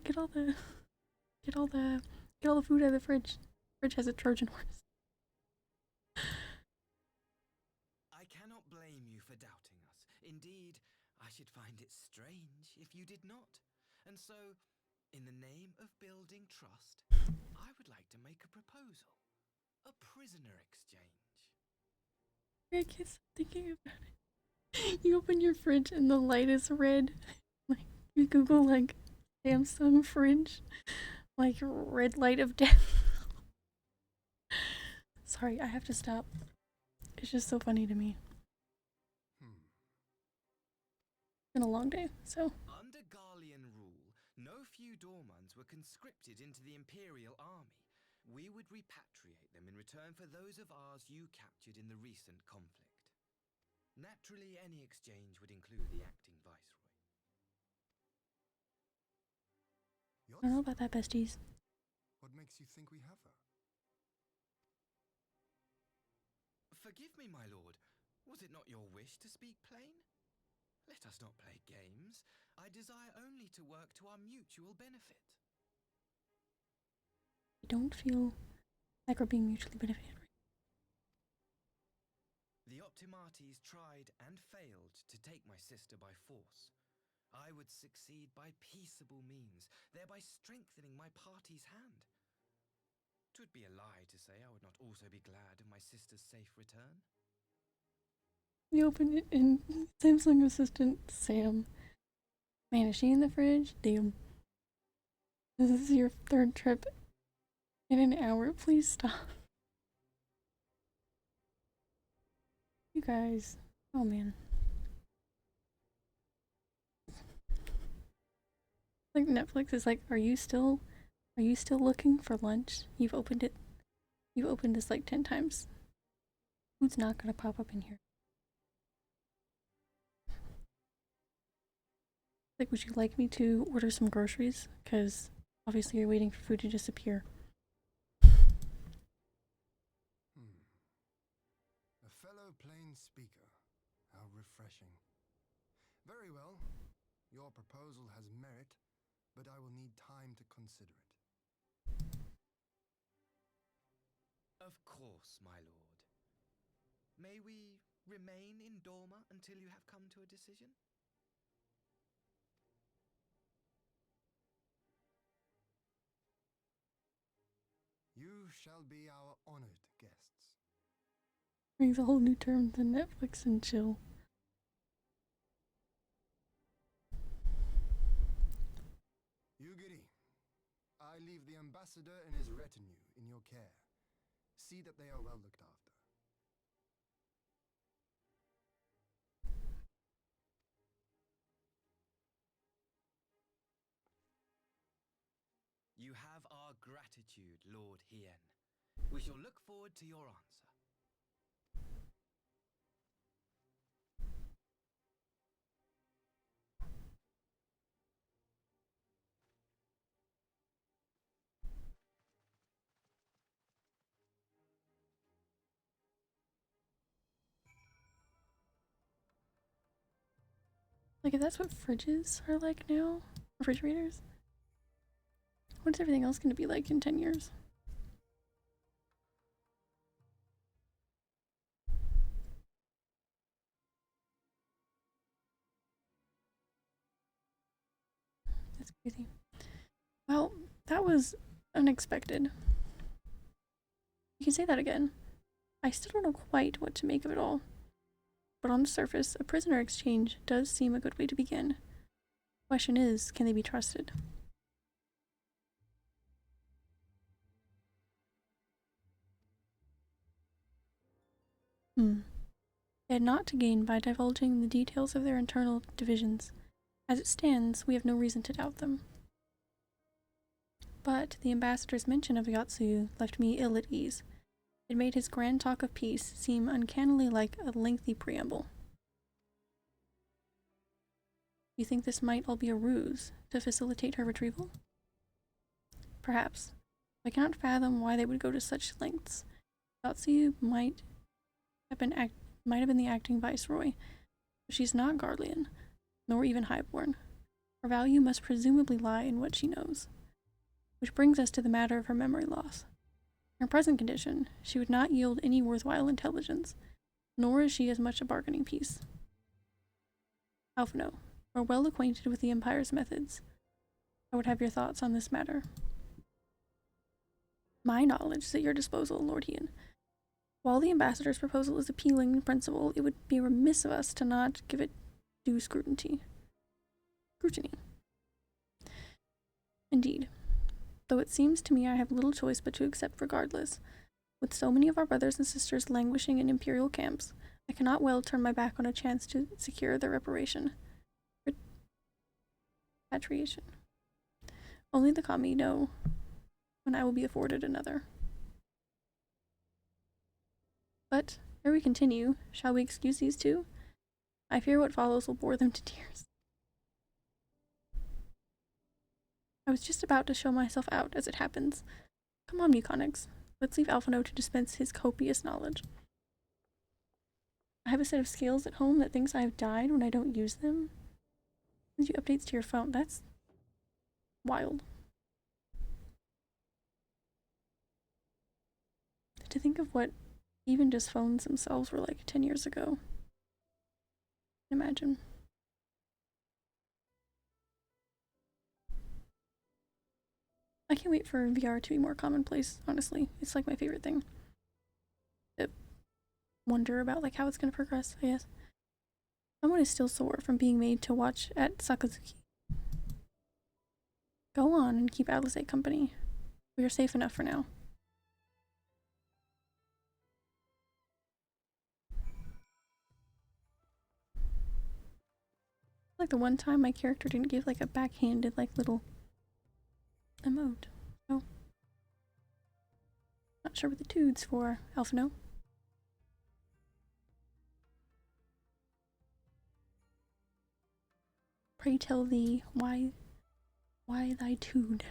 food out of the fridge. Fridge has a Trojan horse. I cannot blame you for doubting us. Indeed, I should find it strange if you did not. And so, in the name of building trust, I would like to make a proposal. A prisoner exchange. I guess I'm thinking about it. You open your fridge and the light is red. Like, you Google like Samsung fridge, like red light of death. Sorry, I have to stop. It's just so funny to me. It's been a long day, so. Under Garlean rule, no feud Dormans were conscripted into the Imperial Army, we would repatriate them in return for those of ours you captured in the recent conflict. Naturally, any exchange would include the acting viceroy. I don't know about that, besties. What makes you think we have her? Forgive me, my lord. Was it not your wish to speak plain? Let us not play games. I desire only to work to our mutual benefit. I don't feel like we're being mutually benefited. The Optimates tried and failed to take my sister by force. I would succeed by peaceable means, thereby strengthening my party's hand. 'Twould be a lie to say I would not also be glad of my sister's safe return. You open it and Samsung assistant Sam. Man, is she in the fridge? Damn. This is your third trip in an hour. Please stop. You guys. Oh man. Like Netflix is like, are you still looking for lunch? You've opened this like 10 times. Food's not gonna pop up in here. Like, would you like me to order some groceries? Because obviously you're waiting for food to disappear. A fellow plain speaker. How refreshing. Very well. Your proposal has merit, but I will need time to consider it. Of course, my lord. May we remain in Dorma until you have come to a decision? You shall be our honored guests. Brings a whole new term to Netflix and chill. Yugiri, I leave the ambassador and his retinue in your care. See that they are well looked after. You have our gratitude, Lord Hien. We shall look forward to your answer. Like, if that's what fridges are like now, refrigerators, what's everything else going to be like in 10 years? That's crazy. Well, that was unexpected. You can say that again. I still don't know quite what to make of it all. But on the surface, a prisoner exchange does seem a good way to begin. The question is, can they be trusted? They had not to gain by divulging the details of their internal divisions. As it stands, we have no reason to doubt them. But the ambassador's mention of Yatsuyu left me ill at ease. It made his grand talk of peace seem uncannily like a lengthy preamble. You think this might all be a ruse to facilitate her retrieval? Perhaps. I cannot fathom why they would go to such lengths. Yatsuyu might have been the acting viceroy, but she's not Garlean, nor even highborn. Her value must presumably lie in what she knows. Which brings us to the matter of her memory loss. In her present condition, she would not yield any worthwhile intelligence, nor is she as much a bargaining piece. Alphino, are well acquainted with the Empire's methods. I would have your thoughts on this matter. My knowledge is at your disposal, Lord Hien. While the ambassador's proposal is appealing in principle, it would be remiss of us to not give it due scrutiny. Indeed. Though it seems to me I have little choice but to accept regardless. With so many of our brothers and sisters languishing in imperial camps, I cannot well turn my back on a chance to secure their repatriation. Only the kami know when I will be afforded another. But, ere we continue, shall we excuse these two? I fear what follows will bore them to tears. I was just about to show myself out, as it happens. Come on, Buconics. Let's leave Alphino to dispense his copious knowledge. I have a set of scales at home that thinks I have died when I don't use them. Sends you updates to your phone. That's wild. To think of what even just phones themselves were like 10 years ago. Imagine. I can't wait for VR to be more commonplace, honestly. It's like my favorite thing. I wonder about like how it's gonna progress, I guess. Someone is still sore from being made to watch at Sakazuki. Go on and keep Alice company. We are safe enough for now. Like the one time my character didn't give like a backhanded like little emote. So not sure what the dude's for, Alphino. Pray tell thee why thy tude.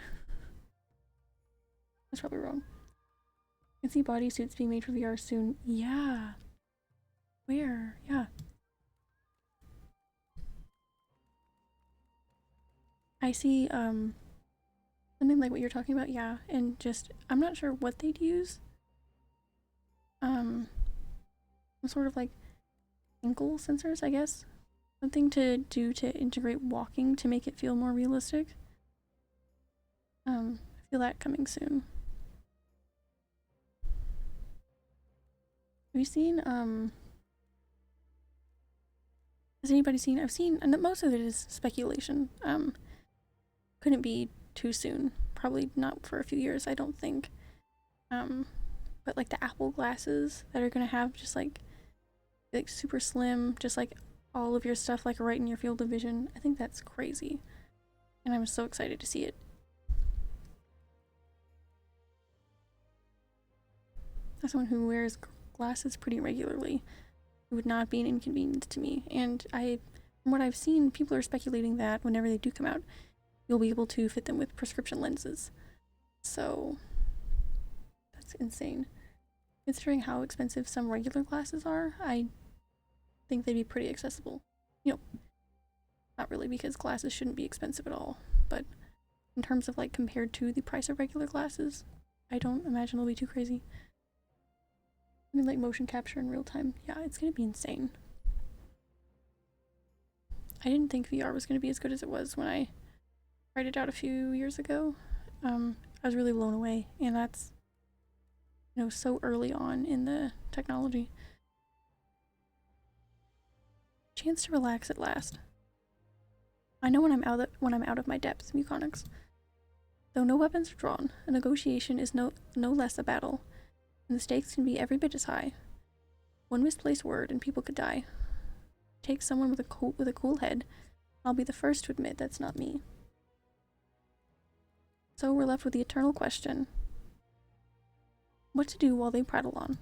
That's probably wrong. I can see bodysuits being made for VR soon. Yeah. Where? Yeah. I see something like what you're talking about, yeah, and just I'm not sure what they'd use. Some sort of like ankle sensors, I guess. Something to do to integrate walking to make it feel more realistic. I feel that coming soon. Have you seen has anybody seen? I've seen, and most of it is speculation. Couldn't be too soon. Probably not for a few years, I don't think. But like the Apple glasses that are gonna have just like super slim, just like all of your stuff like right in your field of vision. I think that's crazy. And I'm so excited to see it. As someone who wears glasses pretty regularly, it would not be an inconvenience to me. And from what I've seen, people are speculating that whenever they do come out, you'll be able to fit them with prescription lenses. So that's insane. Considering how expensive some regular glasses are, I think they'd be pretty accessible. You know, not really, because glasses shouldn't be expensive at all, but in terms of like compared to the price of regular glasses, I don't imagine it'll be too crazy. I mean, like motion capture in real time, yeah, it's gonna be insane. I didn't think VR was gonna be as good as it was when I tried it out a few years ago. I was really blown away, and that's, you know, so early on in the technology. Chance to relax at last. I know when I'm out of my depth, Muconics. Though no weapons are drawn, a negotiation is no less a battle, and the stakes can be every bit as high. One misplaced word and people could die. Take someone with a cool head, I'll be the first to admit that's not me. So we're left with the eternal question: what to do while they prattle on?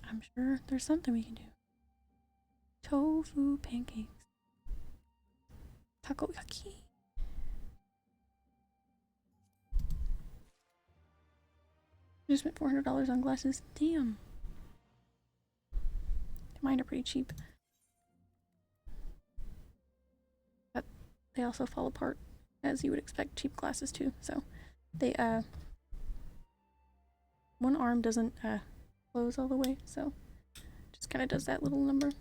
I'm sure there's something we can do. Tofu pancakes. Takoyaki. I just spent $400 on glasses. Damn. Mine are pretty cheap. But they also fall apart, as you would expect cheap glasses to. So they one arm doesn't close all the way, so just kind of does that little number.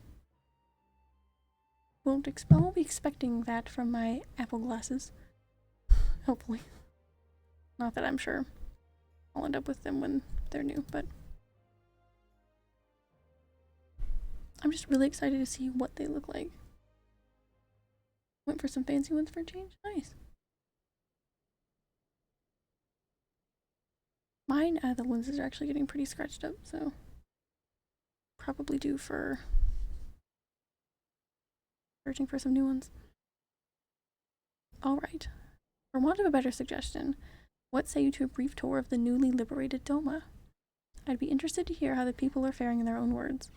I won't be expecting that from my Apple glasses. Hopefully. Not that I'm sure I'll end up with them when they're new, but I'm just really excited to see what they look like. Went for some fancy ones for a change. Nice. Mine, the lenses are actually getting pretty scratched up, so probably due for searching for some new ones. Alright, For want of a better suggestion, what say you to a brief tour of the newly liberated Doma? I'd be interested to hear how the people are faring in their own words.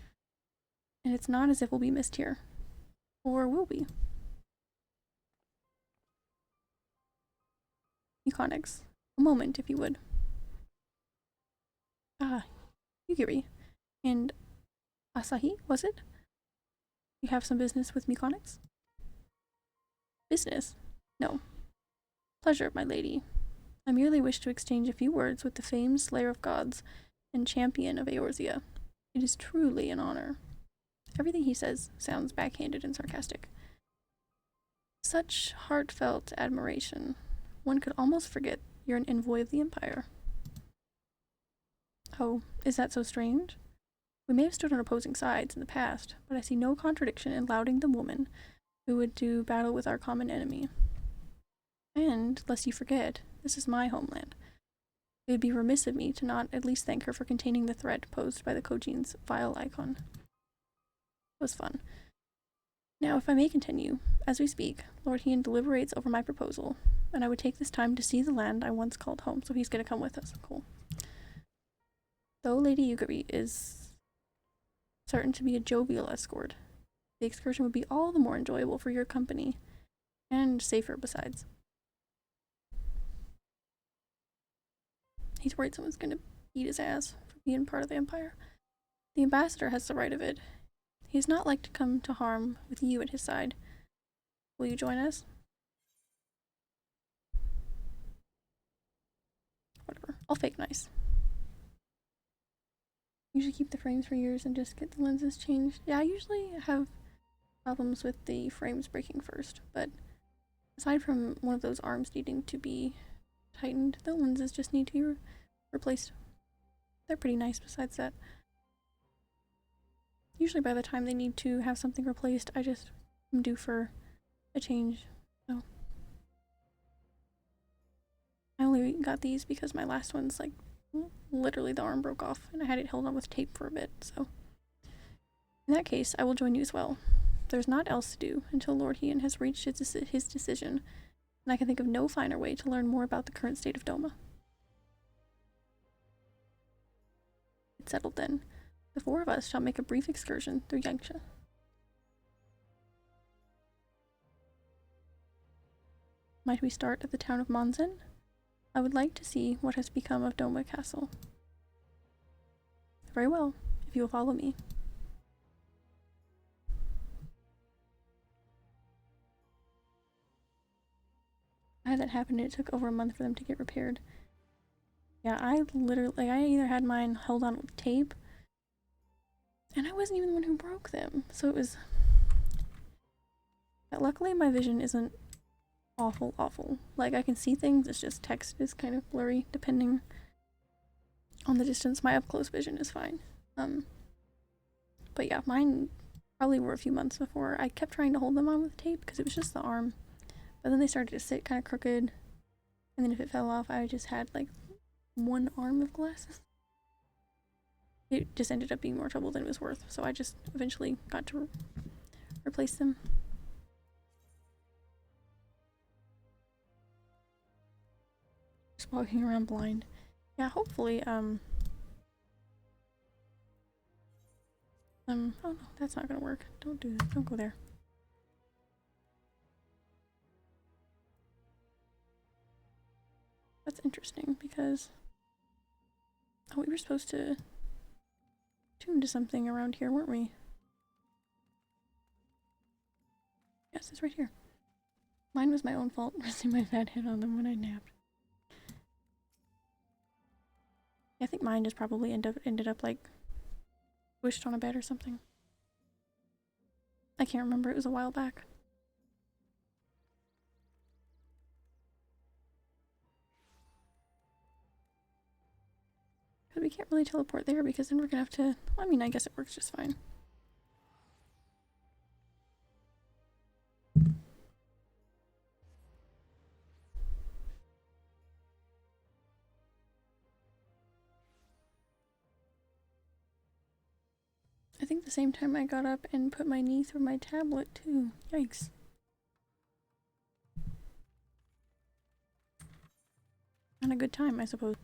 And it's not as if we'll be missed here. Or will we? Euconics. A moment, if you would. Ah, Yugiri. And Asahi, was it? You have some business with Mechanics? Business? No. Pleasure, my lady. I merely wish to exchange a few words with the famed Slayer of Gods and champion of Eorzea. It is truly an honor. Everything he says sounds backhanded and sarcastic. Such heartfelt admiration. One could almost forget you're an envoy of the Empire. Oh, is that so strange? We may have stood on opposing sides in the past, but I see no contradiction in lauding the woman who would do battle with our common enemy. And, lest you forget, this is my homeland. It would be remiss of me to not at least thank her for containing the threat posed by the Kojine's vile icon. It was fun. Now, if I may continue, as we speak, Lord Hien deliberates over my proposal, and I would take this time to see the land I once called home, so he's going to come with us. Cool. Though Lady Yugiri is certain to be a jovial escort, the excursion would be all the more enjoyable for your company, and safer besides. He's worried someone's going to eat his ass for being part of the Empire. The ambassador has the right of it. He is not like to come to harm with you at his side. Will you join us? Whatever. I'll fake nice. Usually keep the frames for years and just get the lenses changed. Yeah, I usually have problems with the frames breaking first, but aside from one of those arms needing to be tightened, the lenses just need to be replaced. They're pretty nice besides that. Usually by the time they need to have something replaced, I just am due for a change. So I only got these because my last one's like literally the arm broke off and I had it held on with tape for a bit, so in that case I will join you as well. There's naught else to do until Lord Hien has reached his decision, and I can think of no finer way to learn more about the current state of Doma. It's settled then. The four of us shall make a brief excursion through Yangsha. Might we start at the town of Monzen? I would like to see what has become of Doma Castle. Very well, if you will follow me. I had that happen and it took over a month for them to get repaired. Yeah, I either had mine held on with tape, and I wasn't even the one who broke them, so it was... But luckily my vision isn't awful. Like, I can see things, it's just text is kind of blurry depending on the distance. My up-close vision is fine. But yeah, mine probably were a few months before. I kept trying to hold them on with tape because it was just the arm, but then they started to sit kind of crooked, and then if it fell off, I just had like one arm of glasses. It just ended up being more trouble than it was worth, so I just eventually got to replace them. Just walking around blind. Yeah, hopefully, oh no, that's not gonna work. Don't do that. Don't go there. That's interesting because, oh, we were supposed to tune to something around here, weren't we? Yes, it's right here. Mine was my own fault, resting my fat head on them when I napped. I think mine just probably ended up like squished on a bed or something. I can't remember, it was a while back. But we can't really teleport there because then we're gonna have to, well, I mean, I guess it works just fine. I think the same time I got up and put my knee through my tablet too. Yikes. Not a good time, I suppose.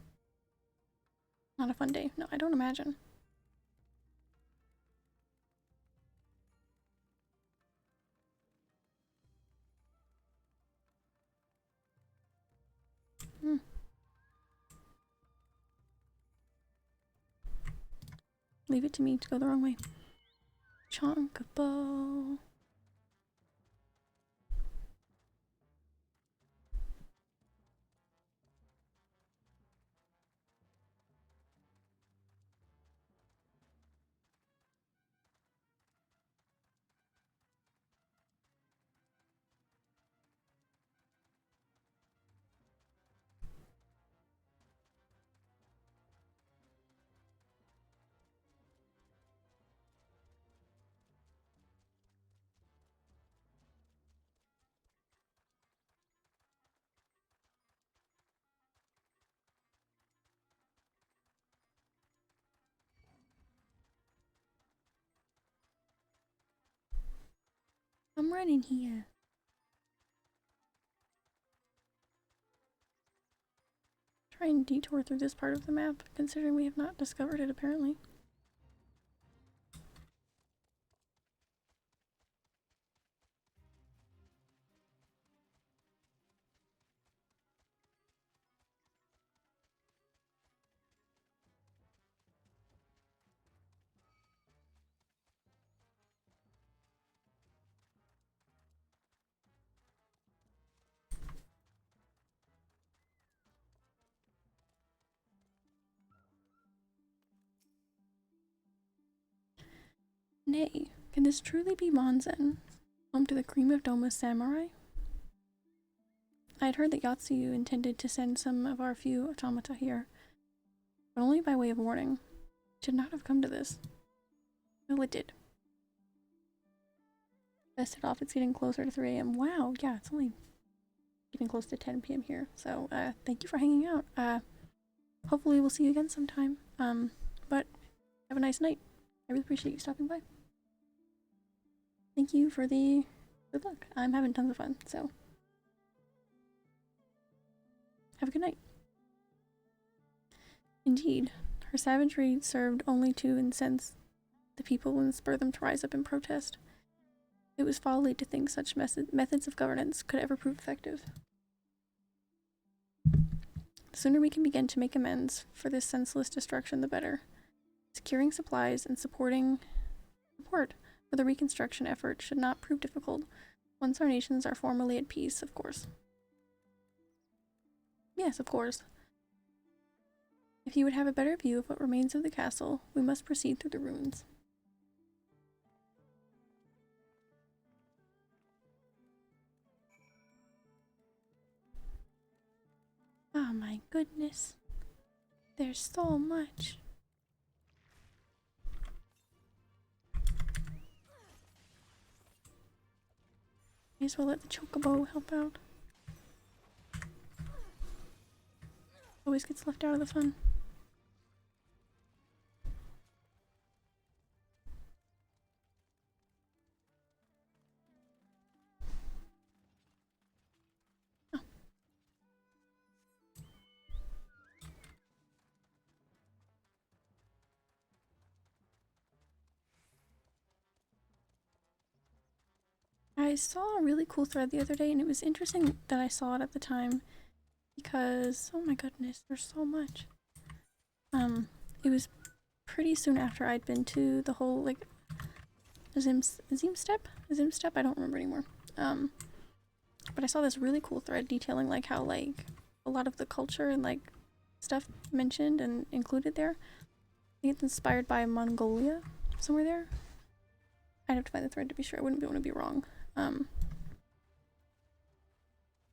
Not a fun day. No, I don't imagine. Leave it to me to go the wrong way. Chonkable. I'm running here. Try and detour through this part of the map, considering we have not discovered it apparently. Nay, can this truly be Monzen, home to the cream of Doma's samurai? I had heard that Yatsuyu intended to send some of our few automata here, but only by way of warning. It should not have come to this. Well, it did. Best head off, it's getting closer to 3 AM. Wow, yeah, it's only getting close to 10 PM here, so thank you for hanging out. Hopefully we'll see you again sometime, but have a nice night. I really appreciate you stopping by. Thank you for the good luck. I'm having tons of fun, so have a good night. Indeed, her savagery served only to incense the people and spur them to rise up in protest. It was folly to think such methods of governance could ever prove effective. The sooner we can begin to make amends for this senseless destruction, the better. Securing supplies and support for the reconstruction effort should not prove difficult once our nations are formally at peace, of course. Yes, of course. If you would have a better view of what remains of the castle, we must proceed through the ruins. Oh my goodness. There's so much. May as well let the chocobo help out. Always gets left out of the fun. Oh. I saw a really cool thread the other day, and it was interesting that I saw it at the time because, oh my goodness, there's so much. It was pretty soon after I'd been to the whole, like, Azim step? I don't remember anymore. But I saw this really cool thread detailing, like, how, like, a lot of the culture and, like, stuff mentioned and included there, I think it's inspired by Mongolia, somewhere there. I'd have to find the thread to be sure. I wouldn't want to be wrong.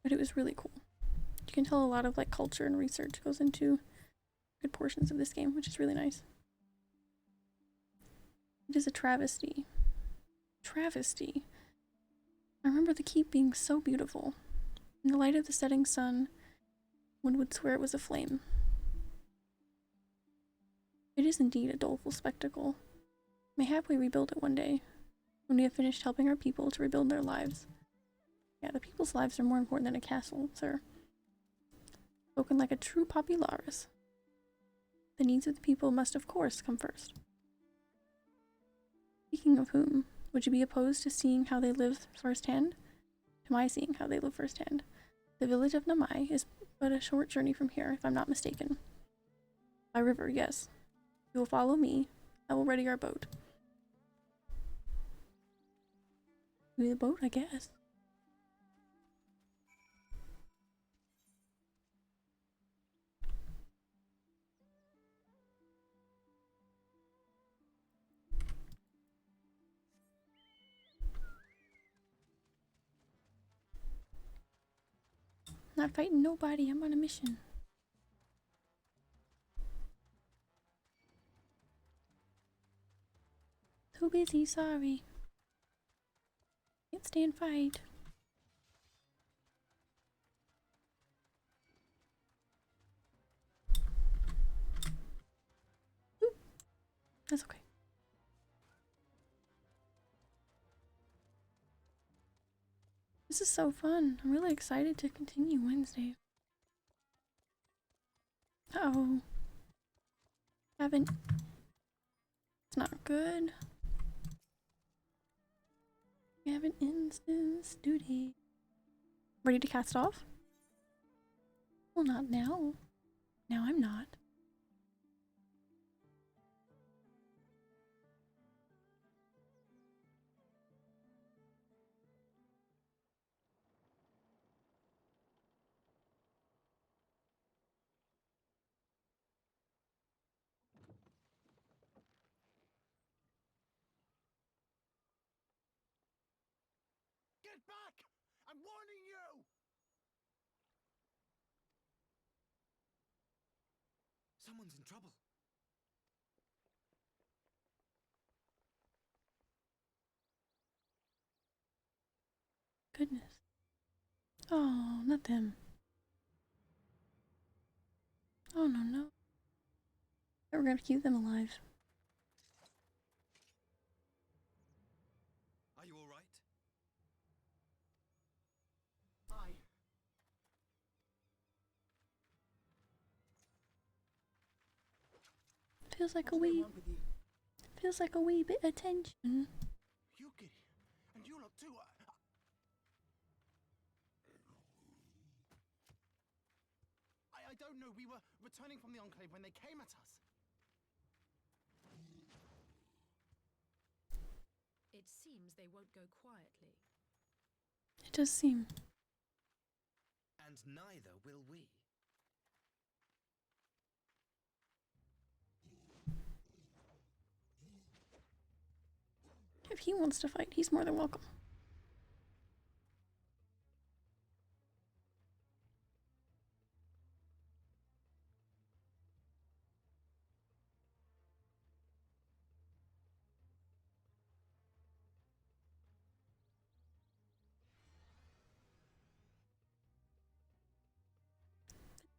But it was really cool. You can tell a lot of, like, culture and research goes into good portions of this game, which is really nice. It is a travesty. Travesty. I remember the keep being so beautiful. In the light of the setting sun, one would swear it was aflame. It is indeed a doleful spectacle. Mayhap we rebuild it one day, when we have finished helping our people to rebuild their lives. Yeah, the people's lives are more important than a castle, sir. Spoken like a true popularis. The needs of the people must, of course, come first. Speaking of whom, would you be opposed to seeing how they live firsthand? To my seeing how they live firsthand. The village of Namai is but a short journey from here, if I'm not mistaken. By river, yes. You will follow me. I will ready our boat. Maybe the boat, I guess. Not fighting nobody, I'm on a mission. Too busy, sorry. Can't stand fight. Oop. That's okay. This is so fun. I'm really excited to continue Wednesday. Uh-oh. Haven't. It's not good. We have an instance duty. Ready to cast off? Well, not now. Now I'm not. Get back! I'm warning you! Someone's in trouble. Goodness. Oh, not them. Oh, no, no. We're gonna keep them alive. Are you all right? Feels like a wee bit of tension. Yuki, and you lot too. I don't know. We were returning from the Enclave when they came at us. It seems they won't go quietly. It does seem. And neither will we. If he wants to fight, he's more than welcome.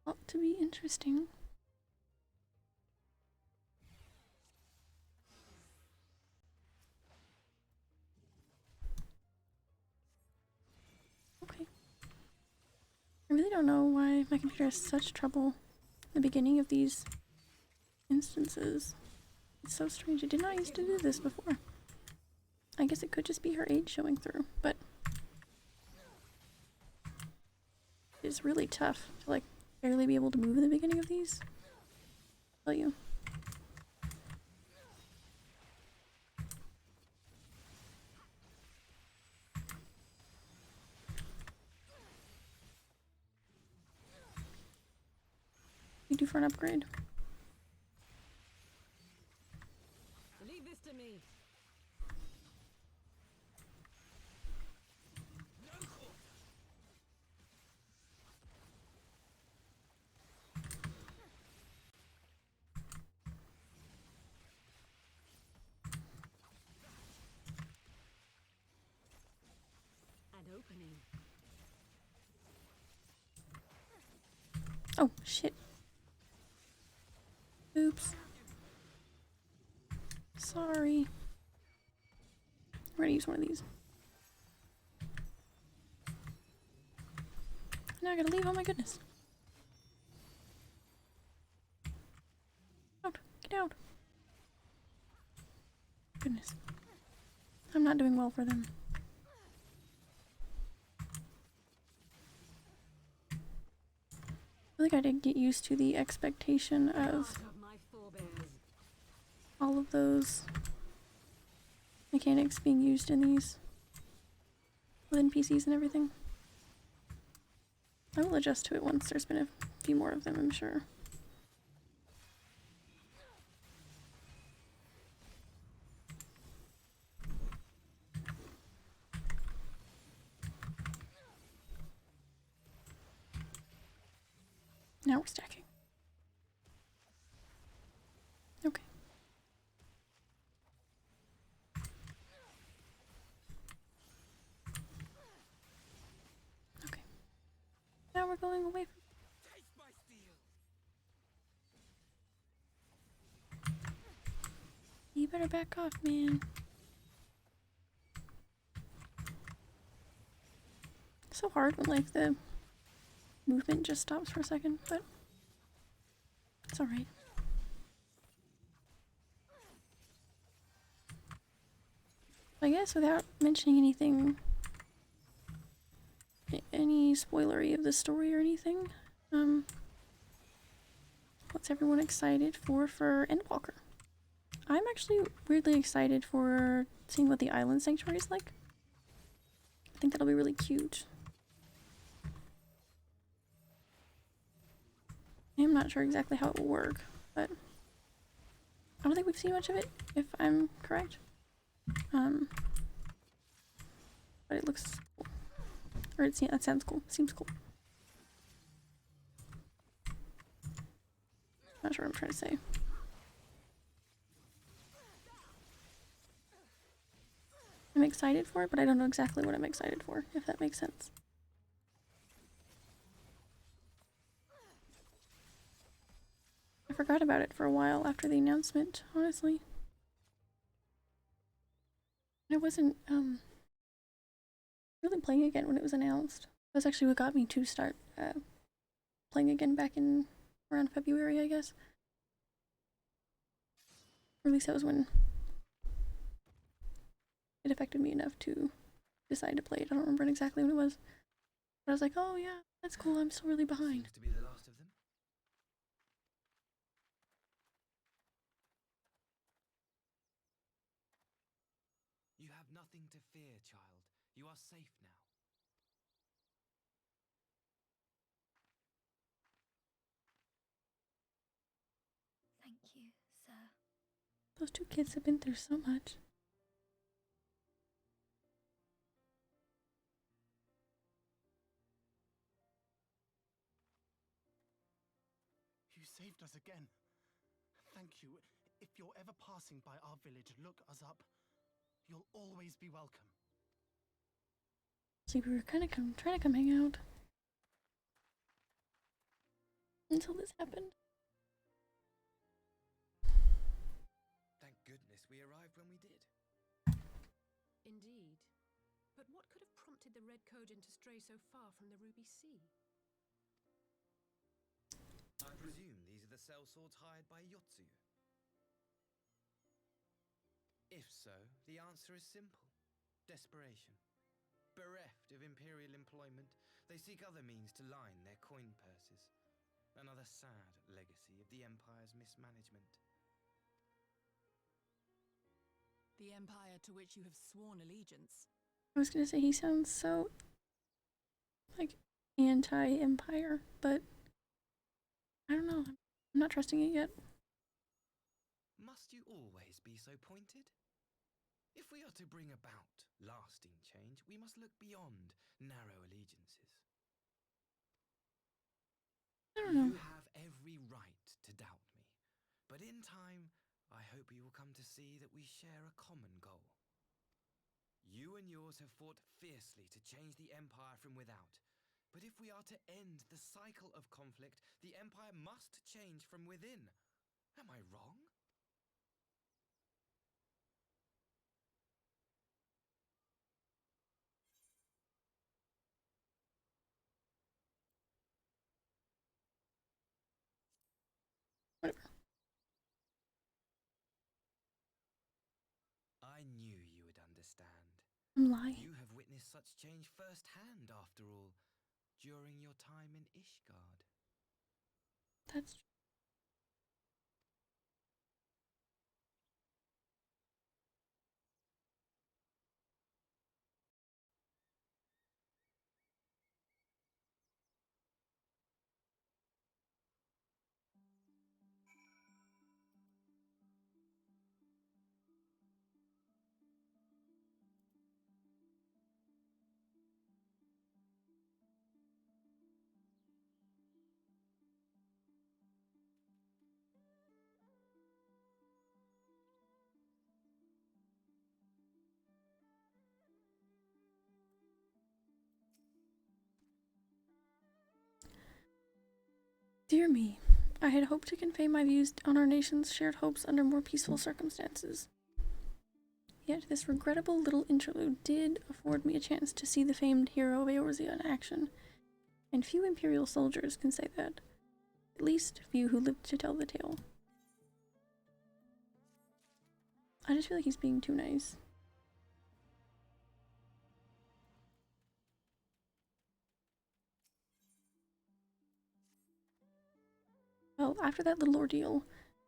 Ought to be interesting. Okay. I really don't know why my computer has such trouble at the beginning of these instances. It's so strange. It did not used to do this before. I guess it could just be her age showing through, but it's really tough to like barely be able to move in the beginning of these. I'll tell you. You do for an upgrade? Leave this to me. An opening. Oh, shit. Oops. Sorry. I'm gonna use one of these. Now I gotta leave, oh my goodness. Goodness. I'm not doing well for them. I feel like I did get used to the expectation of all of those mechanics being used in these with NPCs and everything. I will adjust to it once there's been a few more of them, I'm sure. Now we're stacking. Okay. Okay. Now we're going away from. You better back off, man. It's so hard when like the movement just stops for a second, but it's alright. I guess without mentioning anything, any spoilery of the story or anything, what's everyone excited for Endwalker? I'm actually weirdly excited for seeing what the island sanctuary is like. I think that'll be really cute. I'm not sure exactly how it will work, but I don't think we've seen much of it, if I'm correct. But it looks cool. Or that sounds cool. Seems cool. Not sure what I'm trying to say. I'm excited for it, but I don't know exactly what I'm excited for, if that makes sense. I forgot about it for a while after the announcement, honestly. I wasn't really playing again when it was announced. That's actually what got me to start playing again back in around February, I guess. Or at least that was when it affected me enough to decide to play it. I don't remember exactly when it was. But I was like, oh yeah, that's cool, I'm still really behind. Seems to be the last of them. You have nothing to fear, child. You are safe now. Thank you, sir. Those two kids have been through so much. You saved us again. Thank you. If you're ever passing by our village, look us up. You'll always be welcome. See, we were kind of trying to come hang out until this happened. Thank goodness we arrived when we did. Indeed. But what could have prompted the Red Cogent to stray so far from the Ruby Sea? I presume these are the sellswords hired by Yotsu. If so, the answer is simple. Desperation. Bereft of imperial employment, they seek other means to line their coin purses. Another sad legacy of the Empire's mismanagement. The Empire to which you have sworn allegiance. I was gonna say he sounds so like anti-Empire, but I don't know. I'm not trusting it yet. Must you always be so pointed? If we are to bring about lasting change, we must look beyond narrow allegiances. I don't know. You have every right to doubt me, but in time, I hope you will come to see that we share a common goal. You and yours have fought fiercely to change the Empire from without, but if we are to end the cycle of conflict, the Empire must change from within. Am I wrong? Whatever. understand. I'm lying. You have witnessed such change firsthand, after all, during your time in Ishgard. That's true. Dear me, I had hoped to convey my views on our nation's shared hopes under more peaceful circumstances. Yet this regrettable little interlude did afford me a chance to see the famed hero of Eorzea in action, and few Imperial soldiers can say that. At least few who lived to tell the tale. I just feel like he's being too nice. Well, after that little ordeal,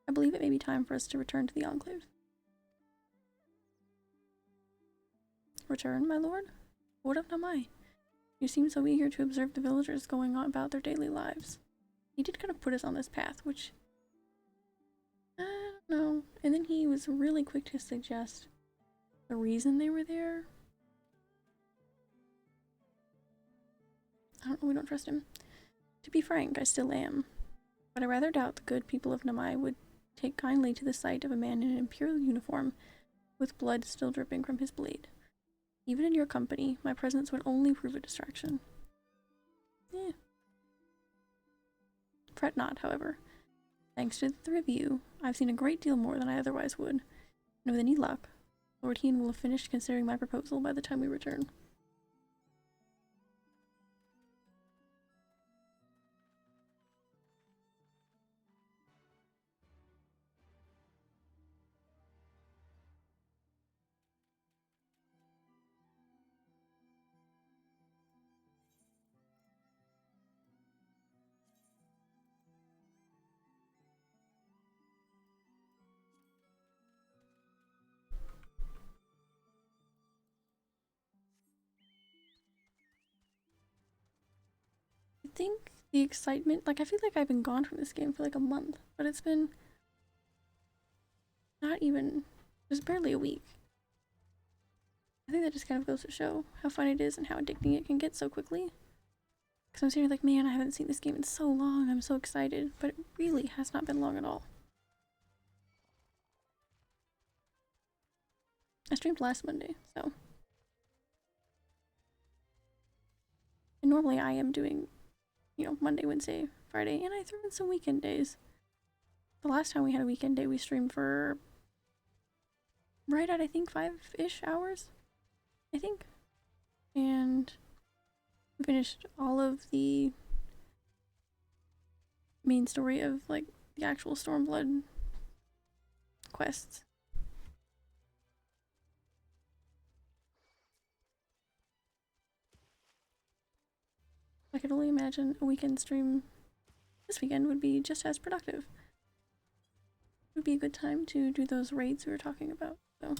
I believe it may be time for us to return to the Enclave. Return, my lord? What of Namai? You seem so eager to observe the villagers going on about their daily lives. He did kind of put us on this path, which... I don't know. And then he was really quick to suggest the reason they were there. I don't know, we don't trust him. To be frank, I still am. But I rather doubt the good people of Namai would take kindly to the sight of a man in an imperial uniform with blood still dripping from his blade. Even in your company, my presence would only prove a distraction. Eh. Fret not, however. Thanks to the three of you, I've seen a great deal more than I otherwise would. And with any luck, Lord Heen will have finished considering my proposal by the time we return. I think the excitement, like I feel like I've been gone from this game for like a month, but it's been not even, just barely a week. I think that just kind of goes to show how fun it is and how addicting it can get so quickly. Because I'm sitting here like, man, I haven't seen this game in so long, I'm so excited, but it really has not been long at all. I streamed last Monday, so. And normally I am doing, you know, Monday, Wednesday, Friday, and I threw in some weekend days. The last time we had a weekend day, we streamed for right at, I think, 5-ish hours, I think. And we finished all of the main story of, like, the actual Stormblood quests. I could only imagine a weekend stream this weekend would be just as productive. It would be a good time to do those raids we were talking about, so.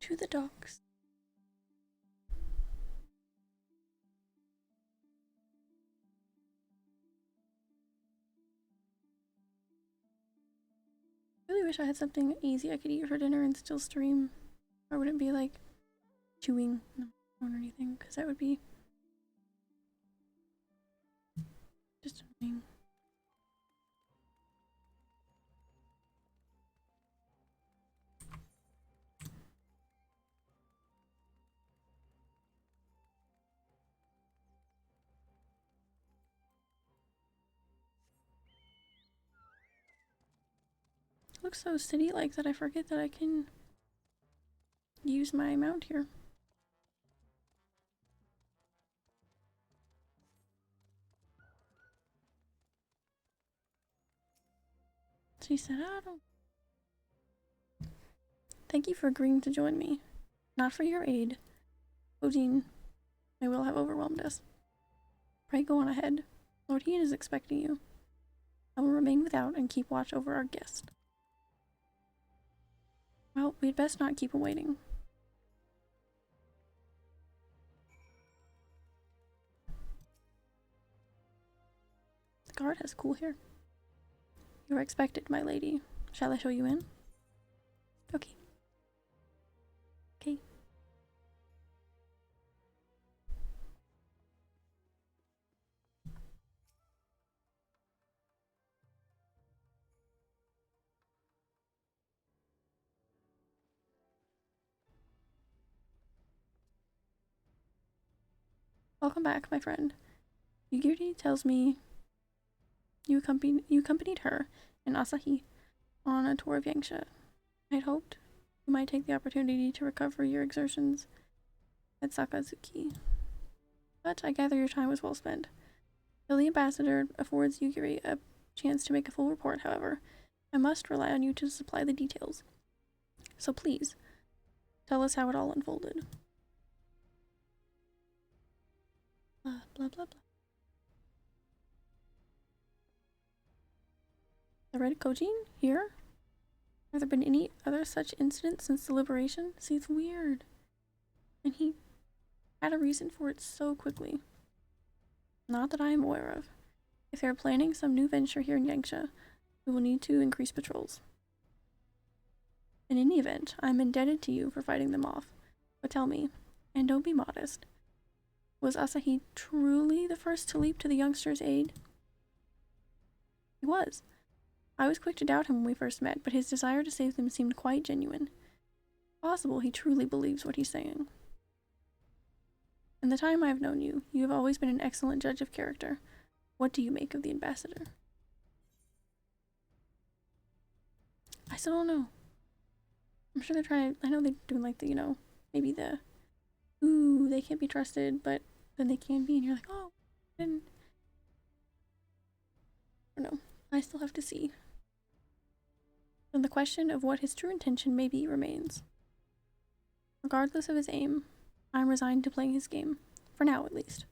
To the docks. I really wish I had something easy I could eat for dinner and still stream. I wouldn't be like chewing on or anything, because that would be just annoying. It looks so city-like that I forget that I can use my mount here. She said, I don't. Thank you for agreeing to join me. Not for your aid. Odin may well have overwhelmed us. Pray go on ahead. Lord Ian is expecting you. I will remain without and keep watch over our guest. Well, we'd best not keep him waiting. The guard has cool hair. You are expected, my lady. Shall I show you in? Okay. Okay. Welcome back, my friend. Yugiri tells me you accompanied her and Asahi on a tour of Yangsha. I'd hoped you might take the opportunity to recover your exertions at Sakazuki. But I gather your time was well spent. Though the ambassador affords Yugiri a chance to make a full report, however, I must rely on you to supply the details. So please, tell us how it all unfolded. Blah, blah, blah, blah. The Red Kojin? Here? Have there been any other such incidents since the liberation? See, it's weird. And he had a reason for it so quickly. Not that I am aware of. If they are planning some new venture here in Yangsha, we will need to increase patrols. In any event, I am indebted to you for fighting them off. But tell me, and don't be modest, was Asahi truly the first to leap to the youngster's aid? He was. I was quick to doubt him when we first met, but his desire to save them seemed quite genuine. Possible he truly believes what he's saying. In the time I have known you, you have always been an excellent judge of character. What do you make of the ambassador? I still don't know. I'm sure they're trying, I know they're doing like the, maybe the, ooh, they can't be trusted, but then they can be, and you're like, oh, then, I don't know. I still have to see. And the question of what his true intention may be remains. Regardless of his aim, I'm resigned to playing his game. For now, at least.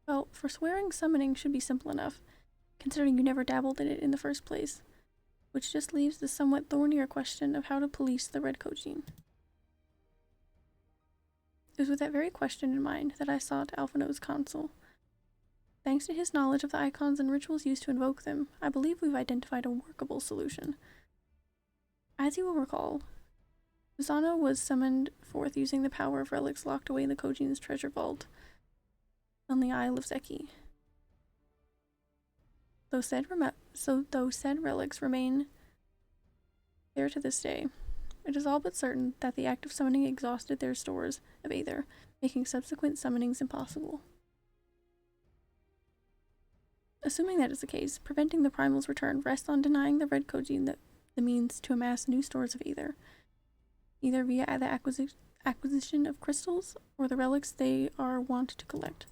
Well, forswearing summoning should be simple enough, considering you never dabbled in it in the first place, which just leaves the somewhat thornier question of how to police the Red Kojin. It was with that very question in mind that I sought Alphino's counsel. Thanks to his knowledge of the icons and rituals used to invoke them, I believe we've identified a workable solution. As you will recall, Susano was summoned forth using the power of relics locked away in the Kojin's treasure vault on the Isle of Zeki. Though said relics remain there to this day, it is all but certain that the act of summoning exhausted their stores of Aether, making subsequent summonings impossible. Assuming that is the case, preventing the Primal's return rests on denying the Red Kojin the means to amass new stores of Aether, either via the acquisition of crystals or the relics they are wont to collect.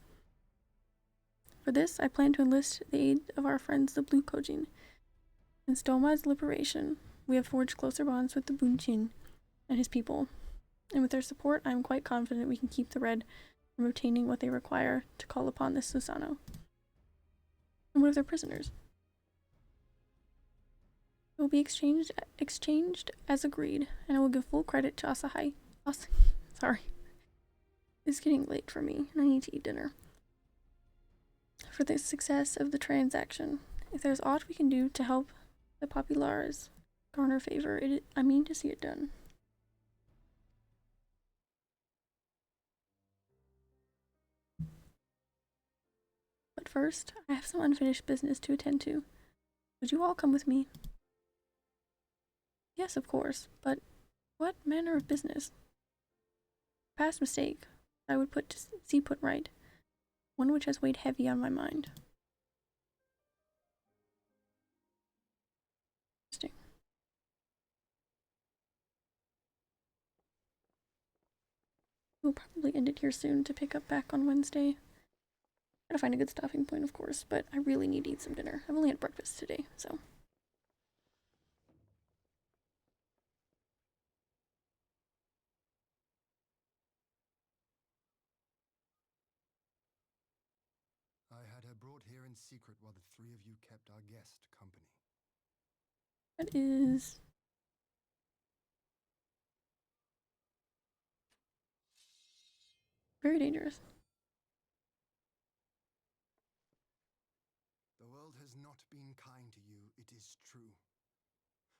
For this, I plan to enlist the aid of our friends the Blue Kojin. Since Doma's liberation, we have forged closer bonds with the Bunchin and his people, and with their support, I am quite confident we can keep the Red from obtaining what they require to call upon this Susano. And what of their prisoners? It will be exchanged as agreed, and I will give full credit to Asahi. Sorry. It's getting late for me, and I need to eat dinner. For the success of the transaction. If there's aught we can do to help the populares garner favor, I mean to see it done. first. I have some unfinished business to attend to. Would you all come with me? Yes, of course, but what manner of business? Past mistake I would see put right. One which has weighed heavy on my mind. Interesting. We'll probably end it here soon to pick up back on Wednesday. Gotta find a good stopping point, of course, but I really need to eat some dinner. I've only had breakfast today, so. I had her brought here in secret while the three of you kept our guest company. That is... very dangerous. The world has not been kind to you, it is true.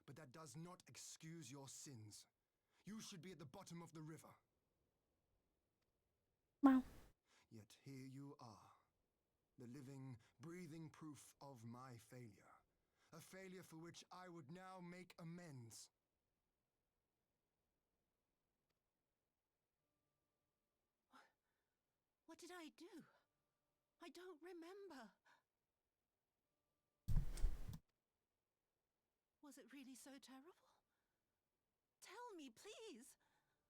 But that does not excuse your sins. You should be at the bottom of the river. Wow. Yet here you are, the living, breathing proof of my failure. A failure for which I would now make amends. What did I do? I don't remember. Was it really so terrible? Tell me, please.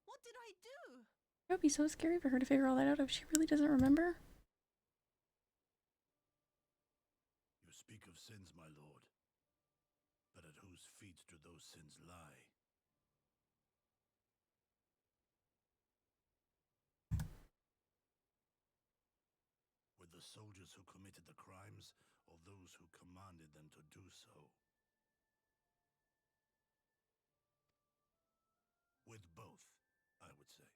What did I do? It would be so scary for her to figure all that out if she really doesn't remember. You speak of sins, my lord. But at whose feet do those sins lie? With the soldiers who committed the crimes, or those who commanded them to do so? With both, I would say.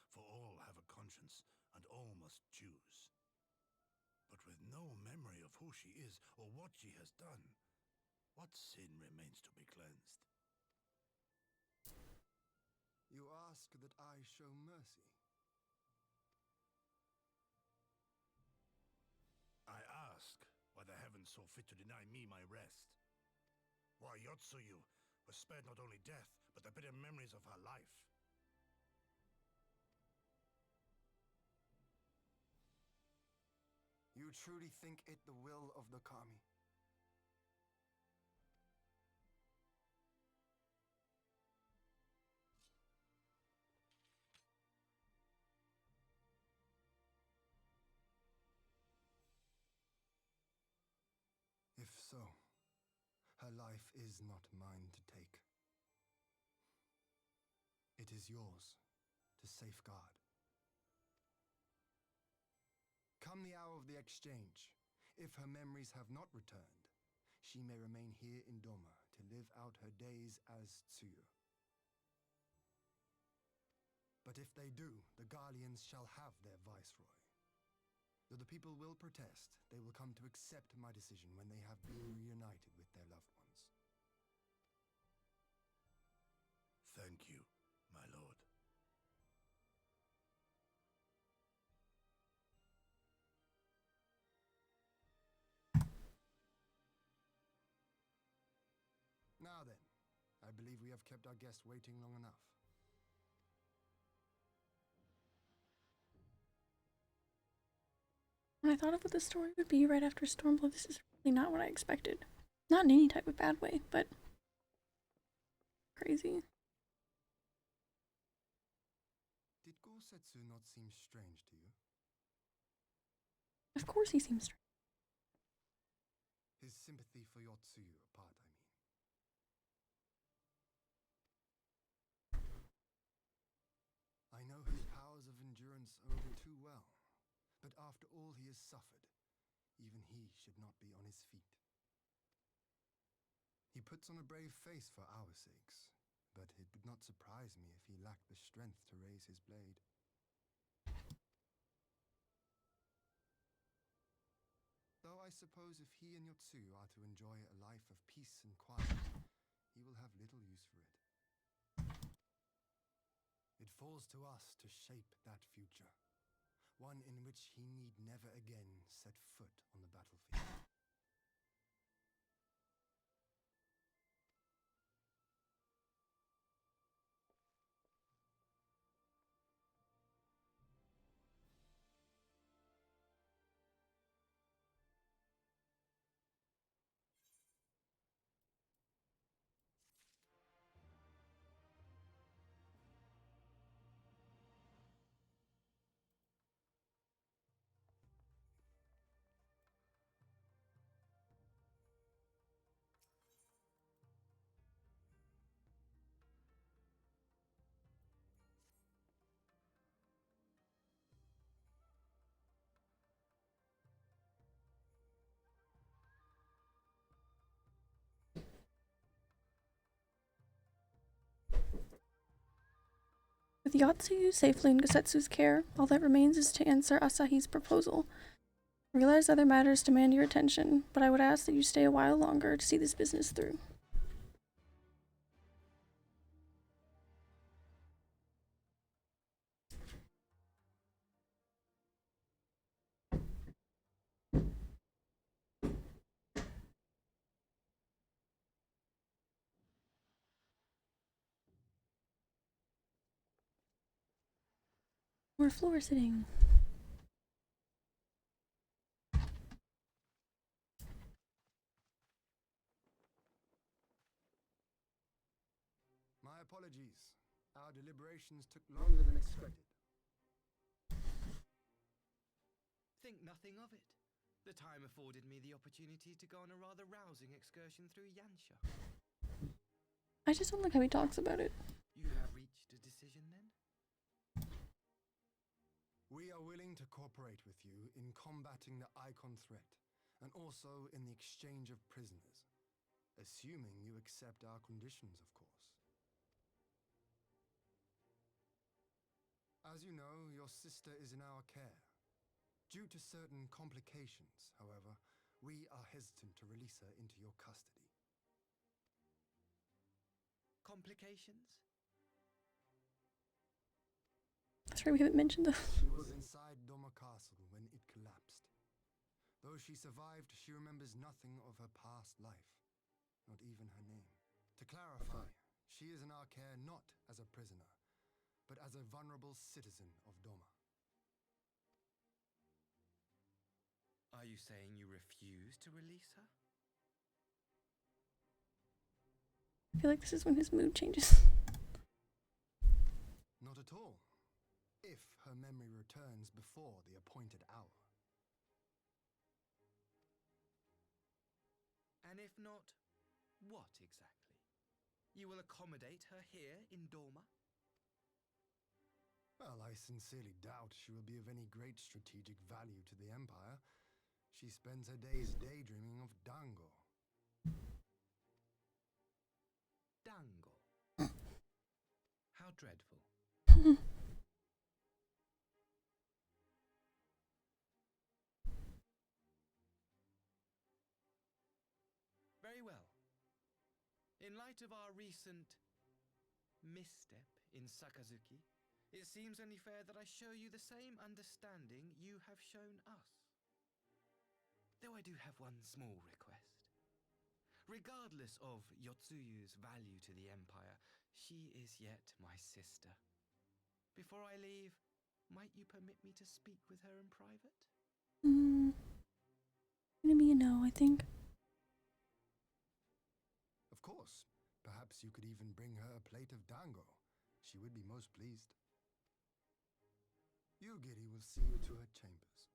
For all have a conscience, and all must choose. But with no memory of who she is, or what she has done, what sin remains to be cleansed? You ask that I show mercy. I ask why the heavens saw fit to deny me my rest. Why Yotsuyu was spared not only death, but the bitter memories of her life. You truly think it the will of the Kami? If so, her life is not mine to take. It is yours to safeguard. Come the hour of the exchange, if her memories have not returned, she may remain here in Doma to live out her days as Tsuyu. But if they do, the Guardians shall have their viceroy. Though the people will protest, they will come to accept my decision when they have been reunited with their loved ones. Thank you, my lord. Now then, I believe we have kept our guest waiting long enough. When I thought of what the story would be right after Stormblood, this is really not what I expected. Not in any type of bad way, but crazy. Did Gosetsu not seem strange to you? Of course he seems strange. His sympathy for Yotsuyu apart, I mean. I know his powers of endurance only too well, but after all he has suffered, even he should not be on his feet. He puts on a brave face for our sakes, but it would not surprise me if he lacked the strength to raise his blade. Though I suppose if he and Yotsuyu are to enjoy a life of peace and quiet, he will have little use for it. It falls to us to shape that future. one in which he need never again set foot on the battlefield. With Yatsuyu safely in Gosetsu's care, all that remains is to answer Asahi's proposal. I realize other matters demand your attention, but I would ask that you stay a while longer to see this business through. More floor sitting. My apologies. Our deliberations took longer than expected. Think nothing of it. The time afforded me the opportunity to go on a rather rousing excursion through Yansha. I just don't like how he talks about it. You have reached a decision then? We are willing to cooperate with you in combating the Icon threat, and also in the exchange of prisoners, assuming you accept our conditions, of course. As you know, your sister is in our care. Due to certain complications, however, we are hesitant to release her into your custody. Complications? That's right, we haven't mentioned those. She was inside Doma Castle when it collapsed. Though she survived, she remembers nothing of her past life, not even her name. To clarify, she is in our care not as a prisoner, but as a vulnerable citizen of Doma. Are you saying you refuse to release her? I feel like this is when his mood changes. Not at all. If her memory returns before the appointed hour. And if not, what exactly? You will accommodate her here in Doma? Well, I sincerely doubt she will be of any great strategic value to the Empire. She spends her days daydreaming of Dango. Dango? How dreadful. Very well. In light of our recent misstep in Sakazuki, it seems only fair that I show you the same understanding you have shown us. Though I do have one small request. Regardless of Yotsuyu's value to the Empire, she is yet my sister. Before I leave, might you permit me to speak with her in private? Gonna be a no, I think. Of course. Perhaps you could even bring her a plate of dango. She would be most pleased. Yugiri will see you to her chambers.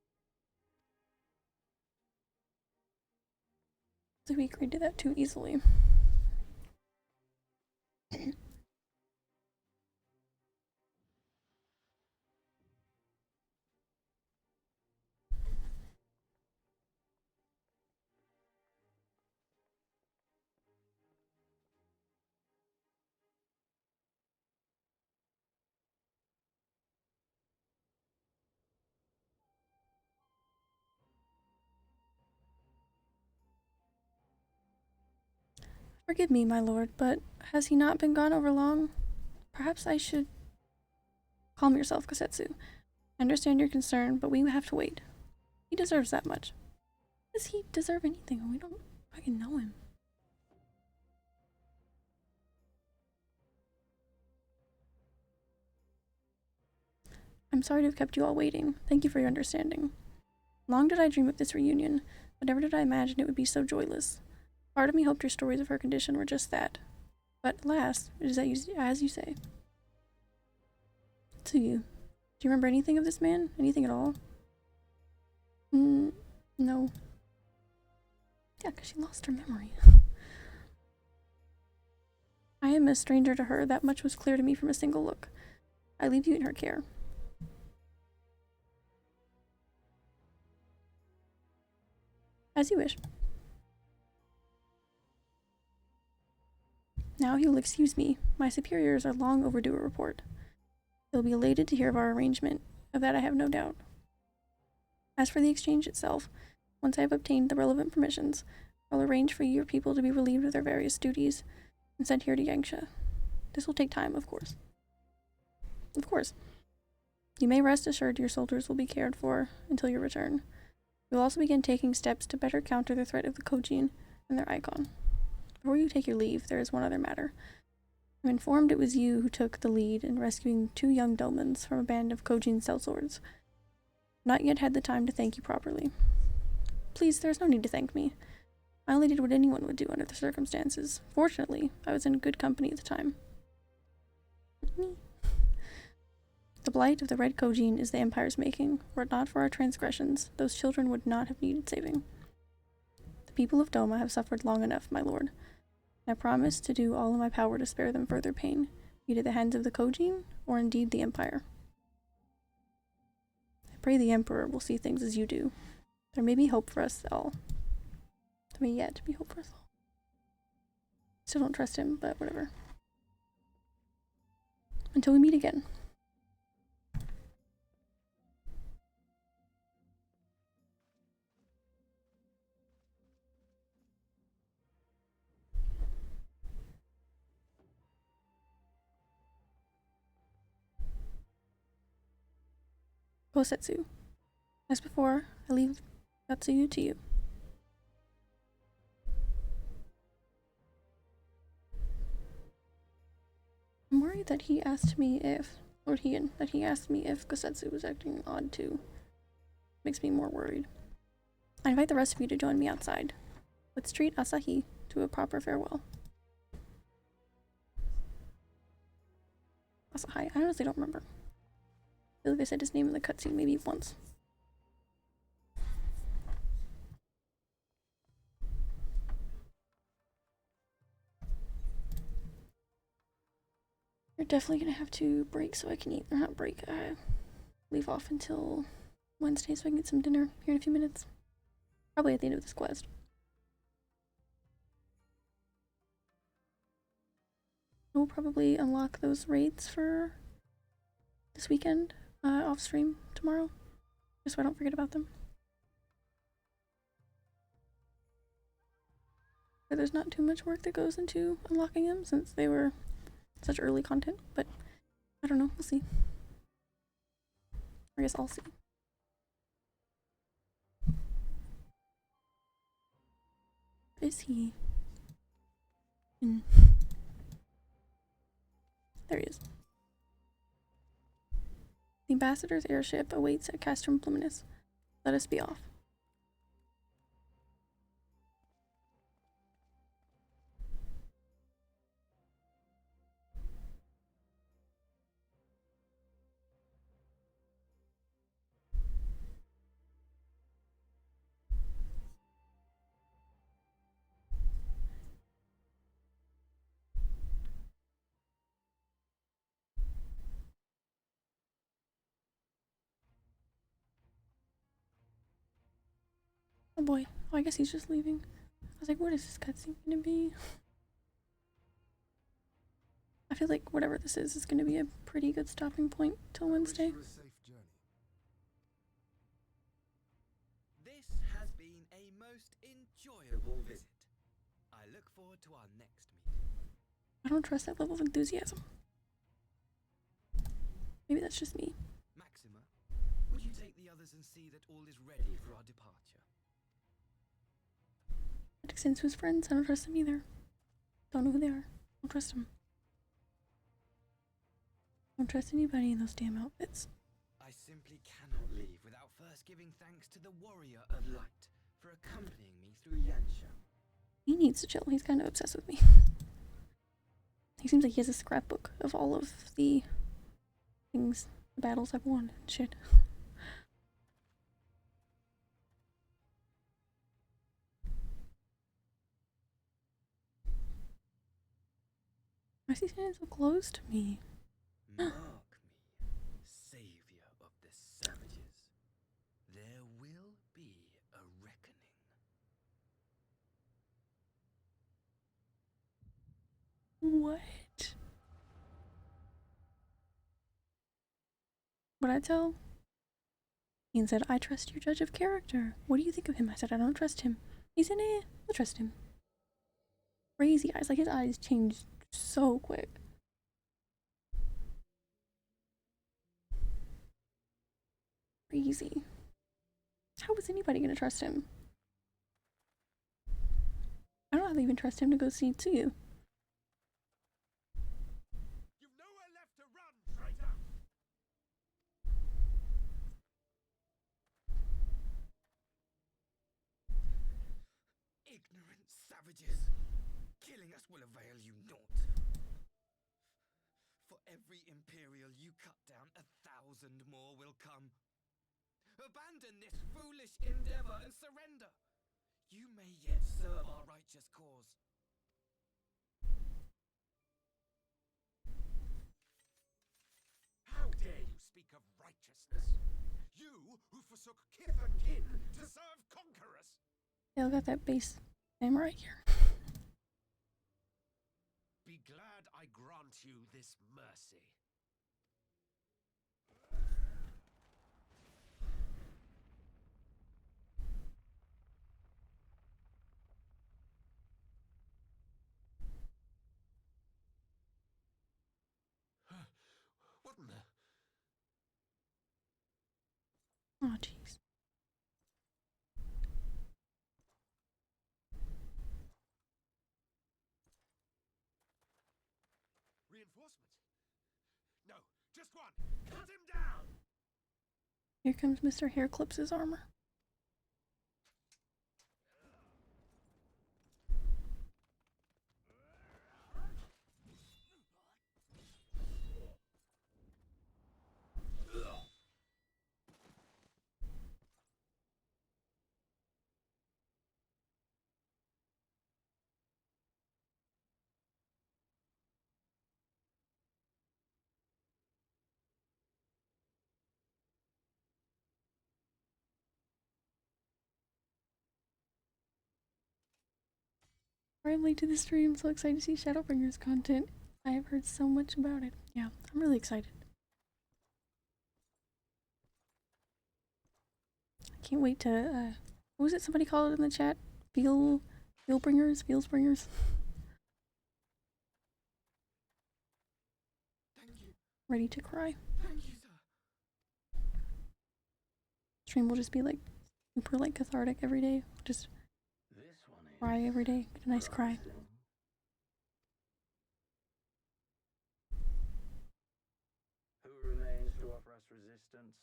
So we agreed to that too easily. Forgive me, my lord, but has he not been gone over long? Perhaps I should... Calm yourself, Kosetsu. I understand your concern, but we have to wait. He deserves that much. Does he deserve anything? We don't fucking know him. I'm sorry to have kept you all waiting. Thank you for your understanding. Long did I dream of this reunion, but never did I imagine it would be so joyless. Part of me hoped your stories of her condition were just that. But alas, it is as you say. To you. Do you remember anything of this man? Anything at all? No. Yeah, because she lost her memory. I am a stranger to her. That much was clear to me from a single look. I leave you in her care. As you wish. Now, if you'll excuse me, my superiors are long overdue a report. They'll be elated to hear of our arrangement. Of that I have no doubt. As for the exchange itself, once I have obtained the relevant permissions, I'll arrange for your people to be relieved of their various duties and sent here to Yangsha. This will take time, of course. Of course. You may rest assured your soldiers will be cared for until your return. We will also begin taking steps to better counter the threat of the Kojin and their icon. Before you take your leave, there is one other matter. I'm informed it was you who took the lead in rescuing 2 young Dolmens from a band of Kojin sellswords. Not yet had the time to thank you properly. Please, there's no need to thank me. I only did what anyone would do under the circumstances. Fortunately, I was in good company at the time. The blight of the Red Kojin is the Empire's making. Were it not for our transgressions, those children would not have needed saving. The people of Doma have suffered long enough, my lord. I promise to do all in my power to spare them further pain, be it at the hands of the Kojin, or indeed the Empire. I pray the Emperor will see things as you do. There may be hope for us all. There may yet be hope for us all. Still don't trust him, but whatever. Until we meet again. Kosetsu. As before, I leave Katsuyu to you. I'm worried that he asked me if, Lord Heian, that he asked me if Kosetsu was acting odd too. Makes me more worried. I invite the rest of you to join me outside. Let's treat Asahi to a proper farewell. Asahi, I honestly don't remember. I feel like I said his name in the cutscene maybe once. You're definitely gonna have to break so I can eat. Or not break, leave off until Wednesday so I can get some dinner here in a few minutes. Probably at the end of this quest. We'll probably unlock those raids for this weekend. Off stream tomorrow, just so I don't forget about them. But there's not too much work that goes into unlocking them since they were such early content, but I don't know, we'll see. I guess I'll see. Is he? There he is. The ambassador's airship awaits at Castrum Pluminus. Let us be off. Oh boy. Oh, I guess he's just leaving. I was like, what is this cutscene gonna be? I feel like whatever this is gonna be a pretty good stopping point till Wednesday. This has been a most enjoyable visit. I look forward to our next meeting. I don't trust that level of enthusiasm. Maybe that's just me. Maxima, take the others and see that all is ready for our departure? That extends to his friends. I don't trust them either. Don't know who they are. Don't trust them. Don't trust anybody in those damn outfits. I simply cannot leave without first giving thanks to the Warrior of Light for accompanying me through Yansha. He needs to chill. He's kind of obsessed with me. He seems like he has a scrapbook of all of the things, the battles I've won and shit. Why is he standing so close to me? Mark me, savior of the savages. There will be a reckoning. What? What'd I tell? Ian said, I trust your judge of character. What do you think of him? I said, I don't trust him. He said, eh, I trust him. Crazy eyes. Like, his eyes changed so quick. Crazy. How is anybody gonna trust him? I don't know how they even trust him to go see Tsuyu. You've nowhere left to run, traitor! Ignorant savages! Killing us will avail you naught. For every Imperial you cut down, 1,000 more will come. Abandon this foolish endeavor and surrender. You may yet serve our righteous cause. How dare you speak of righteousness? You who forsook kith and kin to serve conquerors! Yeah, I got that base name right here. Be glad I grant you this mercy. What in the... Oh, jeez. Reinforcement? No, just one. Cut him down! Here comes Mr. Hairclips' armor. I'm late to the stream, so excited to see Shadowbringers content. I have heard so much about it. Yeah, I'm really excited. I can't wait to, what was it somebody called it in the chat? Feelbringers? Feelsbringers? Thank you. Ready to cry. Thank you, sir. Stream will just be like super like cathartic every day. Just cry every day. Get a nice cry. Who remains to offer us resistance?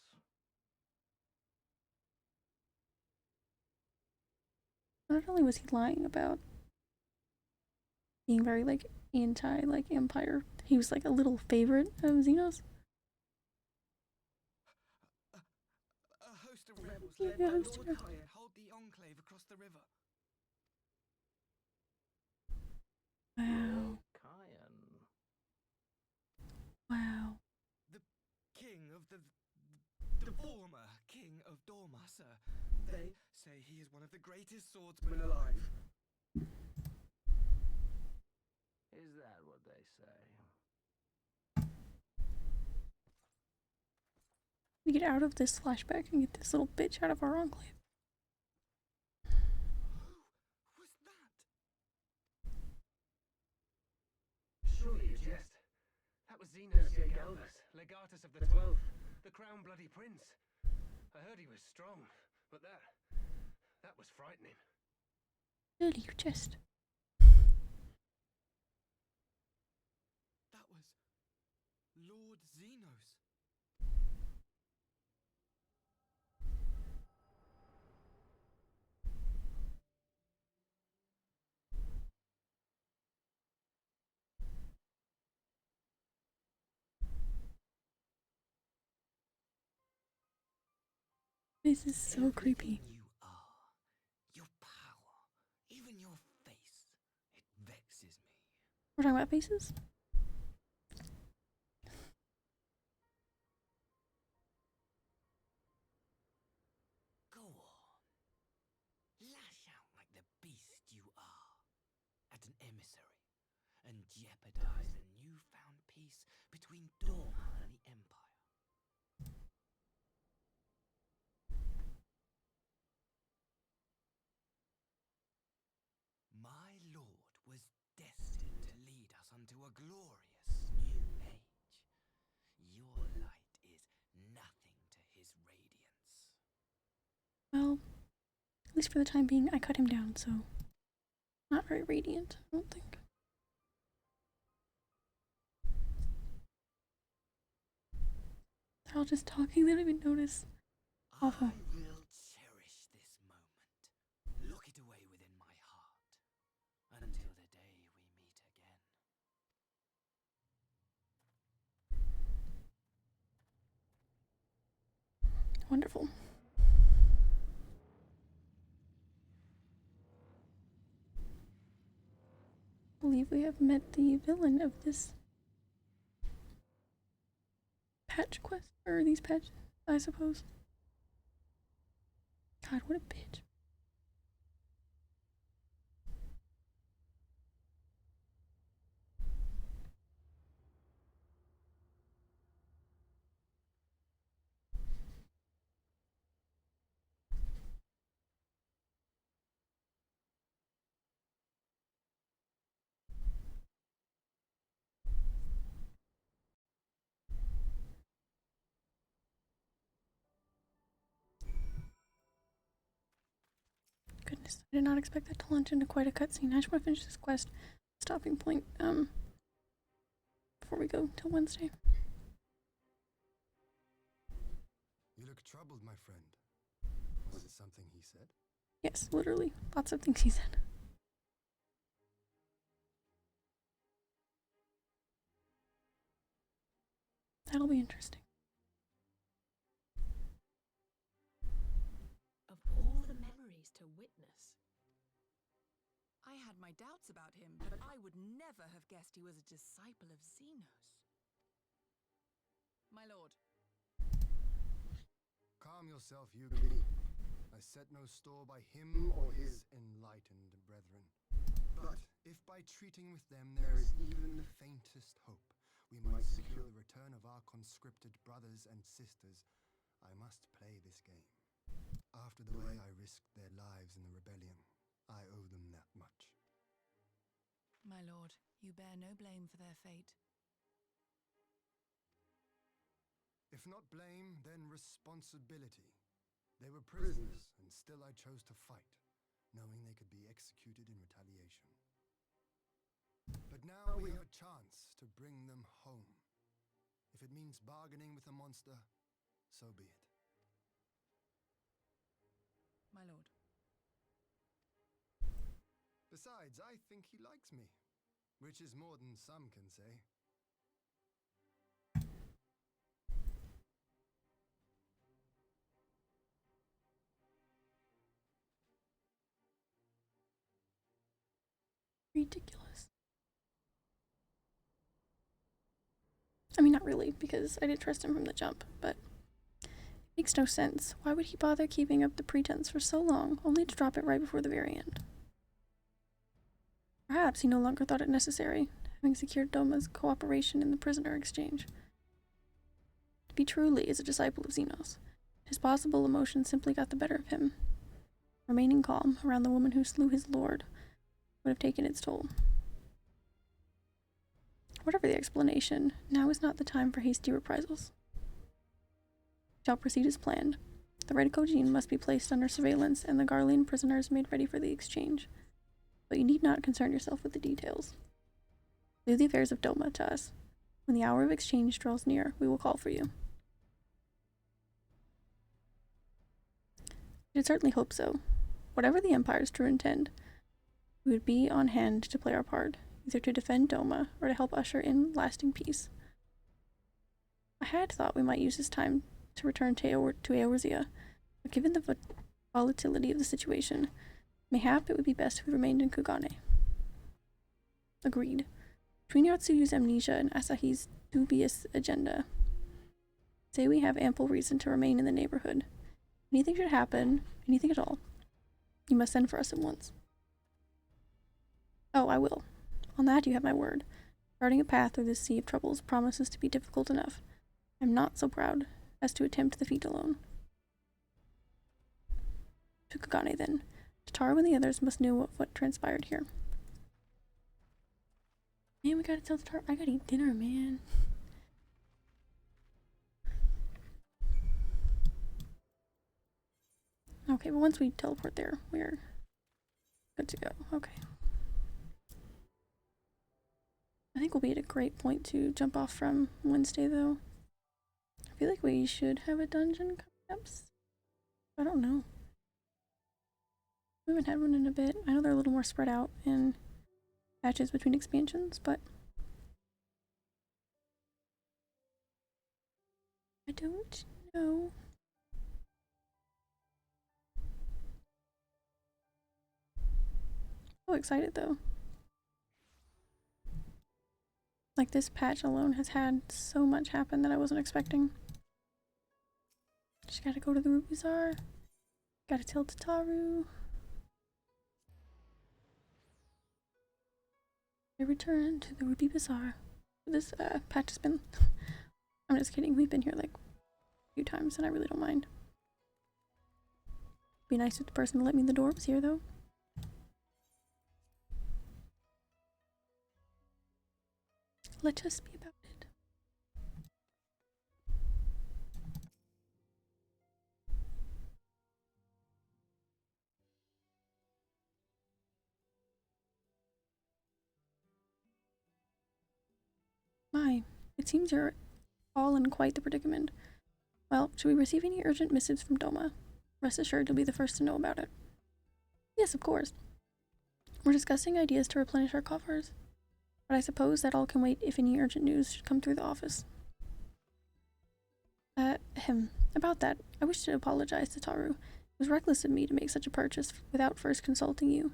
Not only was he lying about being very like anti like Empire, he was like a little favorite of Xenos. A host of rebels led by Lord Kyan hold the enclave across the river. Wow. Kyan. Wow. The king of the former king of Dorma, sir. They say he is one of the greatest swordsmen alive. Is that what they say? We get out of this flashback and get this little bitch out of our enclave. Who was that? Surely you jest. That was Xenos Galvus, legatus of the 12th, the crown bloody prince. I heard he was strong, but that was frightening. Really, you just... That was Lord Xenos. This is so creepy. You are, your power, even your face, it vexes me. We're talking about faces? Go on. Lash out like the beast you are at an emissary and jeopardize the newfound peace between Dawn and the Empire. My lord was destined to lead us unto a glorious new age. Your light is nothing to his radiance. Well, at least for the time being, I cut him down, so... Not very radiant, I don't think. They're all just talking, they don't even notice. Awful. I will cherish this moment. Lock it away within my heart. Until the day we meet again. Wonderful. I believe we have met the villain of this patch quest, or these patches, I suppose. God, what a bitch. Goodness, I did not expect that to launch into quite a cutscene. I just want to finish this quest stopping point, before we go till Wednesday. You look troubled, my friend. Was it something he said? Yes, literally. Lots of things he said. That'll be interesting. Of all the memories to witness. I had my doubts about him, but I would never have guessed he was a disciple of Xenos. My lord. Calm yourself, Yugiri. I set no store by him or his enlightened brethren. But if by treating with them there is even the faintest hope, we might secure the return of our conscripted brothers and sisters, I must play this game. After the way I risked their lives in the rebellion, I owe them that much. My lord, you bear no blame for their fate. If not blame, then responsibility. They were prisoners, and still I chose to fight, knowing they could be executed in retaliation. But now we have a chance to bring them home. If it means bargaining with a monster, so be it. My lord. Besides, I think he likes me, which is more than some can say. Ridiculous. I mean, not really, because I did trust him from the jump, but it makes no sense. Why would he bother keeping up the pretense for so long, only to drop it right before the very end? Perhaps he no longer thought it necessary, having secured Doma's cooperation in the prisoner exchange. To be truly is a disciple of Xenos. His possible emotion simply got the better of him. Remaining calm around the woman who slew his lord would have taken its toll. Whatever the explanation, now is not the time for hasty reprisals. He shall proceed as planned. The Red Kojin must be placed under surveillance and the Garlean prisoners made ready for the exchange. But you need not concern yourself with the details. Leave the affairs of Doma to us. When the hour of exchange draws near, we will call for you. I should certainly hope so. Whatever the Empire's true intent, we would be on hand to play our part, either to defend Doma or to help usher in lasting peace. I had thought we might use this time to return to Eorzea, but given the volatility of the situation, mayhap it would be best if we remained in Kugane. Agreed. Between Yatsuyu's amnesia and Asahi's dubious agenda, say we have ample reason to remain in the neighborhood. Anything should happen, anything at all, you must send for us at once. Oh, I will. On that you have my word. Charting a path through this sea of troubles promises to be difficult enough. I am not so proud as to attempt the feat alone. To Kugane, then. Tataru and the others must know what transpired here. Man, we gotta tell Tataru. I gotta eat dinner, man. Okay, but once we teleport there, we're good to go. Okay. I think we'll be at a great point to jump off from Wednesday, though. I feel like we should have a dungeon coming up. I don't know. We haven't had one in a bit. I know they're a little more spread out in patches between expansions, but I don't know. So excited though. Like this patch alone has had so much happen that I wasn't expecting. Just gotta go to the Root Bazaar. Gotta tell Tataru. I return to the Ruby Bazaar. This patch has been... I'm just kidding, we've been here like a few times and I really don't mind. Be nice if the person who let me in the door was here though. Let us be about it. My, it seems you're all in quite the predicament. Well, should we receive any urgent missives from Doma? Rest assured you'll be the first to know about it. Yes, of course. We're discussing ideas to replenish our coffers. But I suppose that all can wait if any urgent news should come through the office. About that, I wish to apologize to Taru. It was reckless of me to make such a purchase without first consulting you.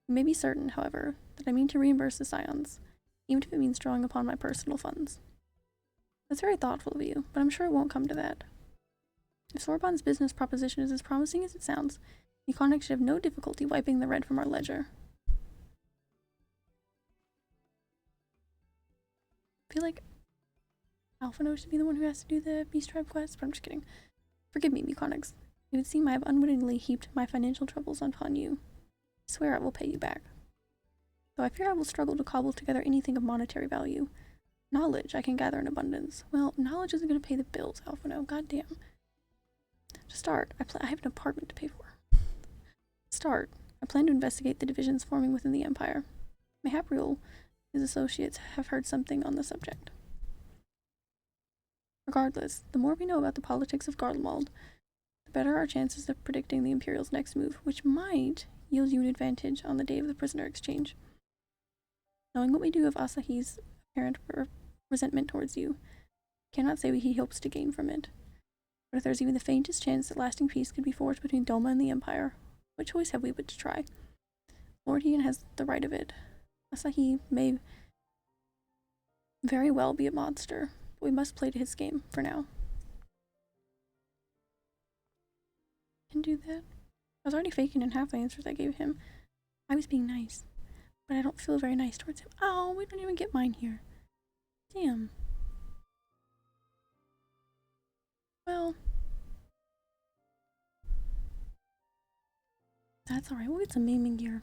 You may be certain, however, that I mean to reimburse the Scions, even if it means drawing upon my personal funds. That's very thoughtful of you, but I'm sure it won't come to that. If Sorbonne's business proposition is as promising as it sounds, Econic should have no difficulty wiping the red from our ledger. I feel like Alphino should be the one who has to do the Beast Tribe quest, but I'm just kidding. Forgive me, Meconics. It would seem I have unwittingly heaped my financial troubles upon you. I swear I will pay you back. Though I fear I will struggle to cobble together anything of monetary value. Knowledge I can gather in abundance. Well, knowledge isn't going to pay the bills, Alphino. Goddamn. To start, I have an apartment to pay for. I plan to investigate the divisions forming within the Empire. Mayhap Riel, his associates, have heard something on the subject. Regardless, the more we know about the politics of Garlemald, the better our chances of predicting the Imperial's next move, which might yield you an advantage on the day of the prisoner exchange. Knowing what we do of Asahi's apparent resentment towards you, cannot say what he hopes to gain from it. But if there's even the faintest chance that lasting peace could be forged between Doma and the Empire, what choice have we but to try? Lord Ian has the right of it. Asahi may very well be a monster, but we must play to his game for now. Can do that. I was already faking in half the answers I gave him. I was being nice, but I don't feel very nice towards him. Oh, we don't even get mine here. Damn. Well, that's alright. We'll get some maiming gear.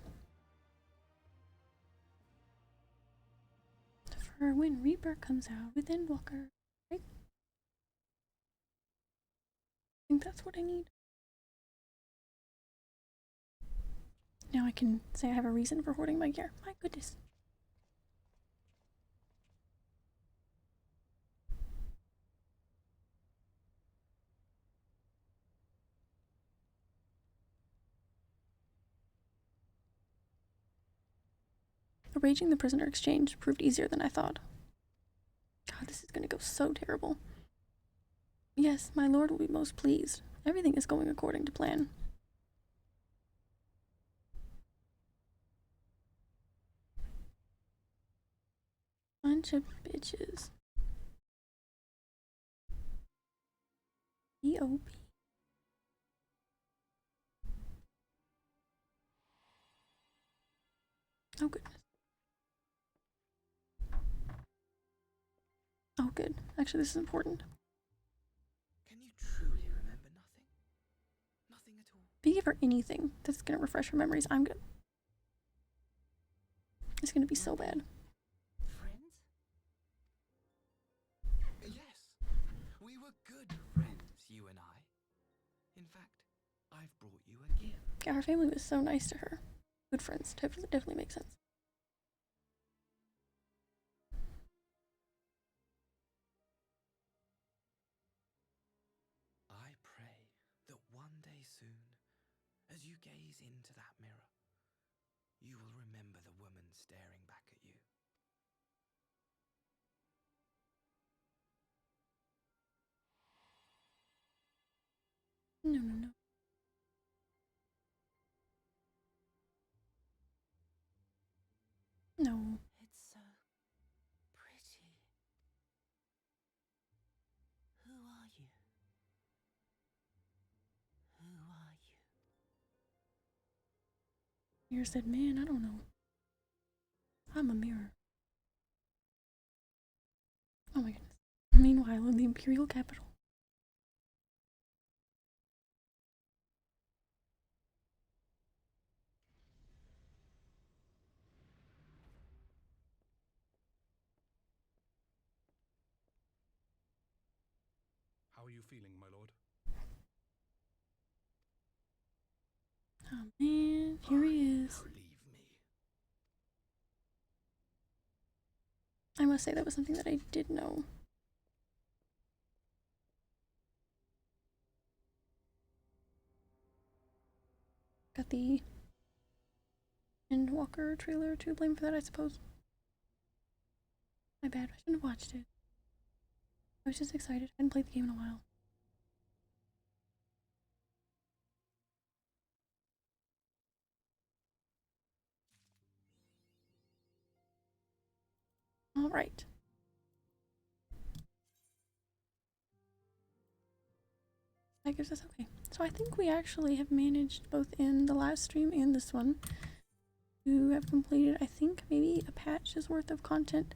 For when Reaper comes out with Endwalker, right? I think that's what I need. Now I can say I have a reason for hoarding my gear. My goodness. Arranging the prisoner exchange proved easier than I thought. God, this is gonna go so terrible. Yes, my lord will be most pleased. Everything is going according to plan. Bunch of bitches. EOP. Oh goodness. Oh good. Actually, this is important. Can you truly remember nothing? Nothing at all? If you give her anything that's gonna refresh her memories, I'm good. It's gonna be so bad. Friends? Yes. We were good friends, you and I. In fact, I've brought you a gift. Yeah, her family was so nice to her. Good friends. Definitely makes sense. I pray that one day soon, as you gaze into that mirror, you will remember the woman staring back at you. No, no, no. No. It's so pretty. Who are you? Who are you? Mirror said, man, I don't know. I'm a mirror. Oh my goodness. Meanwhile, in the Imperial capital. How are you feeling, my lord? Oh man, here he is. Now leave me. I must say that was something that I did know. Got the Endwalker trailer to blame for that, I suppose. My bad, I shouldn't have watched it. I was just excited. I hadn't played the game in a while. Alright. That gives us okay. So I think we actually have managed, both in the last stream and this one, to have completed, I think, maybe a patch's worth of content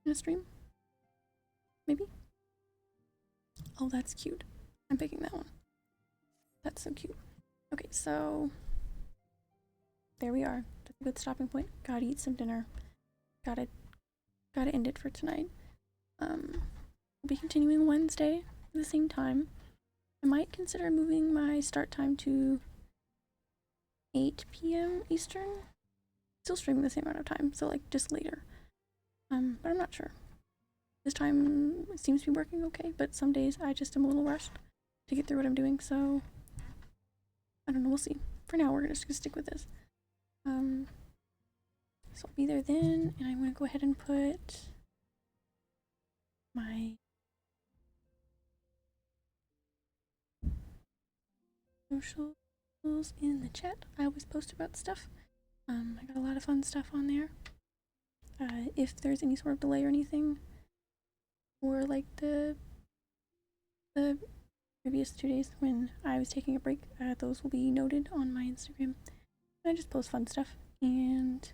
in a stream? Maybe? Oh, that's cute. I'm picking that one. That's so cute. Okay, so there we are. That's a good stopping point. Gotta eat some dinner. Gotta end it for tonight. We'll be continuing Wednesday at the same time. I might consider moving my start time to 8 p.m. Eastern. Still streaming the same amount of time, so like just later. But I'm not sure. This time seems to be working okay, but some days I just am a little rushed to get through what I'm doing, so I don't know, we'll see. For now, we're just gonna stick with this. So I'll be there then, and I'm gonna go ahead and put my socials in the chat. I always post about stuff. I got a lot of fun stuff on there. If there's any sort of delay or anything, or like the previous 2 days when I was taking a break, those will be noted on my Instagram. I just post fun stuff, and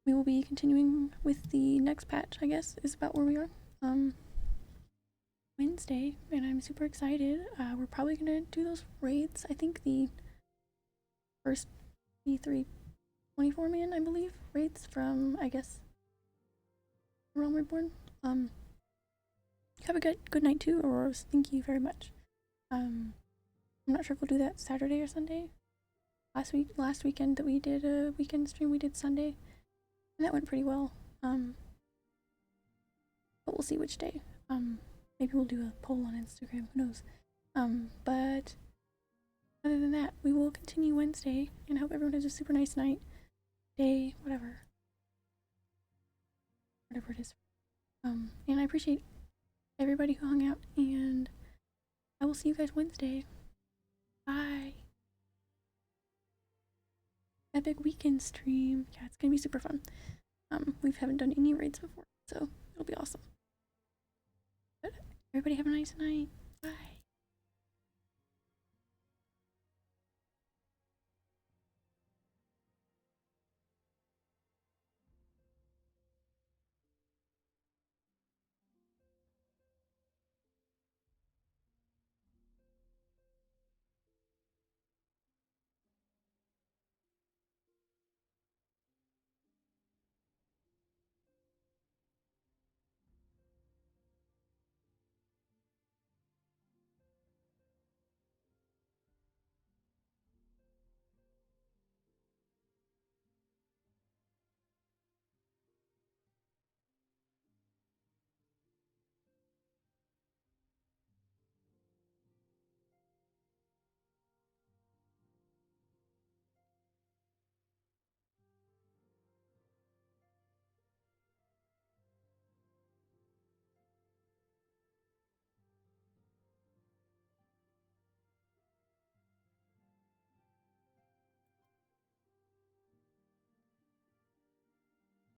we will be continuing with the next patch, I guess, is about where we are. Wednesday, and I'm super excited. We're probably gonna do those raids. I think the first E3 24-man, I believe, raids from, I guess, Realm Reborn. Have a good night too, Auroras. Thank you very much. I'm I'm not sure if we'll do that Saturday or Sunday. Last weekend that we did a weekend stream, we did Sunday, and that went pretty well. But we'll see which day. Maybe we'll do a poll on Instagram, who knows. But other than that, we will continue Wednesday, and I hope everyone has a super nice night, day, whatever it is. And I appreciate everybody who hung out, and I will see you guys Wednesday. Bye. Epic weekend stream. Yeah, it's gonna be super fun. We haven't done any raids before, so it'll be awesome. But everybody have a nice night. Bye.